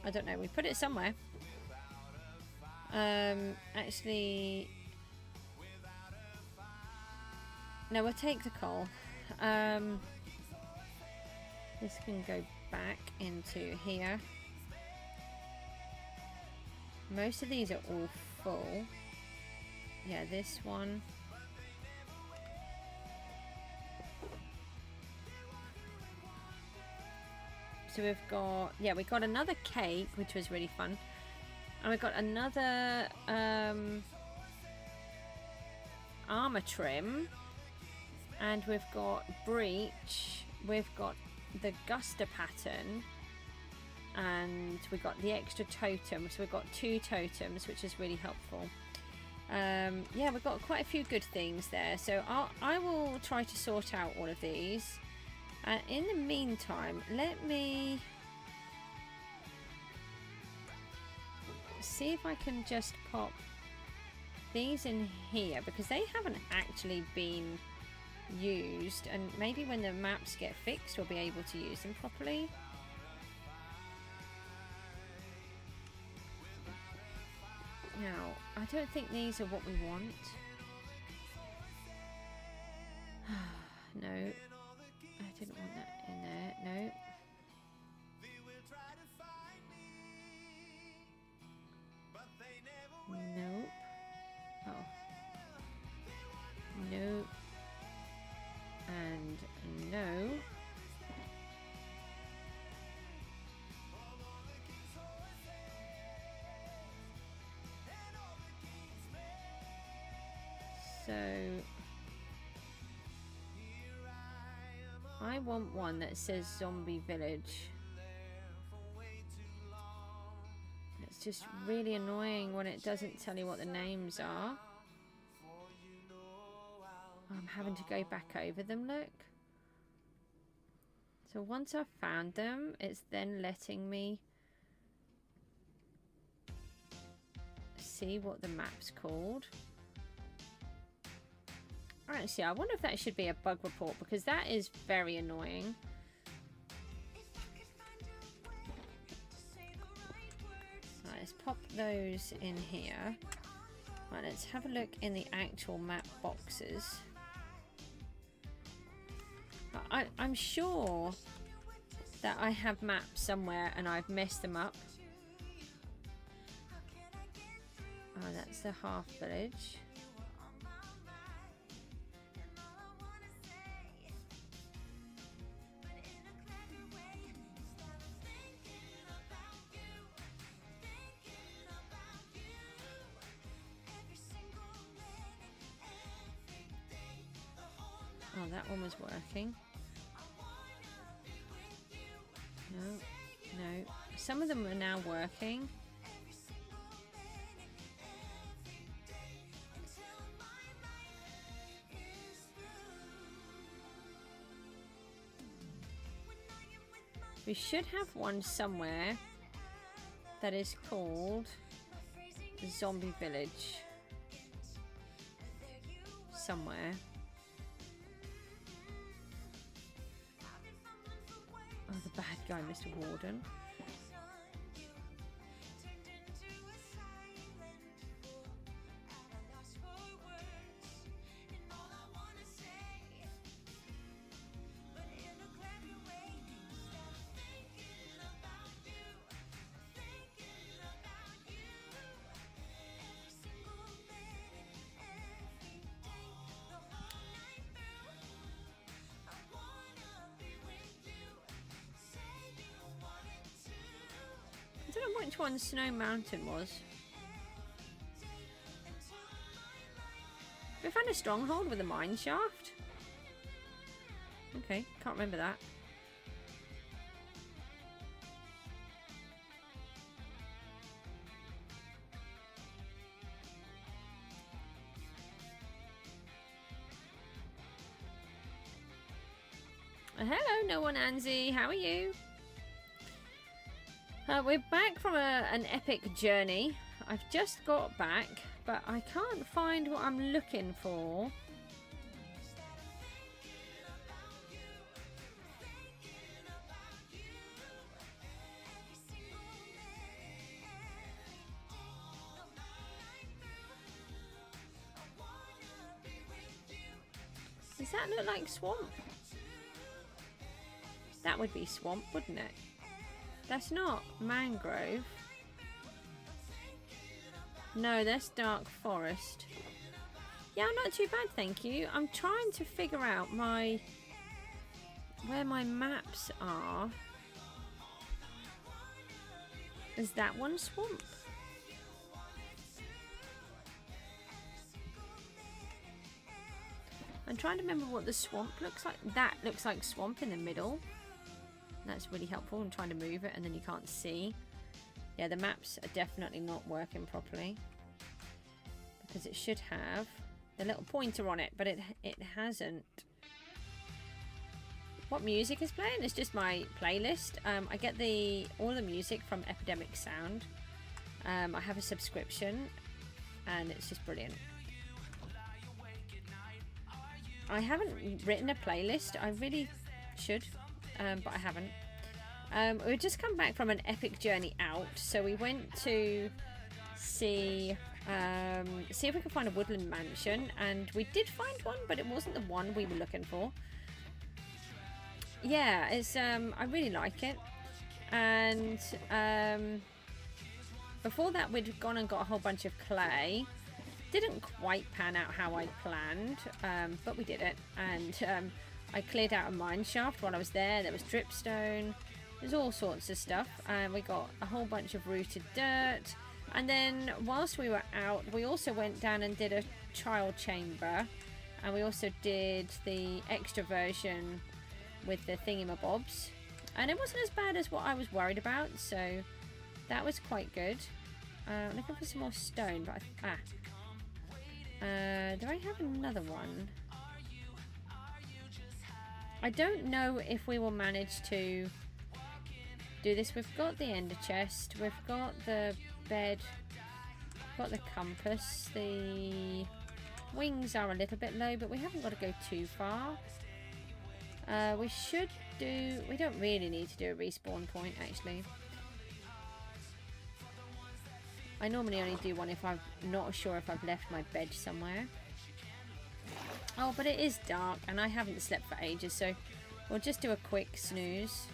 I don't know. We put it somewhere. Actually... No, we'll take the coal. This can go back into here. Most of these are all full. Yeah, this one. So we've got, yeah, we got another cake, which was really fun. And we've got another armor trim. And we've got breach. We've got the guster pattern. And we've got the extra totem. So we've got 2 totems, which is really helpful. Yeah, we've got quite a few good things there. So I will try to sort out all of these. And in the meantime, let me see if I can just pop these in here, because they haven't actually been used, and maybe when the maps get fixed we'll be able to use them properly. Now, I don't think these are what we want. No, I didn't want that in there. No. Nope. Oh. Nope. And no. So I want one that says Zombie Village. It's just really annoying when it doesn't tell you what the names are. I'm having to go back over them, look. So once I've found them, it's then letting me see what the map's called. Actually, I wonder if that should be a bug report, because that is very annoying. Right, let's pop those in here. Right, let's have a look in the actual map boxes. I'm sure that I have maps somewhere and I've messed them up. Oh, that's the half village. Oh, that one was working. No, no. Some of them are now working. We should have one somewhere that is called the Zombie Village. Somewhere. Oh, the bad guy, Mr. Warden. I don't know which one Snow Mountain was. We found a stronghold with a mine shaft. Okay, can't remember that. Hello, no one, Anzi. How are you? We're back from an epic journey. I've just got back, but I can't find what I'm looking for. Does that look like swamp? That would be swamp, wouldn't it? That's not mangrove. No, that's dark forest. Yeah, not too bad, thank you. I'm trying to figure out where my maps are. Is that one swamp? I'm trying to remember what the swamp looks like. That looks like swamp in the middle. That's really helpful. I'm trying to move it and then you can't see. Yeah, the maps are definitely not working properly. Because it should have the little pointer on it, but it hasn't. What music is playing? It's just my playlist. I get all the music from Epidemic Sound. I have a subscription and it's just brilliant. I haven't written a playlist. I really should. But I haven't. We've just come back from an epic journey out, so we went to see if we could find a Woodland Mansion, and we did find one, but it wasn't the one we were looking for. Yeah, it's I really like it, and before that we'd gone and got a whole bunch of clay. Didn't quite pan out how I planned, but we did it, and I cleared out a mine shaft while I was there. There was dripstone. There's all sorts of stuff. We got a whole bunch of rooted dirt. And then whilst we were out, we also went down and did a trial chamber. And we also did the extra version with the thingamabobs. And it wasn't as bad as what I was worried about. So that was quite good. Looking for some more stone. But do I have another one? I don't know if we will manage to do this. We've got the ender chest, we've got the bed, got the compass, the wings are a little bit low, but we haven't got to go too far. We don't really need to do a respawn point actually. I normally only do one if I'm not sure if I've left my bed somewhere. Oh, but it is dark and I haven't slept for ages, so We'll just do a quick snooze.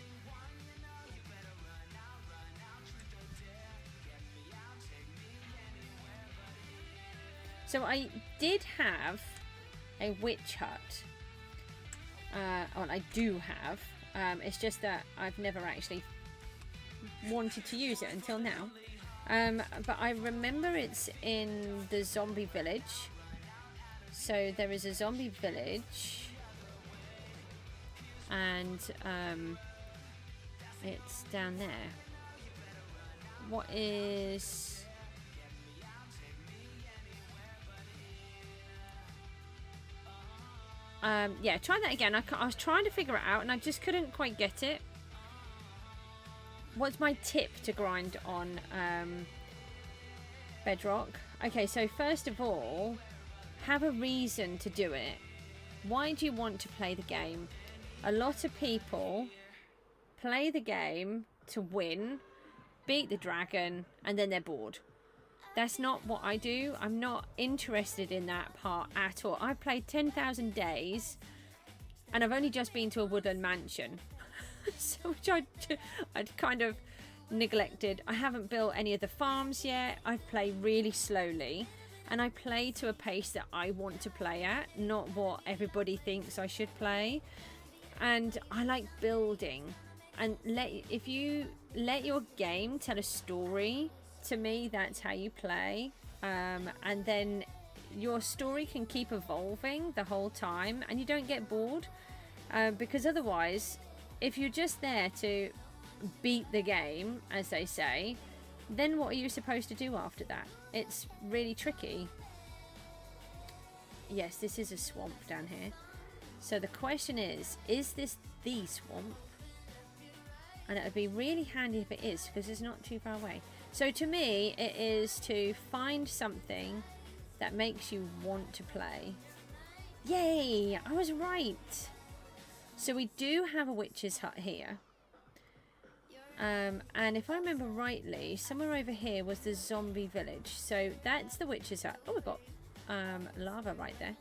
So I did have a witch hut. Well, I do have. It's just that I've never actually wanted to use it until now. But I remember it's in the zombie village. So there is a zombie village. And it's down there. What is... yeah, try that again. I was trying to figure it out and I just couldn't quite get it. What's my tip to grind on Bedrock? Okay, so first of all, have a reason to do it. Why do you want to play the game? A lot of people play the game to win, beat the dragon, and then they're bored. That's not what I do. I'm not interested in that part at all. I've played 10,000 days and I've only just been to a Woodland Mansion. So which I'd kind of neglected. I haven't built any of the farms yet. I play really slowly and I play to a pace that I want to play at, not what everybody thinks I should play. And I like building. And if you let your game tell a story, to me that's how you play. And then your story can keep evolving the whole time and you don't get bored. Because otherwise, if you're just there to beat the game, as they say, then what are you supposed to do after that? It's really tricky. Yes, this is a swamp down here. So the question is this the swamp? And it would be really handy if it is, because it's not too far away. So to me, it is to find something that makes you want to play. Yay! I was right! So we do have a witch's hut here. And if I remember rightly, somewhere over here was the zombie village. So that's the witch's hut. Oh, we've got lava right there.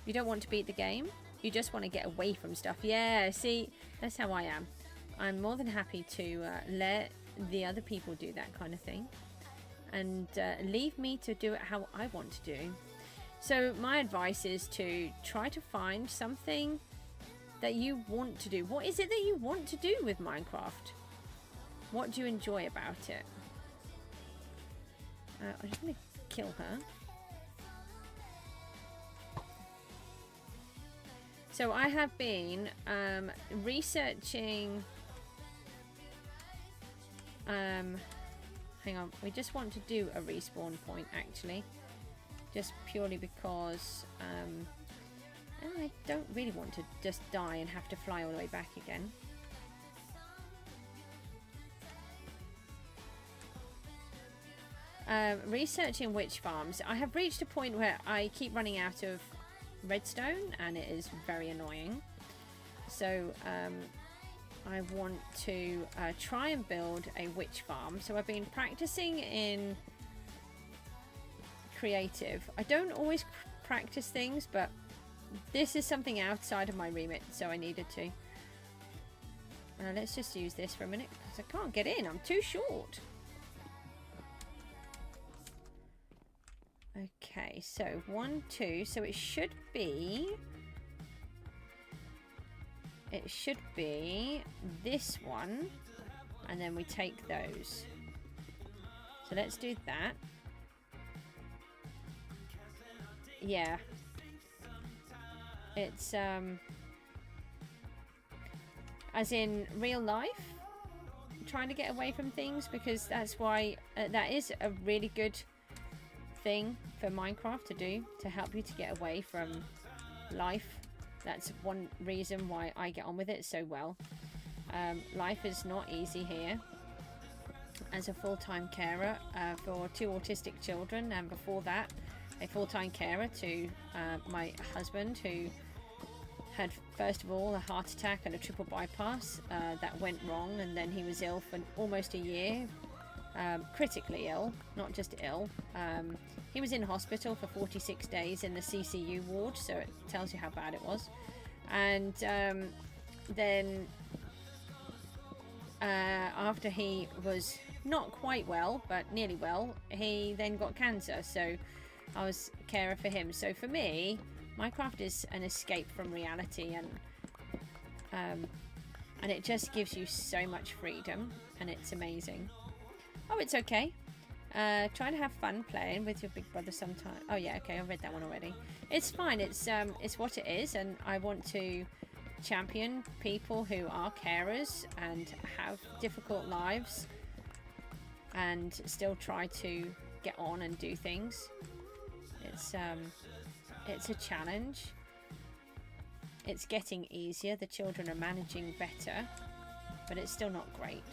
You don't want to beat the game. You just want to get away from stuff. Yeah, see, that's how I am. I'm more than happy to let the other people do that kind of thing. And leave me to do it how I want to do. So my advice is to try to find something that you want to do. What is it that you want to do with Minecraft? What do you enjoy about it? I just want to kill her. So I have been researching. Hang on, we just want to do a respawn point actually, just purely because I don't really want to just die and have to fly all the way back again. Researching witch farms. I have reached a point where I keep running out of redstone and it is very annoying. So I want to try and build a witch farm. So I've been practicing in creative. I don't always practice things, but this is something outside of my remit, so I needed to. Let's just use this for a minute because I can't get in. I'm too short. Okay, so 1, 2. So it should be this one, and then we take those. So let's do that. Yeah. It's as in real life, trying to get away from things, because that's why that is a really good thing for Minecraft to do, to help you to get away from life. That's one reason why I get on with it so well. Life is not easy here as a full-time carer for 2 autistic children, and before that a full-time carer to my husband, who had first of all a heart attack and a triple bypass that went wrong, and then he was ill for almost a year, critically ill, not just ill. He was in hospital for 46 days in the CCU ward, so it tells you how bad it was. And then after he was not quite well, but nearly well, he then got cancer. So I was carer for him. So for me, Minecraft is an escape from reality, and it just gives you so much freedom, and it's amazing. Oh, it's okay. Try to have fun playing with your big brother sometime. Oh yeah, okay, I read that one already. It's fine. It's what it is, and I want to champion people who are carers and have difficult lives, and still try to get on and do things. It's a challenge. It's getting easier. The children are managing better, but it's still not great.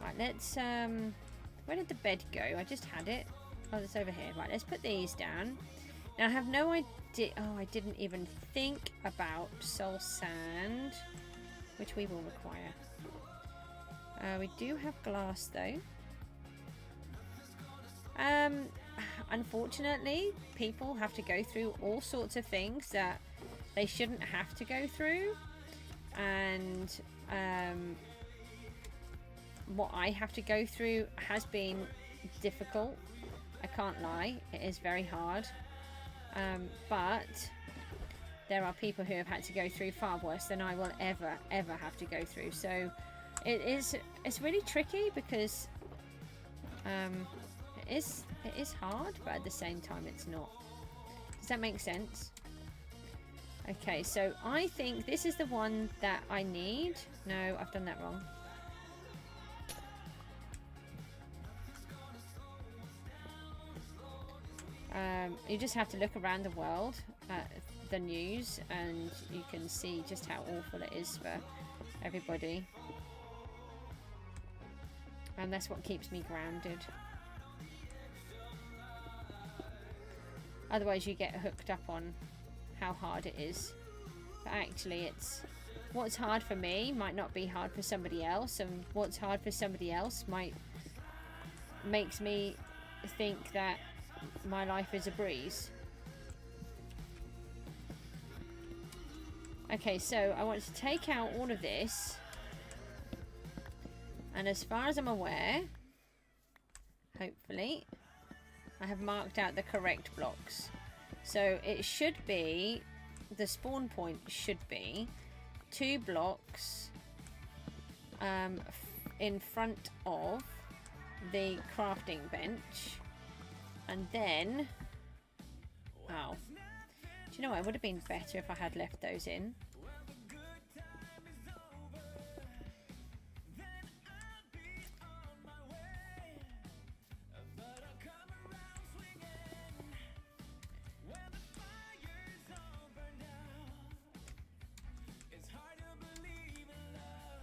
Right, let's where did the bed go? I just had it. Oh, it's over here. Right, let's put these down. Now I have no idea. Oh, I didn't even think about soul sand, which we will require. We do have glass though. Unfortunately, people have to go through all sorts of things that they shouldn't have to go through, and what I have to go through has been difficult. I can't lie, it is very hard, but there are people who have had to go through far worse than I will ever have to go through. So it's really tricky, because it is hard, but at the same time it's not. Does that make sense? Okay, so I think this is the one that I need. No, I've done that wrong. You just have to look around the world at the news, and you can see just how awful it is for everybody. And that's what keeps me grounded. Otherwise you get hooked up on how hard it is. But actually it's what's hard for me might not be hard for somebody else, and what's hard for somebody else makes me think that my life is a breeze. Okay, so I want to take out all of this, and as far as I'm aware, hopefully I have marked out the correct blocks. So it should be, the spawn point should be 2 blocks in front of the crafting bench, and then, oh, do you know what, it would have been better if I had left those in.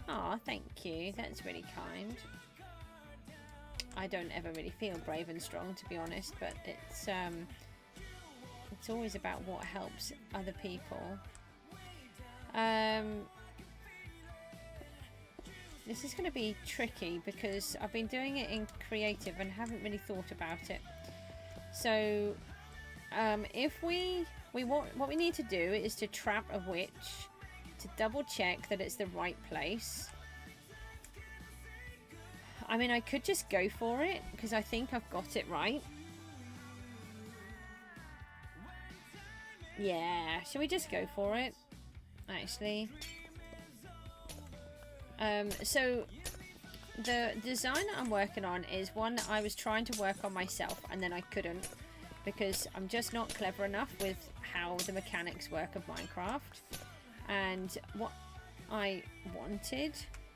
Oh, thank you. That's really kind. I don't ever really feel brave and strong, to be honest, but it's always about what helps other people. This is going to be tricky because I've been doing it in creative and haven't really thought about it. So if what we need to do is to trap a witch, to double check that it's the right place. I mean, I could just go for it because I think I've got it right. Yeah, shall we just go for it? Actually. So the design that I'm working on is one that I was trying to work on myself, and then I couldn't because I'm just not clever enough with how the mechanics work of Minecraft. And what I wanted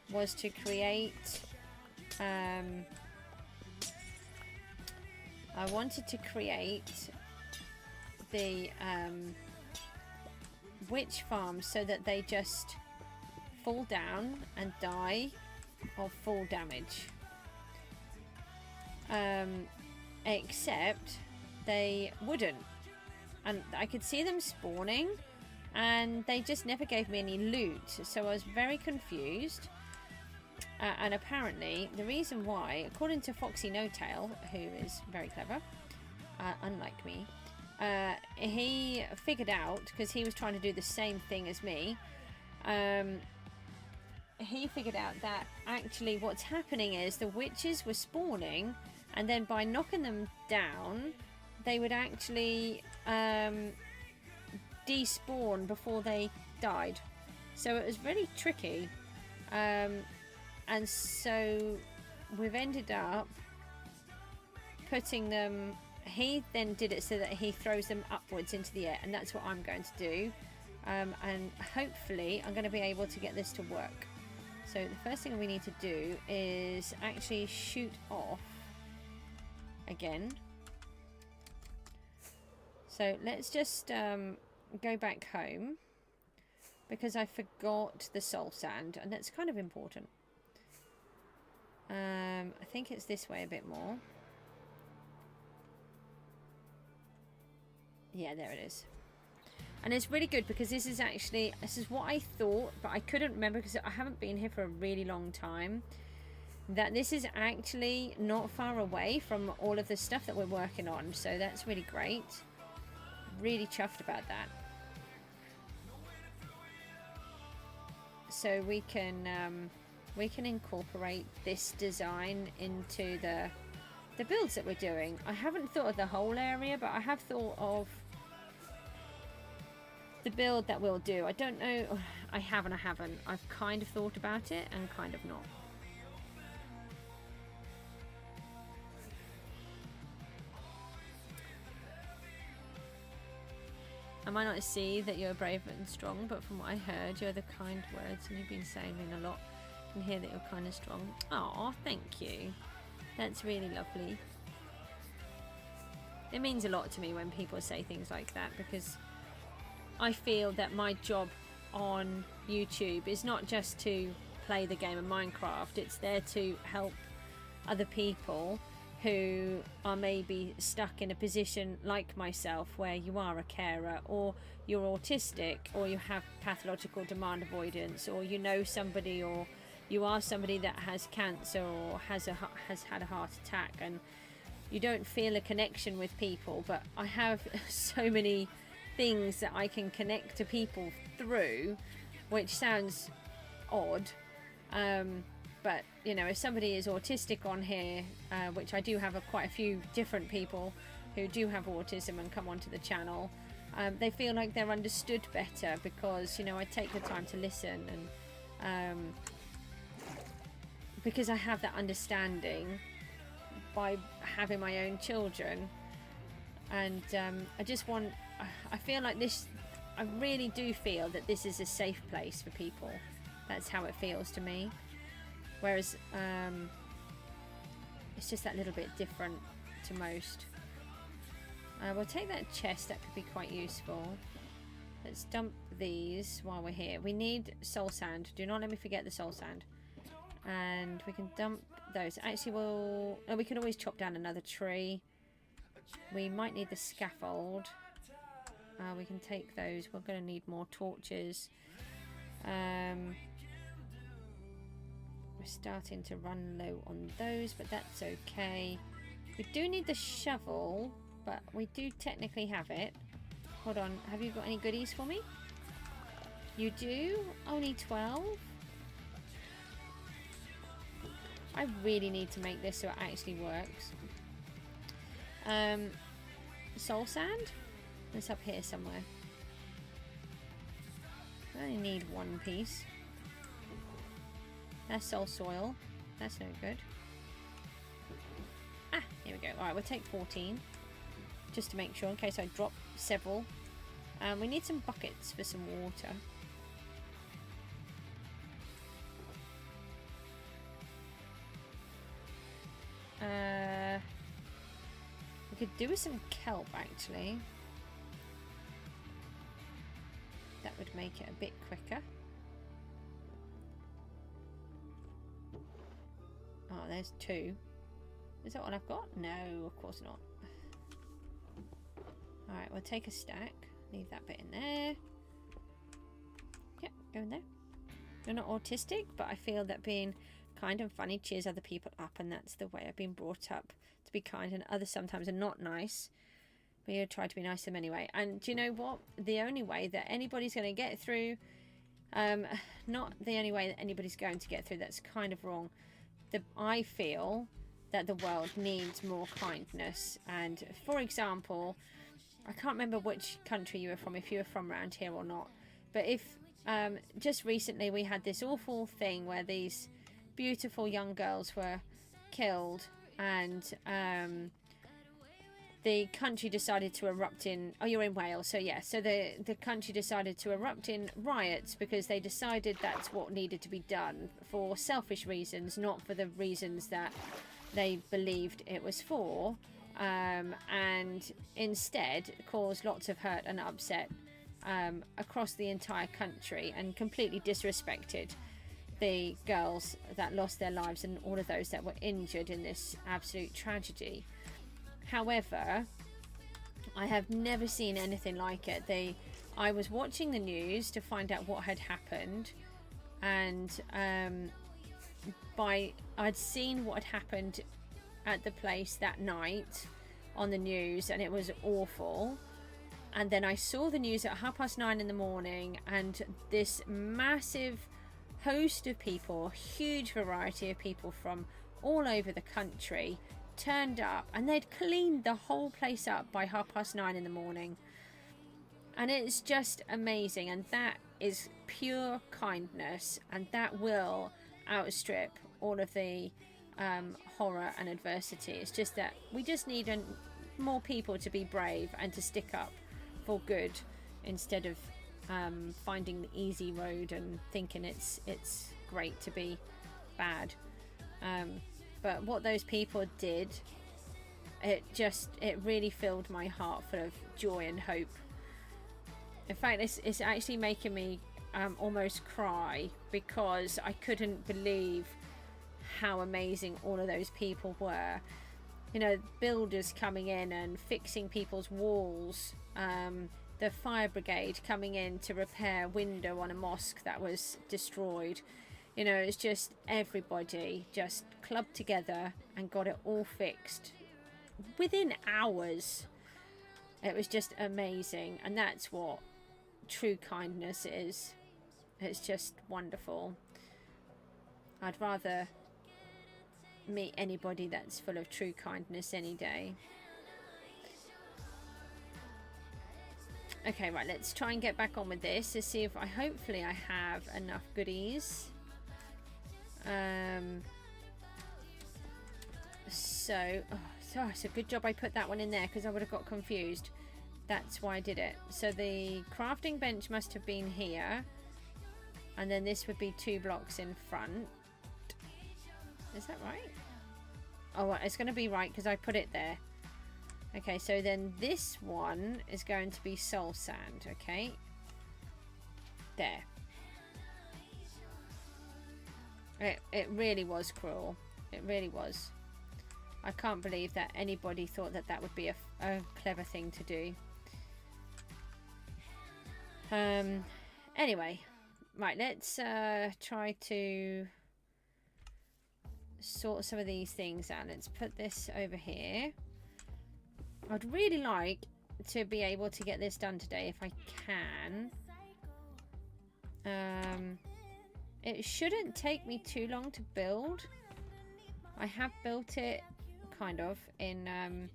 was to create I wanted to create the witch farm so that they just fall down and die of full damage, except they wouldn't, and I could see them spawning and they just never gave me any loot, so I was very confused. And apparently the reason why, according to Foxy No Tail, who is very clever, unlike me, he figured out, because he was trying to do the same thing as me, he figured out that actually what's happening is the witches were spawning, and then by knocking them down, they would actually despawn before they died. So it was really tricky. And so we've ended up putting them... He then did it so that he throws them upwards into the air, and that's what I'm going to do. And hopefully I'm going to be able to get this to work. So the first thing we need to do is actually shoot off again. So let's just go back home, because I forgot the soul sand, and that's kind of important. I think it's this way a bit more. Yeah, there it is. And it's really good because this is what I thought, but I couldn't remember because I haven't been here for a really long time. That this is actually not far away from all of the stuff that we're working on. So that's really great. Really chuffed about that. So we can incorporate this design into the builds that we're doing. I haven't thought of the whole area, but I have thought of the build that we'll do. I don't know. I have and I haven't. I've kind of thought about it and kind of not. I might not see that you're brave and strong, but from what I heard, you're the kind words, and you've been saying a lot. I can hear that you're kind of strong. Oh, thank you. That's really lovely. It means a lot to me when people say things like that, because I feel that my job on YouTube is not just to play the game of Minecraft. It's there to help other people who are maybe stuck in a position like myself, where you are a carer, or you're autistic, or you have pathological demand avoidance, or you know somebody, or you are somebody that has cancer or has had a heart attack, and you don't feel a connection with people. But I have so many things that I can connect to people through, which sounds odd, but you know, if somebody is autistic on here, which I do have quite a few different people who do have autism and come onto the channel, they feel like they're understood better, because you know, I take the time to listen, and because I have that understanding by having my own children. And I feel like this, I really do feel that this is a safe place for people. That's how it feels to me. Whereas it's just that little bit different to most. We'll take that chest, that could be quite useful. Let's dump these while we're here. We need soul sand. Do not let me forget the soul sand. And we can dump those. Actually, we can always chop down another tree. We might need the scaffold. We can take those. We're going to need more torches. We're starting to run low on those, but that's okay. We do need the shovel, but we do technically have it. Hold on, have you got any goodies for me? You do? Only 12? I really need to make this so it actually works. Soul sand? It's up here somewhere. I only need one piece. That's soul soil. That's no good. Ah, here we go. Alright, we'll take 14. Just to make sure, in case I drop several. We need some buckets for some water. We could do with some kelp, actually. That would make it a bit quicker. Oh, there's 2. Is that what I've got? No, of course not. Alright, we'll take a stack. Leave that bit in there. Yep, go in there. You're not autistic, but I feel that being kind and funny cheers other people up, and that's the way I've been brought up, to be kind, and others sometimes are not nice. But you'll try to be nice to them anyway. And do you know what? The only way that anybody's going to get through, not the only way that anybody's going to get through, that's kind of wrong. I feel that the world needs more kindness. And for example, I can't remember which country you were from, if you were from around here or not. But if just recently we had this awful thing where these beautiful young girls were killed, and the country decided to erupt in... Oh, you're in Wales, so yeah. So the country decided to erupt in riots because they decided that's what needed to be done for selfish reasons, not for the reasons that they believed it was for, and instead caused lots of hurt and upset across the entire country, and completely disrespected the girls that lost their lives and all of those that were injured in this absolute tragedy. However, I have never seen anything like it. I was watching the news to find out what had happened, and I'd seen what had happened at the place that night on the news, and it was awful. And then I saw the news at 9:30 in the morning, and this massive host of people, huge variety of people from all over the country, turned up, and they'd cleaned the whole place up by 9:30 in the morning. And it's just amazing, and that is pure kindness, and that will outstrip all of the horror and adversity. It's just that we just need more people to be brave and to stick up for good, instead of finding the easy road and thinking it's great to be bad. But what those people did, it really filled my heart full of joy and hope. In fact, it's actually making me almost cry, because I couldn't believe how amazing all of those people were. You know, builders coming in and fixing people's walls, the fire brigade coming in to repair a window on a mosque that was destroyed. You know, it's just everybody just clubbed together and got it all fixed within hours. It was just amazing, and that's what true kindness is. It's just wonderful. I'd rather meet anybody that's full of true kindness any day. Okay, right, let's try and get back on with this to see if hopefully I have enough goodies. So it's a good job I put that one in there, because I would have got confused. That's why I did it. So the crafting bench must have been here, and then this would be 2 blocks in front. Is that right? Oh, well, it's going to be right because I put it there. Okay, so then this one is going to be soul sand. Okay, there. It really was cruel. It really was. I can't believe that anybody thought that that would be a clever thing to do. Anyway, right, let's try to sort some of these things out. Let's put this over here. I'd really like to be able to get this done today if I can. It shouldn't take me too long to build. I have built it kind of in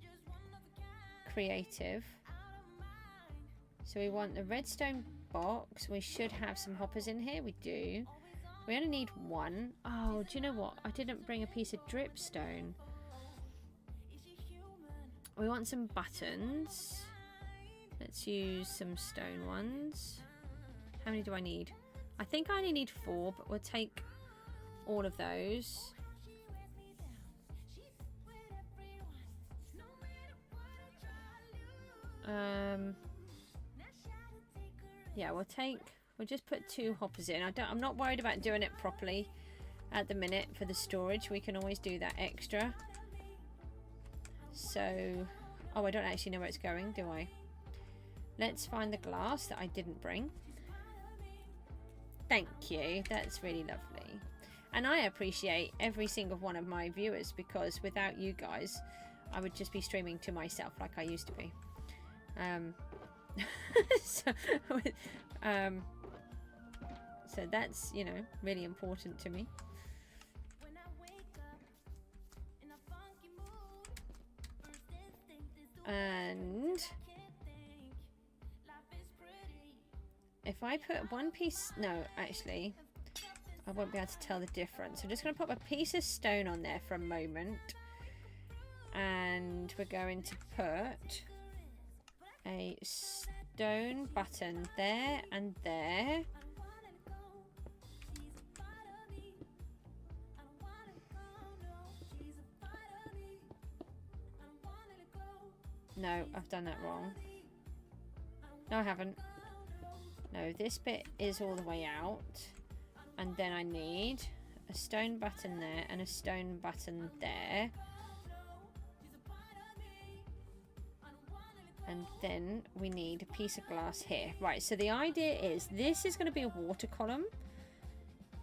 creative. So we want the redstone box. We should have some hoppers in here. We do. We only need 1. Oh, do you know what? I didn't bring a piece of dripstone. We want some buttons. Let's use some stone ones. How many do I need? I think I only need 4, but we'll take all of those. Yeah, we'll just put 2 hoppers in. I'm not worried about doing it properly at the minute for the storage. We can always do that extra. So, oh, I don't actually know where it's going, do I? Let's find the glass that I didn't bring. Thank you. That's really lovely. And I appreciate every single one of my viewers, because without you guys, I would just be streaming to myself like I used to be. So, so that's, you know, really important to me. And if I put one piece, no, actually, I won't be able to tell the difference. I'm just going to pop a piece of stone on there for a moment. And we're going to put a stone button there and there. No, I've done that wrong. No, I haven't. No, this bit is all the way out. And then I need a stone button there and a stone button there. And then we need a piece of glass here. Right, so the idea is this is going to be a water column.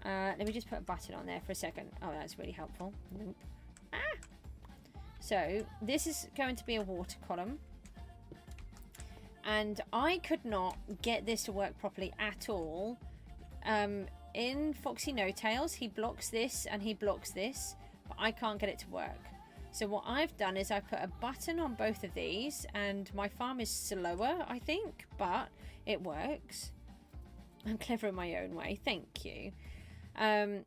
Let me just put a button on there for a second. Oh, that's really helpful. Nope. Ah! So this is going to be a water column. And I could not get this to work properly at all. In Foxy No Tails, he blocks this and he blocks this. But I can't get it to work. So what I've done is I put a button on both of these, and my farm is slower, I think, but it works. I'm clever in my own way, thank you. And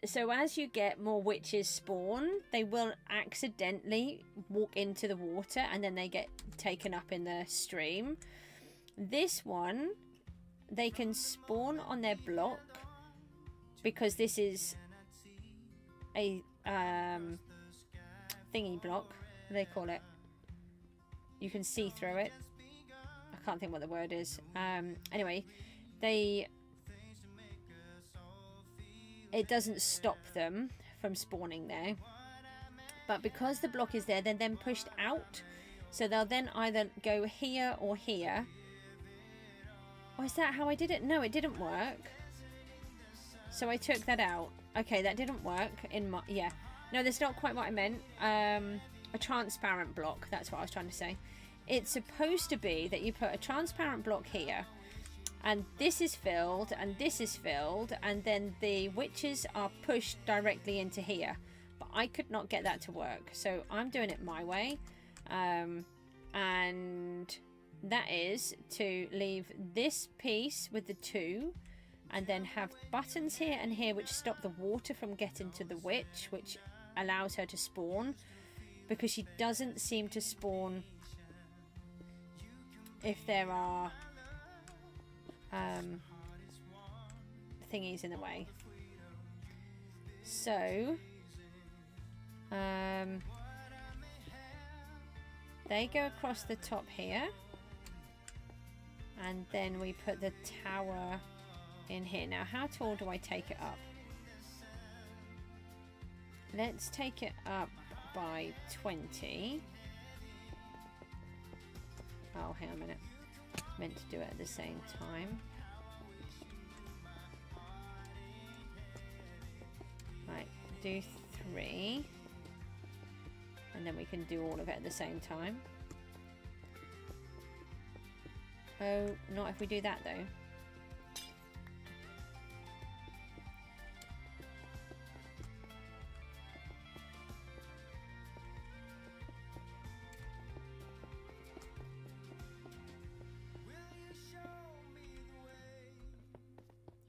so as you get more witches spawn, they will accidentally walk into the water and then they get taken up in the stream. This one, they can spawn on their block because this is a thingy block, what do they call it? You can see through it. I can't think what the word is. Anyway, it doesn't stop them from spawning there. But because the block is there, they're then pushed out. So they'll then either go here or here. Oh, is that how I did it? No, it didn't work. So I took that out. Okay, that didn't work in my... Yeah. No, that's not quite what I meant. A transparent block. That's what I was trying to say. It's supposed to be that you put a transparent block here. And this is filled, and this is filled. And then the witches are pushed directly into here. But I could not get that to work. So I'm doing it my way. And that is to leave this piece with the two. And then have buttons here and here which stop the water from getting to the witch, which allows her to spawn, because she doesn't seem to spawn if there are thingies in the way. So they go across the top here, and then we put the tower in here. Now, how tall do I take it up? Let's take it up by 20. Oh, hang on a minute. Meant to do it at the same time. Right, do 3. And then we can do all of it at the same time. Oh, not if we do that though.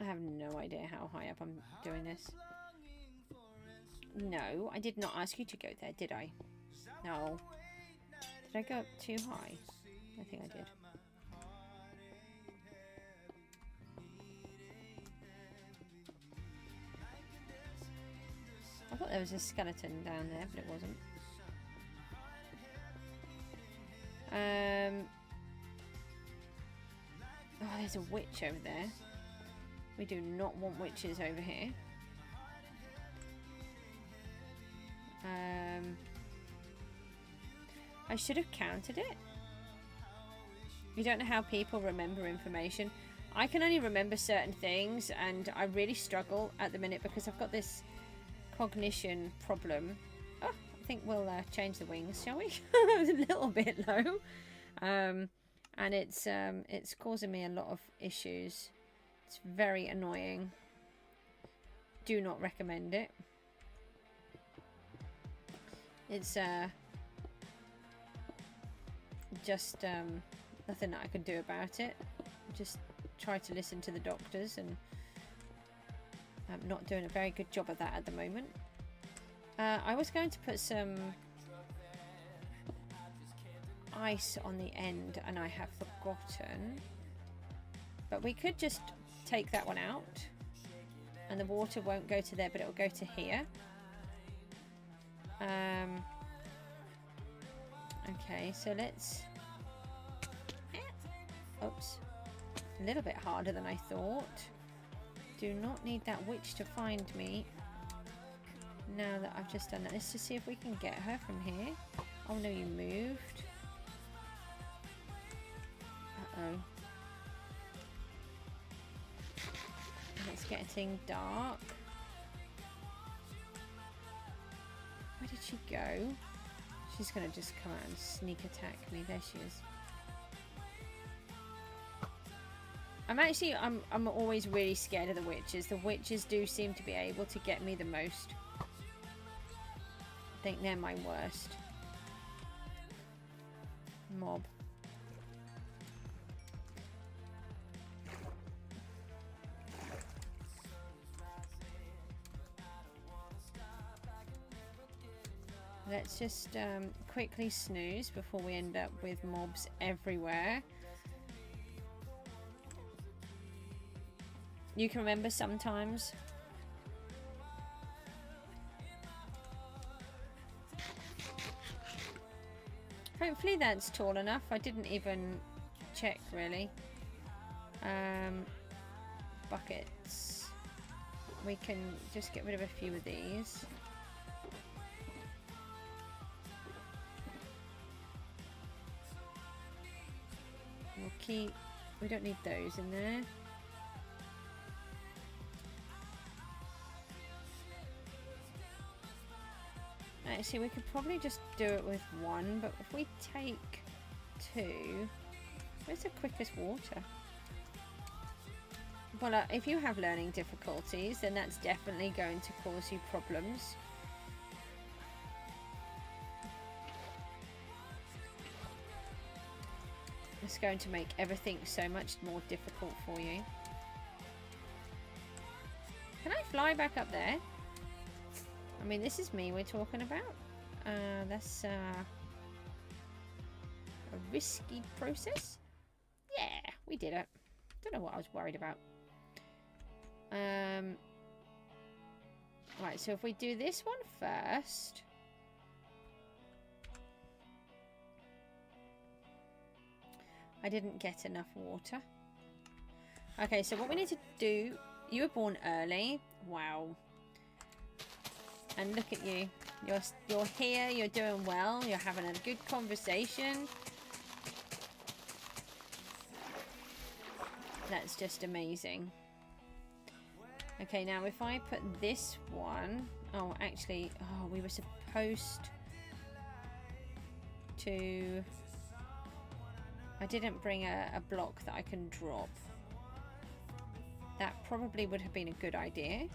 I have no idea how high up I'm doing this. No, I did not ask you to go there, did I? No. Did I go up too high? I think I did. I thought there was a skeleton down there, but it wasn't. Oh, there's a witch over there. We do not want witches over here. I should have counted it. You don't know how people remember information. I can only remember certain things, and I really struggle at the minute because I've got this cognition problem. Oh, I think we'll change the wings, shall we? A little bit low. And it's causing me a lot of issues. It's very annoying. Do not recommend it. It's just nothing that I can do about it. Just try to listen to the doctors, and I'm not doing a very good job of that at the moment. I was going to put some ice on the end, and I have forgotten. But we could just take that one out, and the water won't go to there, but it'll go to here. Okay, so let's... Oops. A little bit harder than I thought. Do not need that witch to find me. Now that I've just done that, let's just see if we can get her from here. Oh no, you moved. Uh-oh. It's getting dark. Where did she go? She's gonna just come out and sneak attack me. There she is. I'm always really scared of the witches. The witches do seem to be able to get me the most. I think they're my worst mob. Let's just quickly snooze before we end up with mobs everywhere. You can remember sometimes. Hopefully that's tall enough. I didn't even check really. Buckets. We can just get rid of a few of these. We'll keep... We don't need those in there. Actually, we could probably just do it with one, but if we take two, where's the quickest water? Well, if you have learning difficulties, then that's definitely going to cause you problems. It's going to make everything so much more difficult for you. Can I fly back up there? I mean, this is me we're talking about. That's a risky process. Yeah, we did it. Don't know what I was worried about. Right, so if we do this one first. I didn't get enough water. Okay, so what we need to do... You were born early. Wow. And look at you. You're here, you're doing well, you're having a good conversation. That's just amazing. Okay, now if I put this one... Oh, actually, oh, we were supposed to... I didn't bring a block that I can drop. That probably would have been a good idea.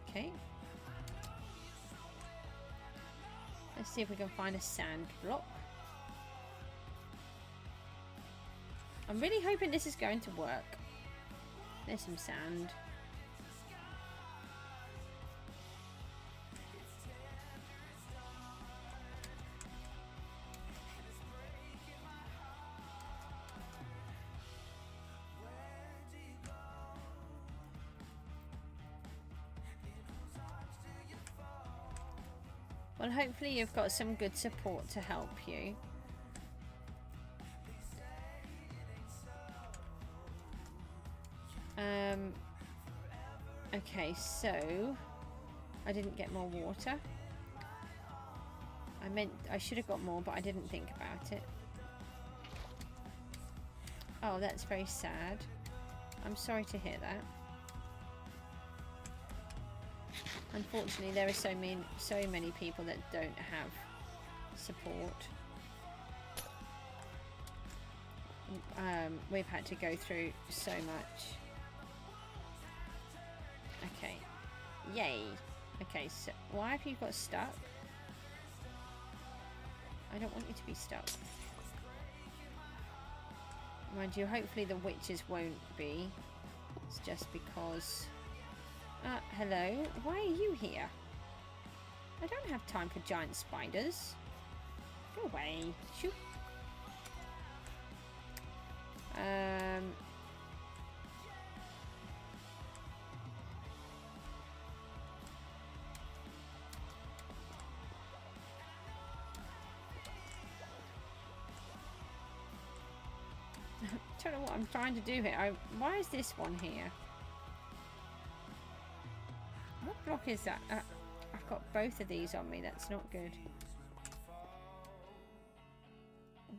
Okay. Let's see if we can find a sand block. I'm really hoping this is going to work. There's some sand. Well, hopefully you've got some good support to help you. Okay, so I didn't get more water. I should have got more, but I didn't think about it. Oh, that's very sad. I'm sorry to hear that. Unfortunately, there are so many people that don't have support. We've had to go through so much. Okay. Yay. Okay, so why have you got stuck? I don't want you to be stuck. Mind you, hopefully the witches won't be. It's just because... hello? Why are you here? I don't have time for giant spiders. Go away. Shoot. I don't know what I'm trying to do here. Why is this one here? What block is that? I've got both of these on me. That's not good.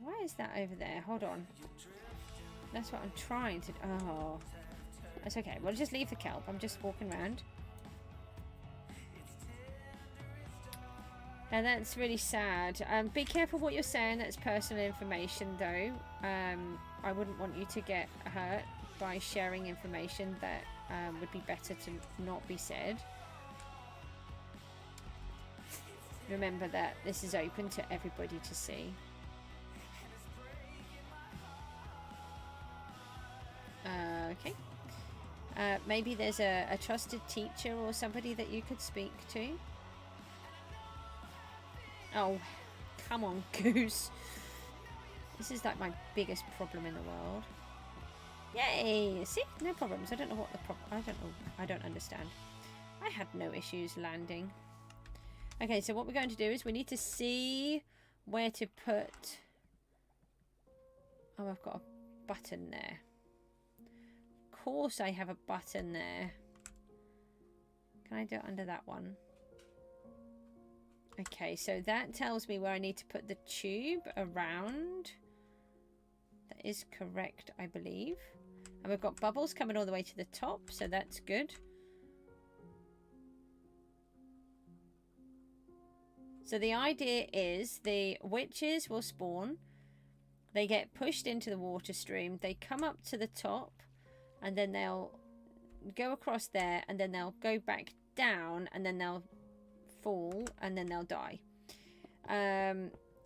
Why is that over there? Hold on. That's what I'm trying to... Oh. That's okay. We'll just leave the kelp. I'm just walking around. Now that's really sad. Be careful what you're saying. That's personal information though. I wouldn't want you to get hurt by sharing information that would be better to not be said. Remember that this is open to everybody to see. Okay. Maybe there's a trusted teacher or somebody that you could speak to. Oh, come on, Goose. This is like my biggest problem in the world. Yay! See? No problems. I don't know what the problem... I don't know. I don't understand. I had no issues landing. Okay, so what we're going to do is we need to see where to put... Oh, I've got a button there. Of course I have a button there. Can I do it under that one? Okay, so that tells me where I need to put the tube around. That is correct, I believe. And we've got bubbles coming all the way to the top, so that's good. So the idea is the witches will spawn. They get pushed into the water stream. They come up to the top, and then they'll go across there, and then they'll go back down, and then they'll fall, and then they'll die.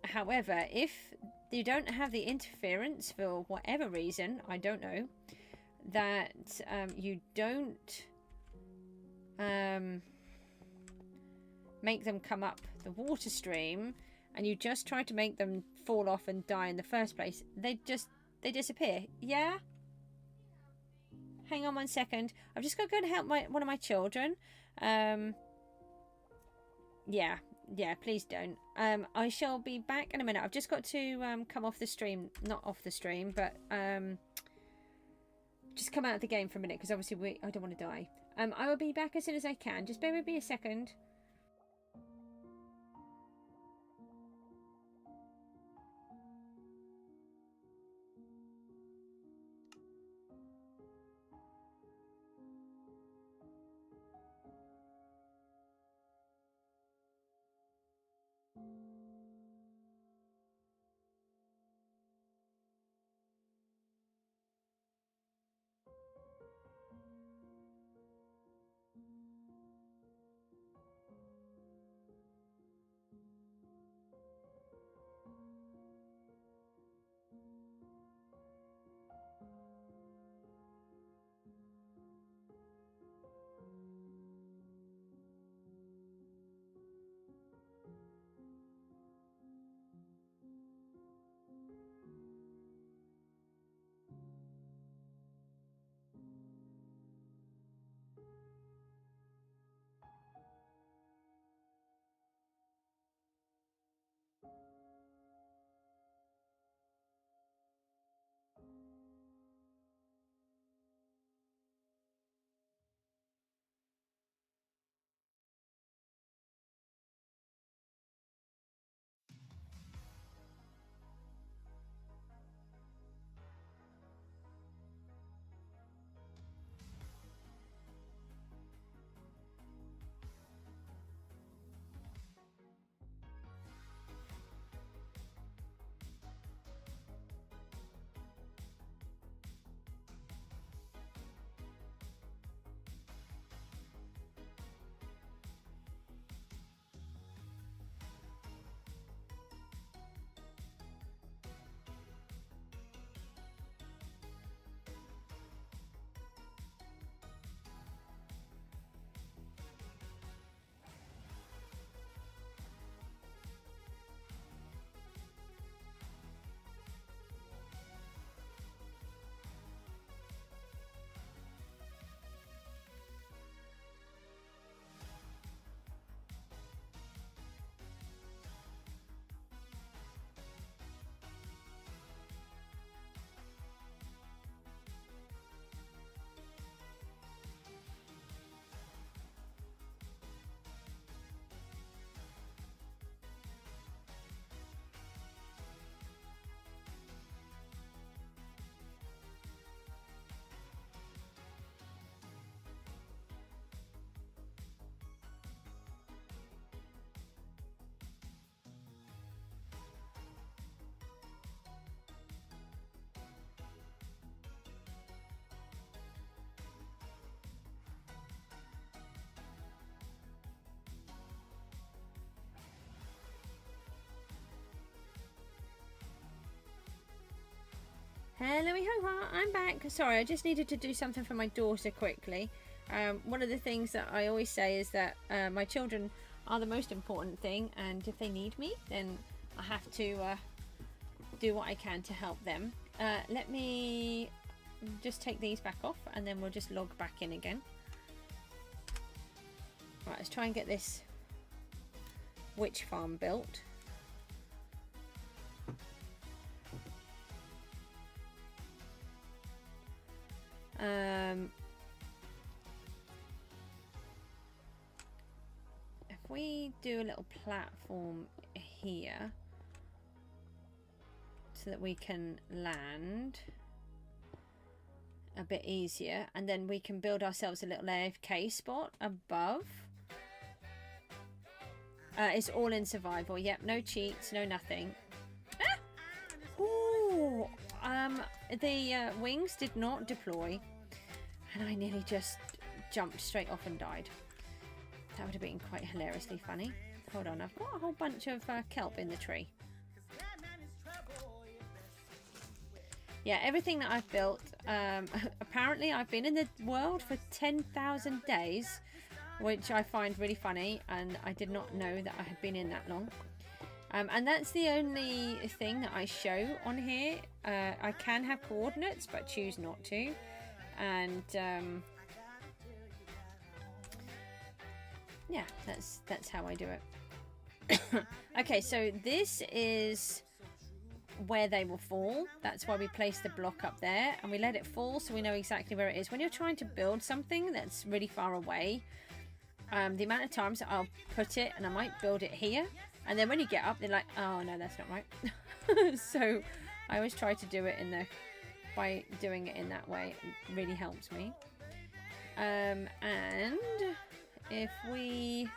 However, if you don't have the interference for whatever reason, I don't know, that you don't make them come up the water stream, and you just try to make them fall off and die in the first place, they disappear. Yeah? Hang on 1 second. I've just got to go and help one of my children. Yeah, please don't. I shall be back in a minute. I've just got to come off the stream. Not off the stream, but just come out of the game for a minute, because obviously I don't want to die. I will be back as soon as I can. Just bear with me a second. Hello, ho, I'm back. Sorry, I just needed to do something for my daughter quickly. One of the things that I always say is that my children are the most important thing, and if they need me, then I have to do what I can to help them. Let me just take these back off, and then we'll just log back in again. Right, let's try and get this witch farm built. If we do a little platform here so that we can land a bit easier, and then we can build ourselves a little AFK spot above. It's all in survival. Yep, no cheats, no nothing. Ah! Ooh, the wings did not deploy, and I nearly just jumped straight off and died. That would have been quite hilariously funny. Hold on, I've got a whole bunch of kelp in the tree. Yeah, everything that I've built, apparently I've been in the world for 10,000 days, which I find really funny, and I did not know that I had been in that long. And that's the only thing that I show on here. I can have coordinates, but choose not to. And yeah, that's how I do it. Okay, so this is where they will fall. That's why we place the block up there, and we let it fall so we know exactly where it is. When you're trying to build something that's really far away, the amount of times that I'll put it, and I might build it here, and then when you get up, they're like, oh no, that's not right. So I always try to do it by doing it in that way. It really helps me. And if we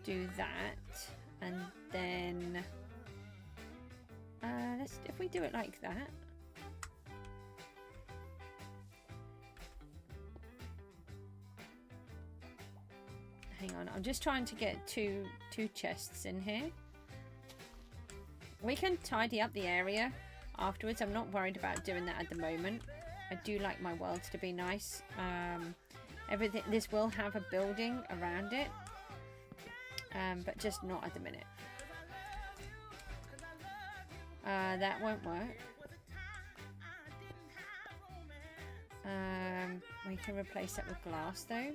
do that, and then if we do it like that, hang on, I'm just trying to get two chests in here. We can tidy up the area afterwards. I'm not worried about doing that at the moment. I do like my worlds to be nice. Everything, this will have a building around it, but just not at the minute. That won't work. We can replace that with glass though.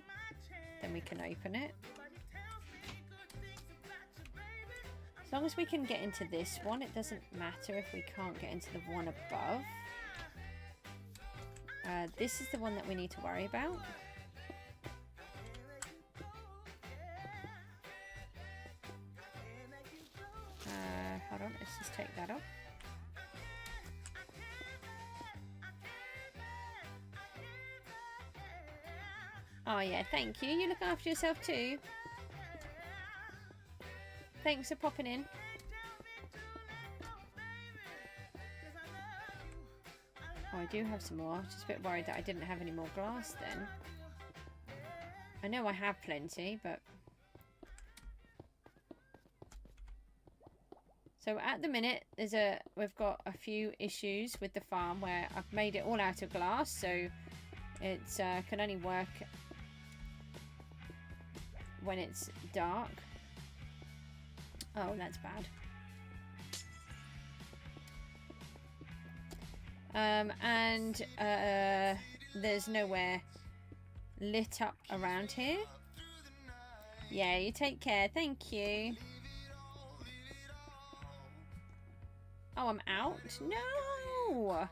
Then we can open it. As long as we can get into this one, it doesn't matter if we can't get into the one above. This is the one that we need to worry about. Hold on, let's just take that off. Oh yeah, thank you. You look after yourself too. Thanks for popping in. Oh, I do have some more. I was just a bit worried that I didn't have any more glass then. I know I have plenty, but... So at the minute, we've got a few issues with the farm where I've made it all out of glass, so it can only work when it's dark. Oh, that's bad. And there's nowhere lit up around here. Yeah, you take care. Thank you. Oh, I'm out? No!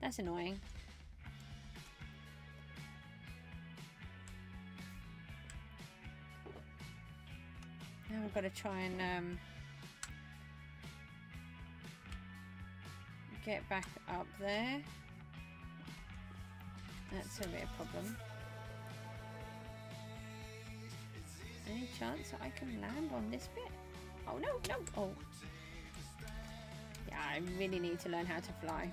That's annoying. Now I've got to try and get back up there. That's a bit of a problem. Any chance that I can land on this bit? Oh no, no! Oh. Yeah, I really need to learn how to fly.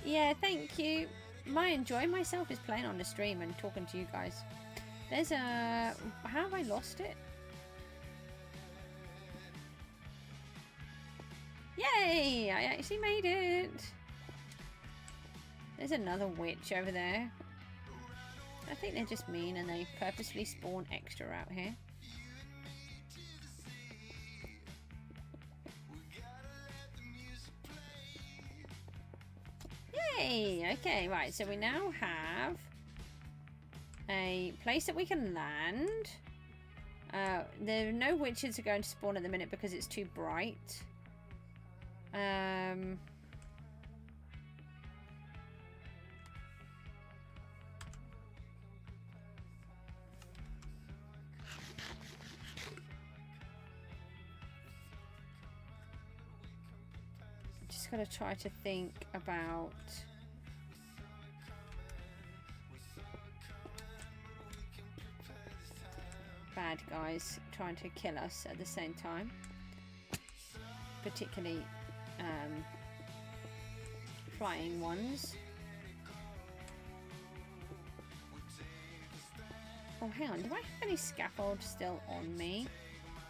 Yeah, thank you. My enjoying myself is playing on the stream and talking to you guys. There's a... How have I lost it? Yay! I actually made it. There's another witch over there. I think they're just mean and they purposely spawn extra out here. Yay! Okay, right, so we now have a place that we can land. There are no witches are going to spawn at the minute because it's too bright. Just gotta try to think about bad guys trying to kill us at the same time, particularly flying ones. Oh, hang on, do I have any scaffold still on me?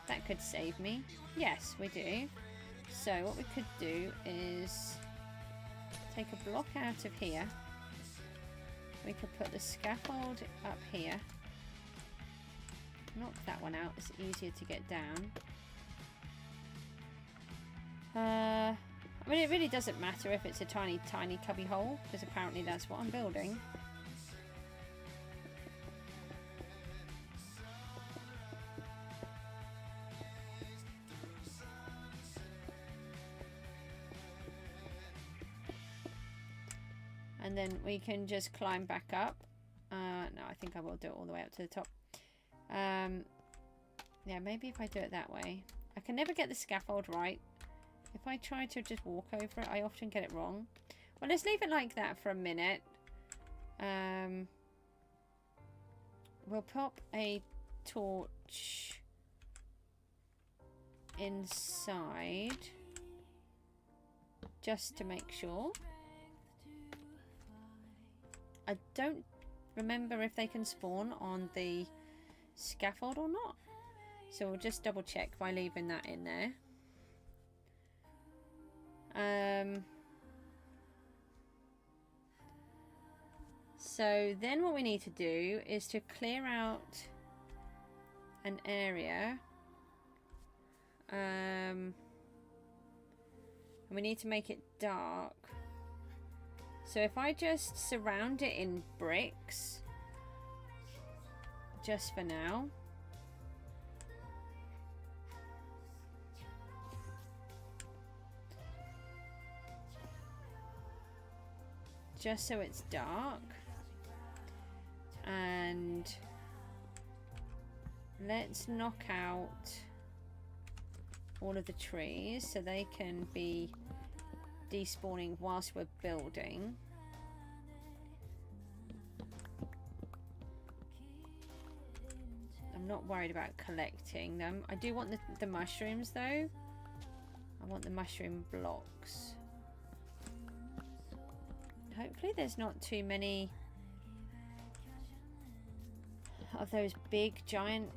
That could save me. Yes, we do. So what we could do is take a block out of here. We could put the scaffold up here. Knock that one out, it's easier to get down. I mean, it really doesn't matter if it's a tiny, tiny cubby hole, because apparently that's what I'm building. And then we can just climb back up. No, I think I will do it all the way up to the top. Yeah, maybe if I do it that way. I can never get the scaffold right. If I try to just walk over it, I often get it wrong. Well, let's leave it like that for a minute. We'll pop a torch inside just to make sure. I don't remember if they can spawn on the scaffold or not, so we'll just double check by leaving that in there. So then what we need to do is to clear out an area, and we need to make it dark. So if I just surround it in bricks, just for now. Just so it's dark. And let's knock out all of the trees so they can be despawning whilst we're building. I'm not worried about collecting them. I do want the mushrooms though. I want the mushroom blocks. Hopefully there's not too many of those big giant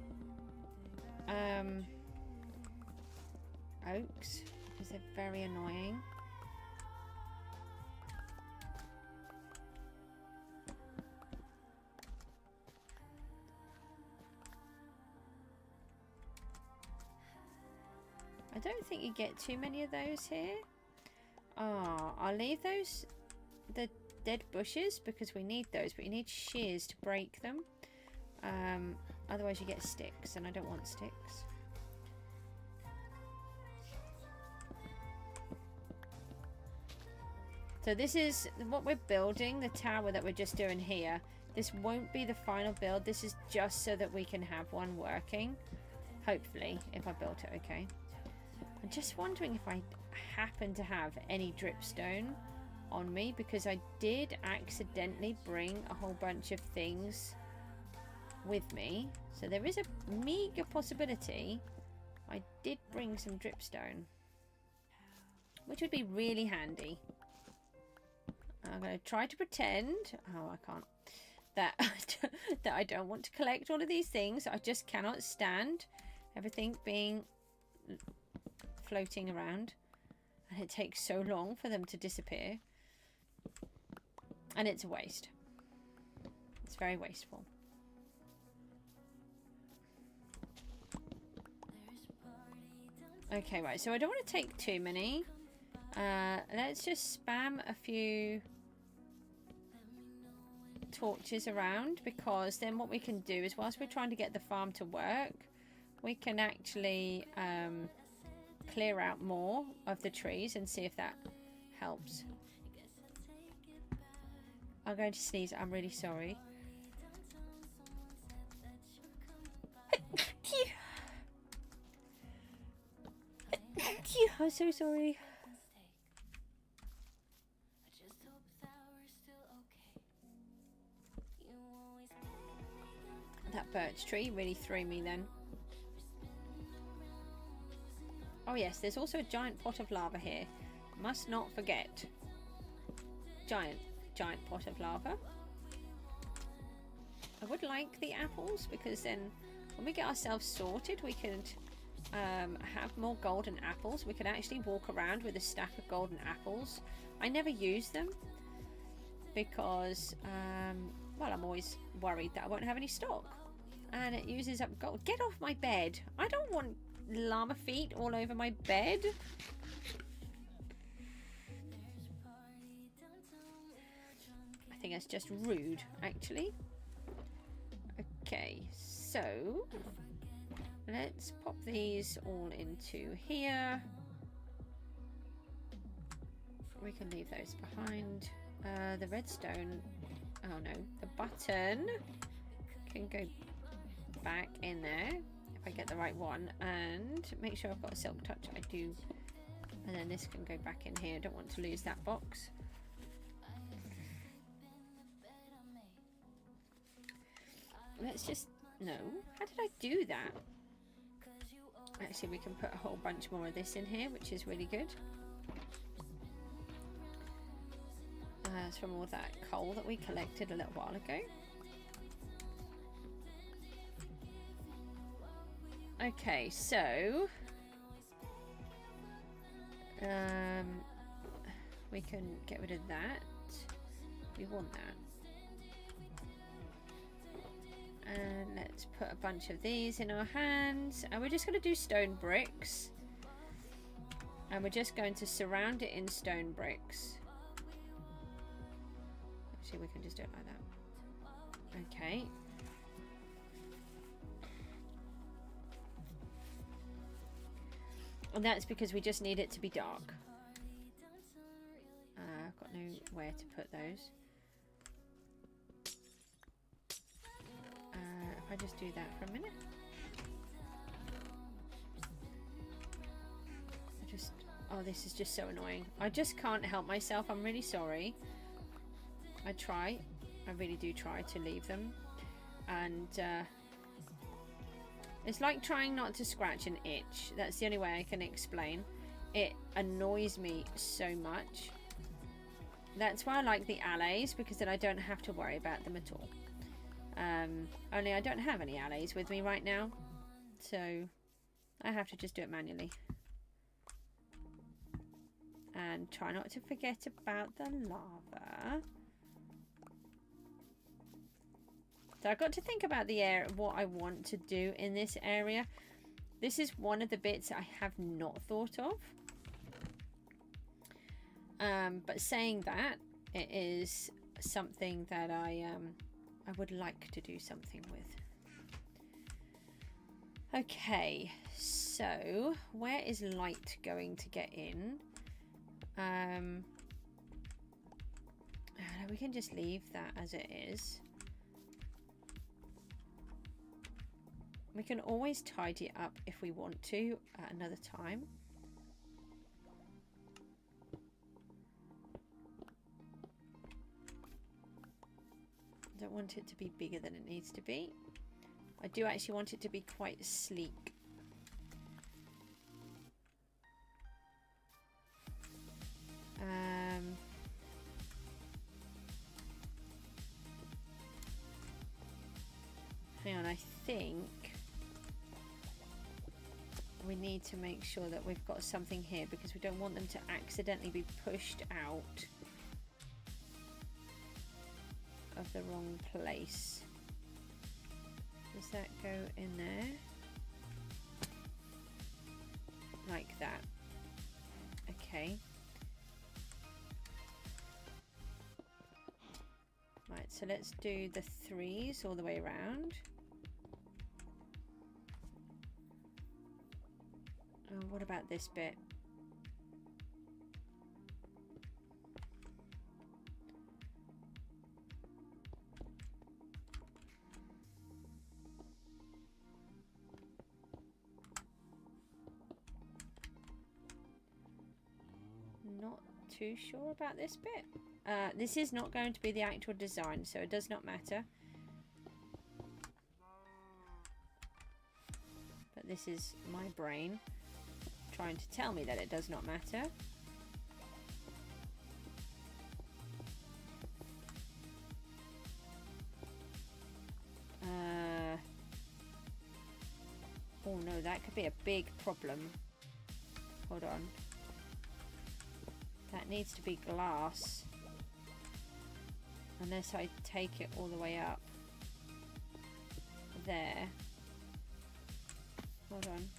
oaks, because they're very annoying. I don't think you get too many of those here. I'll leave those, the dead bushes, because we need those, but you need shears to break them. Otherwise you get sticks, and I don't want sticks. So this is what we're building, the tower that we're just doing here. This won't be the final build. This is just so that we can have one working. Hopefully, if I built it okay. I'm just wondering if I happen to have any dripstone on me, because I did accidentally bring a whole bunch of things with me. So there is a meager possibility I did bring some dripstone, which would be really handy. I'm going to try to pretend, oh I can't, that I don't want to collect all of these things. I just cannot stand everything being floating around. And it takes so long for them to disappear. And it's a waste. It's very wasteful. Okay, right. So I don't want to take too many. Let's just spam a few torches around, because then what we can do is, whilst we're trying to get the farm to work, we can actually clear out more of the trees and see if that helps. I'm going to sneeze. I'm really sorry. I'm so sorry. That birch tree really threw me then. Oh yes, there's also a giant pot of lava here. Must not forget. Giant pot of lava. I would like the apples, because then when we get ourselves sorted, we could have more golden apples. We could actually walk around with a stack of golden apples. I never use them because, well, I'm always worried that I won't have any stock. And it uses up gold. Get off my bed. I don't want llama feet all over my bed. I think that's just rude, actually. Okay, so let's pop these all into here. We can leave those behind. The redstone, oh no, the button can go back in there if I get the right one, and make sure I've got a silk touch. I do. And then this can go back in here. I don't want to lose that box. Let's just, no, how did I do that? Actually, we can put a whole bunch more of this in here, which is really good. It's from all that coal that we collected a little while ago. Okay, so we can get rid of that. We want that. And let's put a bunch of these in our hands, and we're just going to do stone bricks, and we're just going to surround it in stone bricks. Actually, we can just do it like that. Okay. And that's because we just need it to be dark. I've got nowhere to put those. If I just do that for a minute. Oh, this is just so annoying. I just can't help myself. I'm really sorry. I try. I really do try to leave them. And it's like trying not to scratch an itch. That's the only way I can explain. It annoys me so much. That's why I like the allays, because then I don't have to worry about them at all. Only I don't have any allays with me right now, so I have to just do it manually. And try not to forget about the lava. So I've got to think about the area, what I want to do in this area. This is one of the bits I have not thought of. But saying that, it is something that I would like to do something with. Okay, so where is light going to get in? We can just leave that as it is. We can always tidy it up if we want to at another time. I don't want it to be bigger than it needs to be. I do actually want it to be quite sleek. Hang on, I think we need to make sure that we've got something here because we don't want them to accidentally be pushed out of the wrong place. Does that go in there? Like that. Okay. Right, so let's do the 3s all the way around. What about this bit? Not too sure about this bit. This is not going to be the actual design, so it does not matter. But this is my brain trying to tell me that it does not matter. Oh no, that could be a big problem. Hold on. That needs to be glass. Unless I take it all the way up there. Hold on.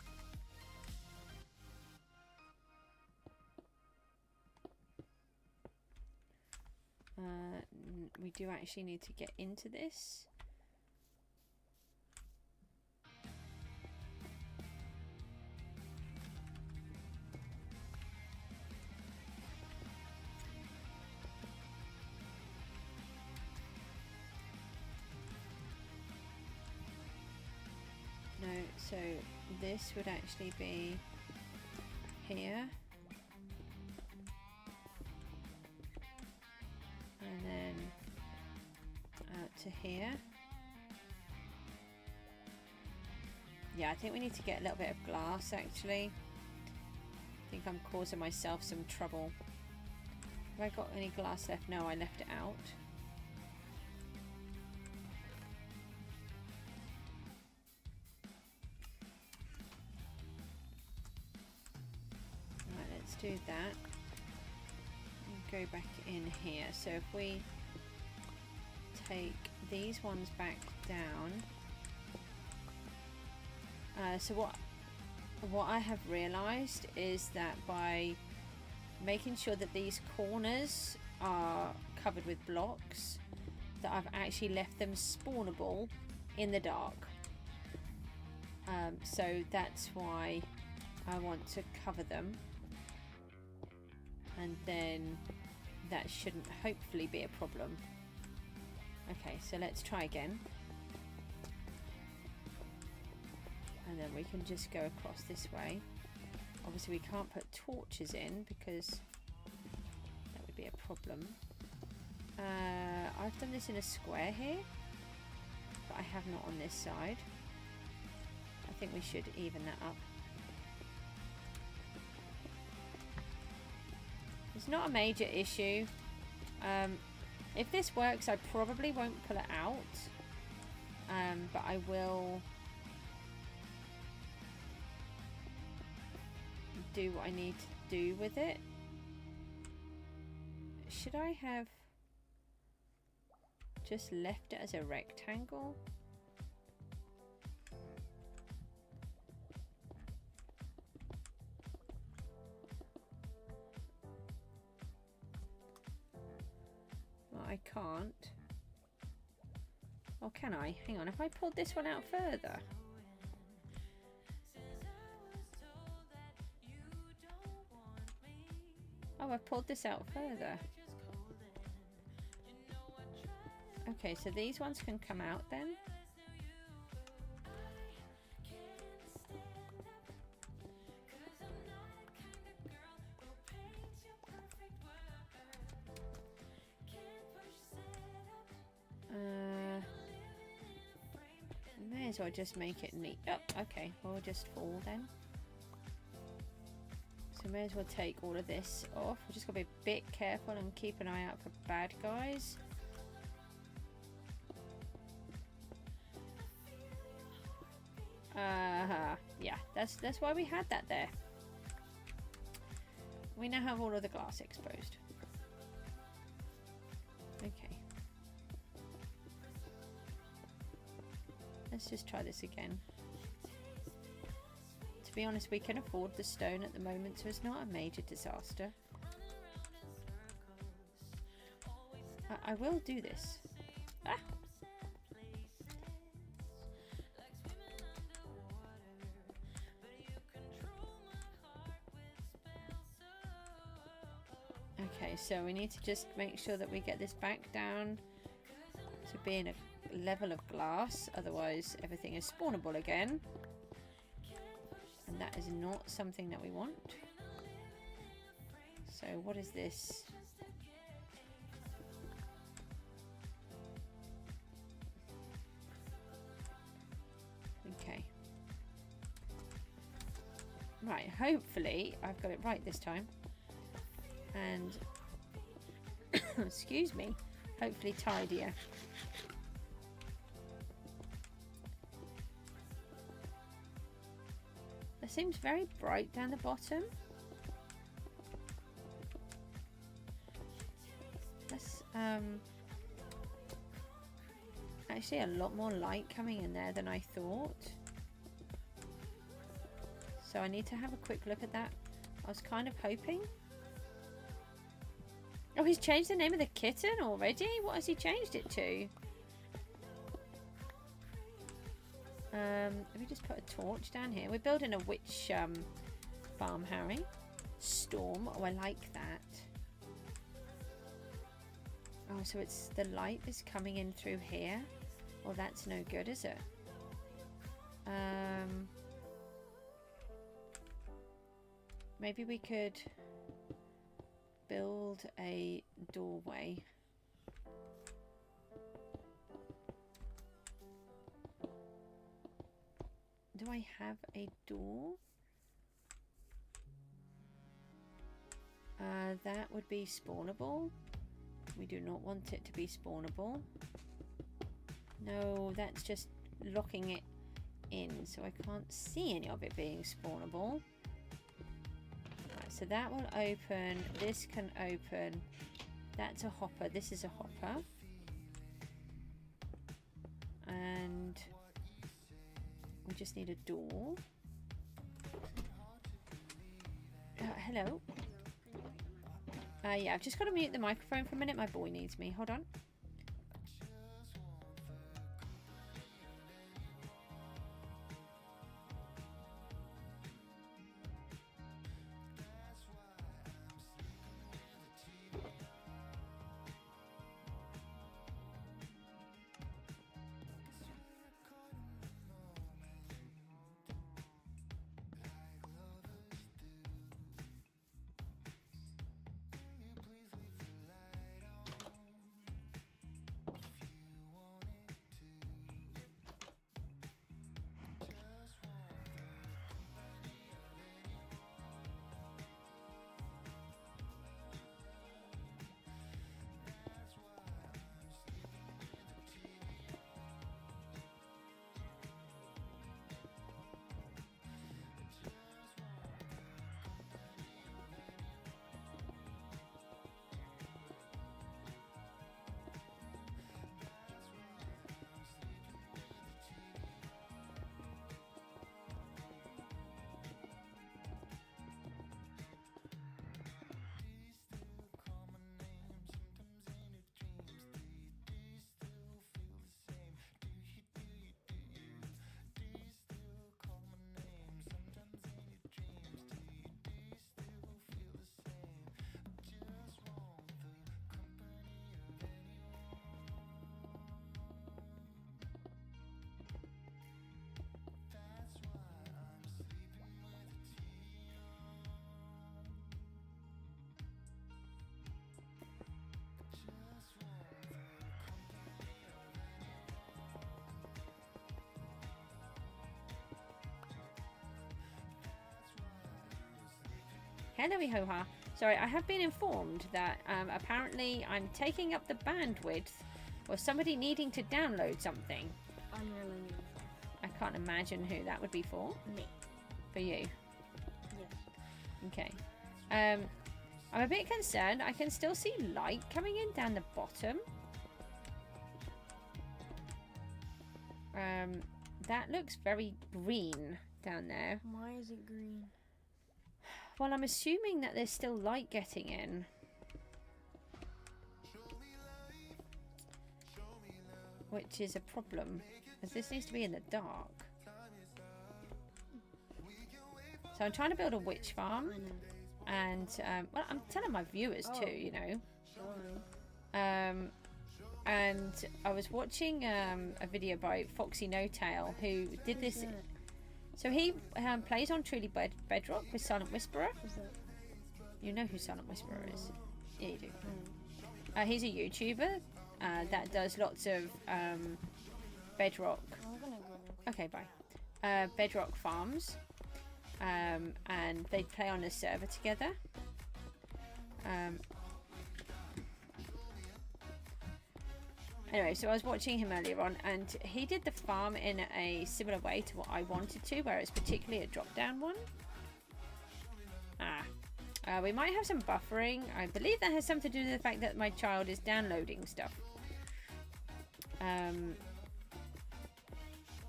We do actually need to get into this. No, so this would actually be here. And then out to here. Yeah, I think we need to get a little bit of glass actually. I think I'm causing myself some trouble. Have I got any glass left? No, I left it out. Right, let's do that. Go back in here. So if we take these ones back down, so what I have realized is that by making sure that these corners are covered with blocks, that I've actually left them spawnable in the dark. So that's why I want to cover them. And then that shouldn't hopefully be a problem. Okay, so let's try again. And then we can just go across this way. Obviously we can't put torches in because that would be a problem. I've done this in a square here, but I have not on this side. I think we should even that up. It's not a major issue. If this works, I probably won't pull it out. But I will do what I need to do with it. Should I have just left it as a rectangle? I can't. Or can I? Hang on, if I pulled this one out further. Oh, I've pulled this out further. Okay, so these ones can come out then. May as well just make it neat. Oh, okay, we'll just fall then. So may as well take all of this off. We've just got to be a bit careful and keep an eye out for bad guys. Yeah, that's why we had that there. We now have all of the glass exposed. Okay. Let's just try this again. To be honest, we can afford the stone at the moment, so it's not a major disaster. I will do this. Ah! Okay, so we need to just make sure that we get this back down to being a level of glass, otherwise everything is spawnable again. And that is not something that we want. So what is this? Okay. Right, hopefully I've got it right this time. And excuse me, hopefully tidier. It seems very bright down the bottom. That's actually a lot more light coming in there than I thought. So I need to have a quick look at that. I was kind of hoping. Oh, he's changed the name of the kitten already? What has he changed it to? Let me just put a torch down here. We're building a witch farm, Harry. Storm. Oh, I like that. Oh, so it's the light is coming in through here. Well, that's no good, is it? Maybe we could build a doorway. Do I have a door? That would be spawnable. We do not want it to be spawnable. No, that's just locking it in, so I can't see any of it being spawnable. Right, so that will open. This can open. That's a hopper. This is a hopper. And we just need a door. Hello. Yeah, I've just got to mute the microphone for a minute. My boy needs me. Hold on. Hello, ho-ha. Sorry, I have been informed that apparently I'm taking up the bandwidth or somebody needing to download something. Unrelated. I can't imagine who that would be for. Me. for you? Yes. Okay. I'm a bit concerned. I can still see light coming in down the bottom. That looks very green down there. Why is it green? Well, I'm assuming that there's still light getting in. Which is a problem, as this needs to be in the dark. So I'm trying to build a witch farm. I know. And, well, I'm telling my viewers too, you know. Sorry. And I was watching a video by Foxy No Tail, who did Who's this. that? So he plays on Truly Bedrock with Silent Whisperer. Who's that? You know who Silent Whisperer is? Yeah, you do. Oh. He's a YouTuber that does lots of Bedrock. I'm gonna go. Okay, bye. Bedrock farms. And they play on a server together. Anyway, so I was watching him earlier on, and he did the farm in a similar way to what I wanted to, where it's particularly a drop-down one. We might have some buffering. I believe that has something to do with the fact that my child is downloading stuff.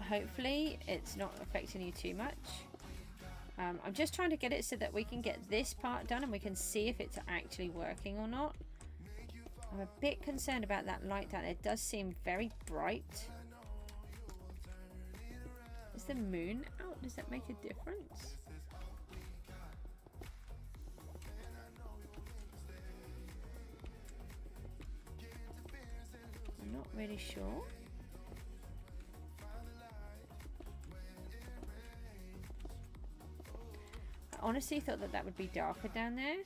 Hopefully it's not affecting you too much. I'm just trying to get it so that we can get this part done and we can see if it's actually working or not. I'm a bit concerned about that light down there. It does seem very bright. Is the moon out? Does that make a difference? I'm not really sure. I honestly thought that that would be darker down there.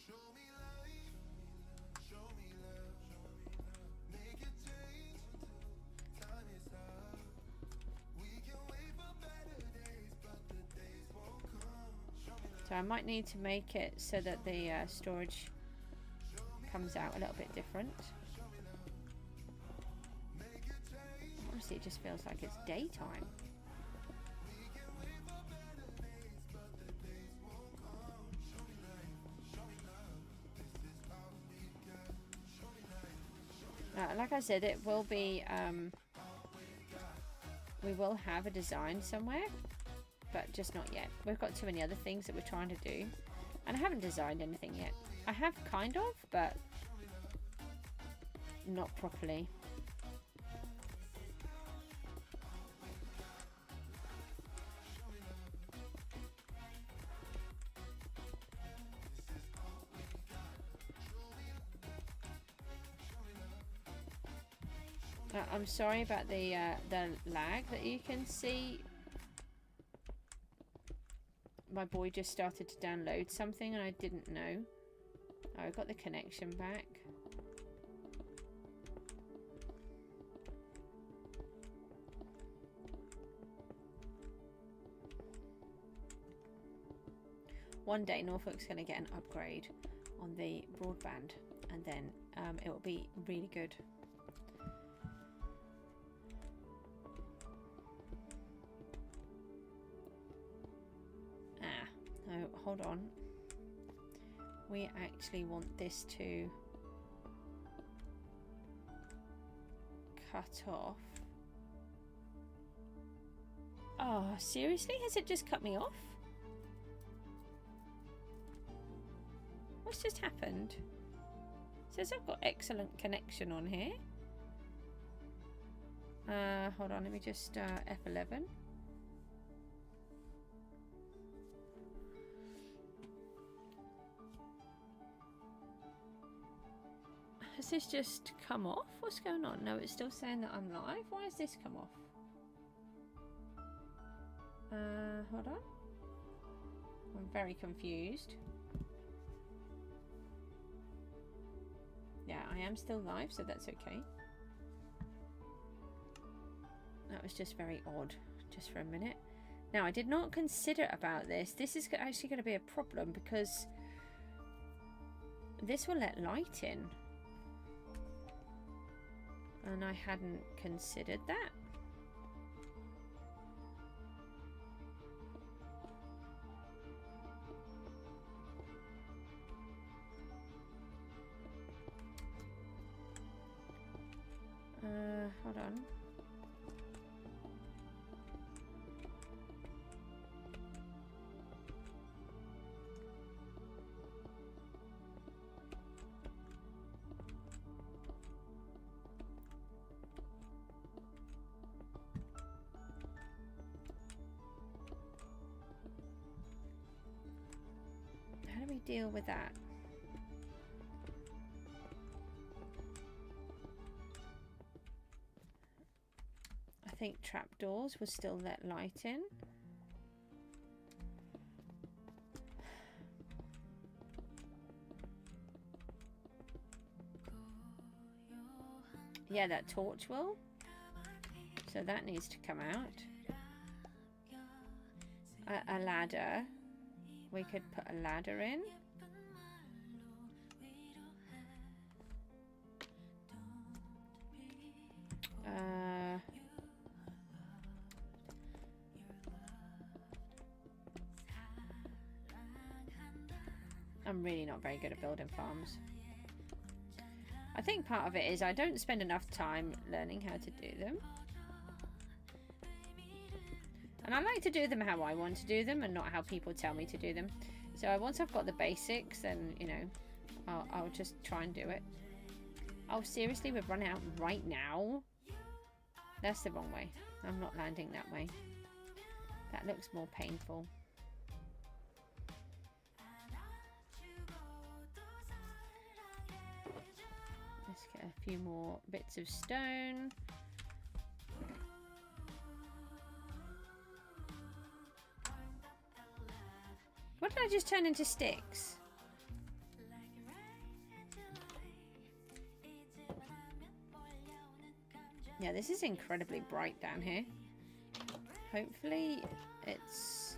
So I might need to make it so that the storage comes out a little bit different. Honestly, it just feels like it's daytime. Like I said, it will be, we will have a design somewhere, but just not yet. We've got too many other things that we're trying to do, and I haven't designed anything yet. I have kind of, but not properly. I'm sorry about the lag that you can see. My boy just started to download something and I didn't know. Oh, I got the connection back. One day Norfolk's going to get an upgrade on the broadband, and then it will be really good. No, hold on. We actually want this to cut off. Oh, seriously? Has it just cut me off? What's just happened? It says I've got excellent connection on here. Hold on, let me just F11. Has this just come off? What's going on? No, it's still saying that I'm live. Why has this come off? Hold on. I'm very confused. Yeah, I am still live, so that's okay. That was just very odd, just for a minute. Now, I did not consider about this. This is actually going to be a problem because this will let light in. And I hadn't considered that. deal with that? I think trapdoors will still let light in. Yeah, that torch will. So that needs to come out. A ladder. We could put a ladder in. I'm really not very good at building farms. I think part of it is I don't spend enough time learning how to do them. And I like to do them how I want to do them and not how people tell me to do them. So once I've got the basics, then, you know, I'll just try and do it. Oh, seriously? We've run out right now? That's the wrong way. I'm not landing that way. That looks more painful. Let's get a few more bits of stone. What did I just turn into sticks? Yeah, this is incredibly bright down here. Hopefully it's...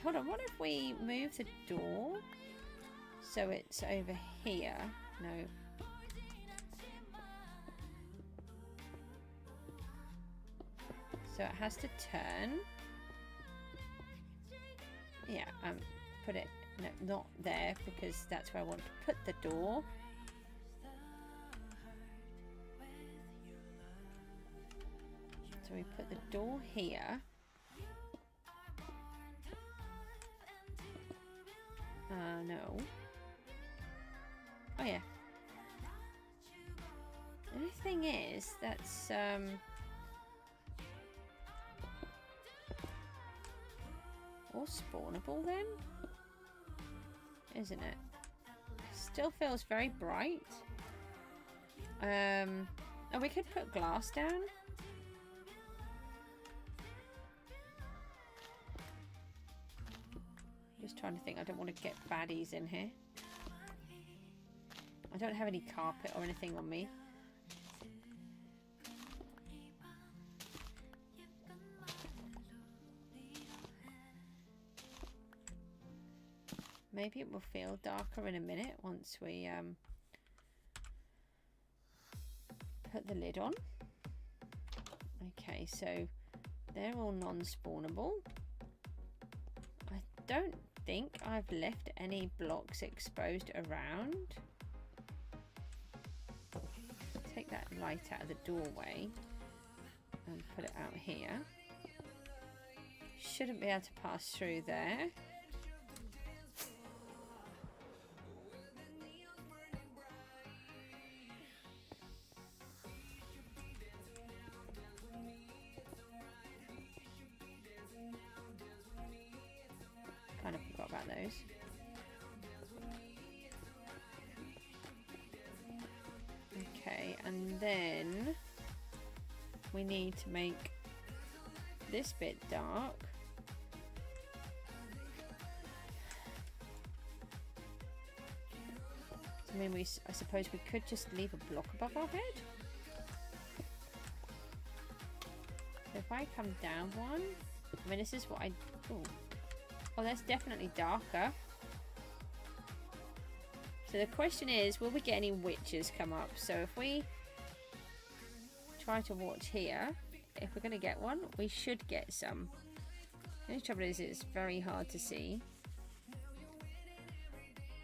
hold on, what if we move the door so it's over here? No. So it has to turn. Yeah, put it, no, not there, because that's where I want to put the door. So we put the door here. No. Oh yeah. The only thing is, that's, all spawnable then, isn't it? Still feels very bright. Oh, we could put glass down. Just trying to think. I don't want to get baddies in here. I don't have any carpet or anything on me. Maybe it will feel darker in a minute once we put the lid on. Okay, so they're all non-spawnable. I don't think I've left any blocks exposed around. Take that light out of the doorway and put it out here. Shouldn't be able to pass through there. Kind of forgot about those. Okay, and then we need to make this bit dark. I mean, I suppose we could just leave a block above our head. So if I come down one, I mean, this is what I... Ooh. Oh, that's definitely darker. So the question is, will we get any witches come up? So if we try to watch here, if we're going to get one, we should get some. The only trouble is it's very hard to see.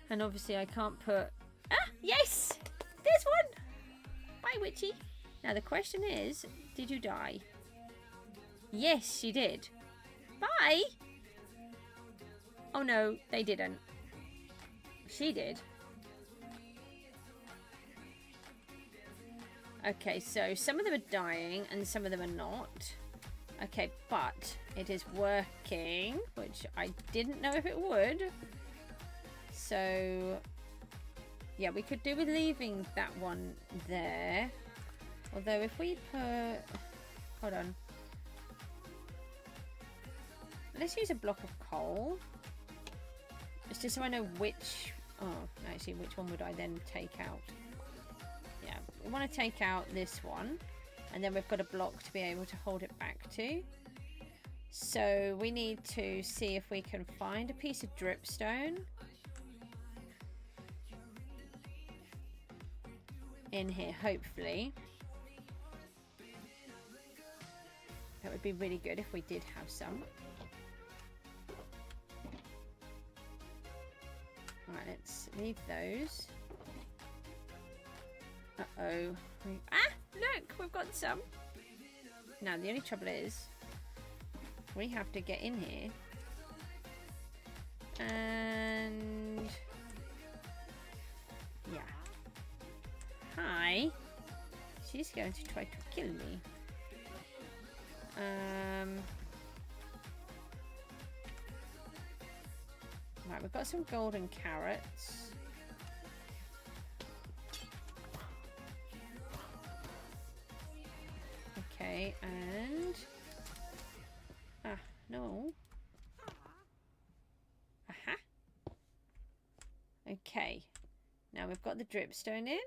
And obviously I can't put... Ah, yes! There's one! Bye, witchy. Now the question is, did you die? Yes, she did. Bye! Oh no, they didn't. She did. Okay, so some of them are dying and some of them are not. Okay, but it is working, which I didn't know if it would. So yeah, we could do with leaving that one there. Although if we put, hold on, let's use a block of coal. It's just so I know which, oh, actually, which one would I then take out? Yeah, we want to take out this one, and then we've got a block to be able to hold it back to. So we need to see if we can find a piece of dripstone in here, hopefully. That would be really good if we did have some. Alright, let's leave those. Uh-oh. Ah! Look! We've got some! Now, the only trouble is we have to get in here and yeah. Hi. She's going to try to kill me. Right, we've got some golden carrots. Okay, and no. Aha. Okay. Now we've got the dripstone in.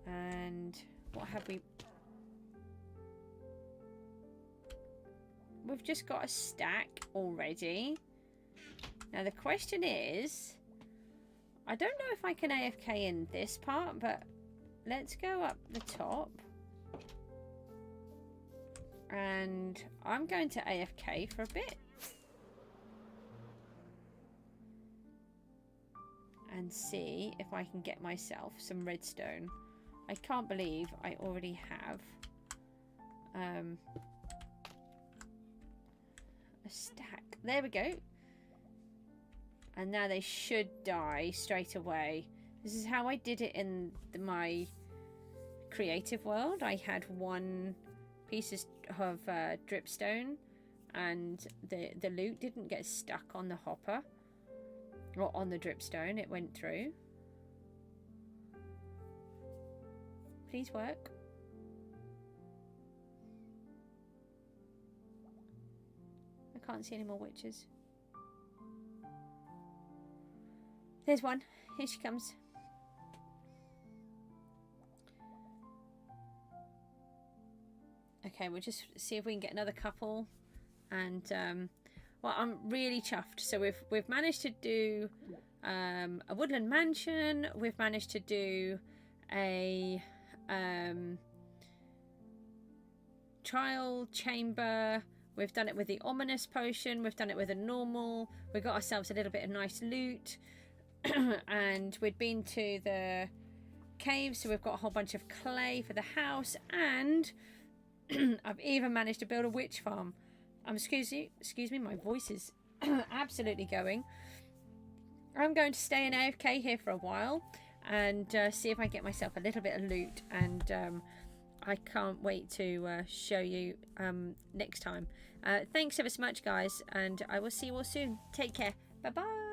And what have we? We've just got a stack already. Now the question is, I don't know if I can AFK in this part, but let's go up the top. And I'm going to AFK for a bit. And see if I can get myself some redstone. I can't believe I already have a stack. There we go. And now they should die straight away. This is how I did it in my creative world. I had one piece of dripstone, and the loot didn't get stuck on the hopper or on the dripstone. It went through. Please work. I can't see any more witches. There's one. Here she comes. Okay, we'll just see if we can get another couple. And well, I'm really chuffed. So we've managed to do a Woodland Mansion. We've managed to do a trial chamber. We've done it with the ominous potion. We've done it with a normal. We got ourselves a little bit of nice loot. And we'd been to the cave, so we've got a whole bunch of clay for the house, and I've even managed to build a witch farm. Excuse me, my voice is absolutely going. I'm going to stay in AFK here for a while and see if I get myself a little bit of loot, and I can't wait to show you next time. Thanks ever so much, guys, and I will see you all soon. Take care. Bye bye.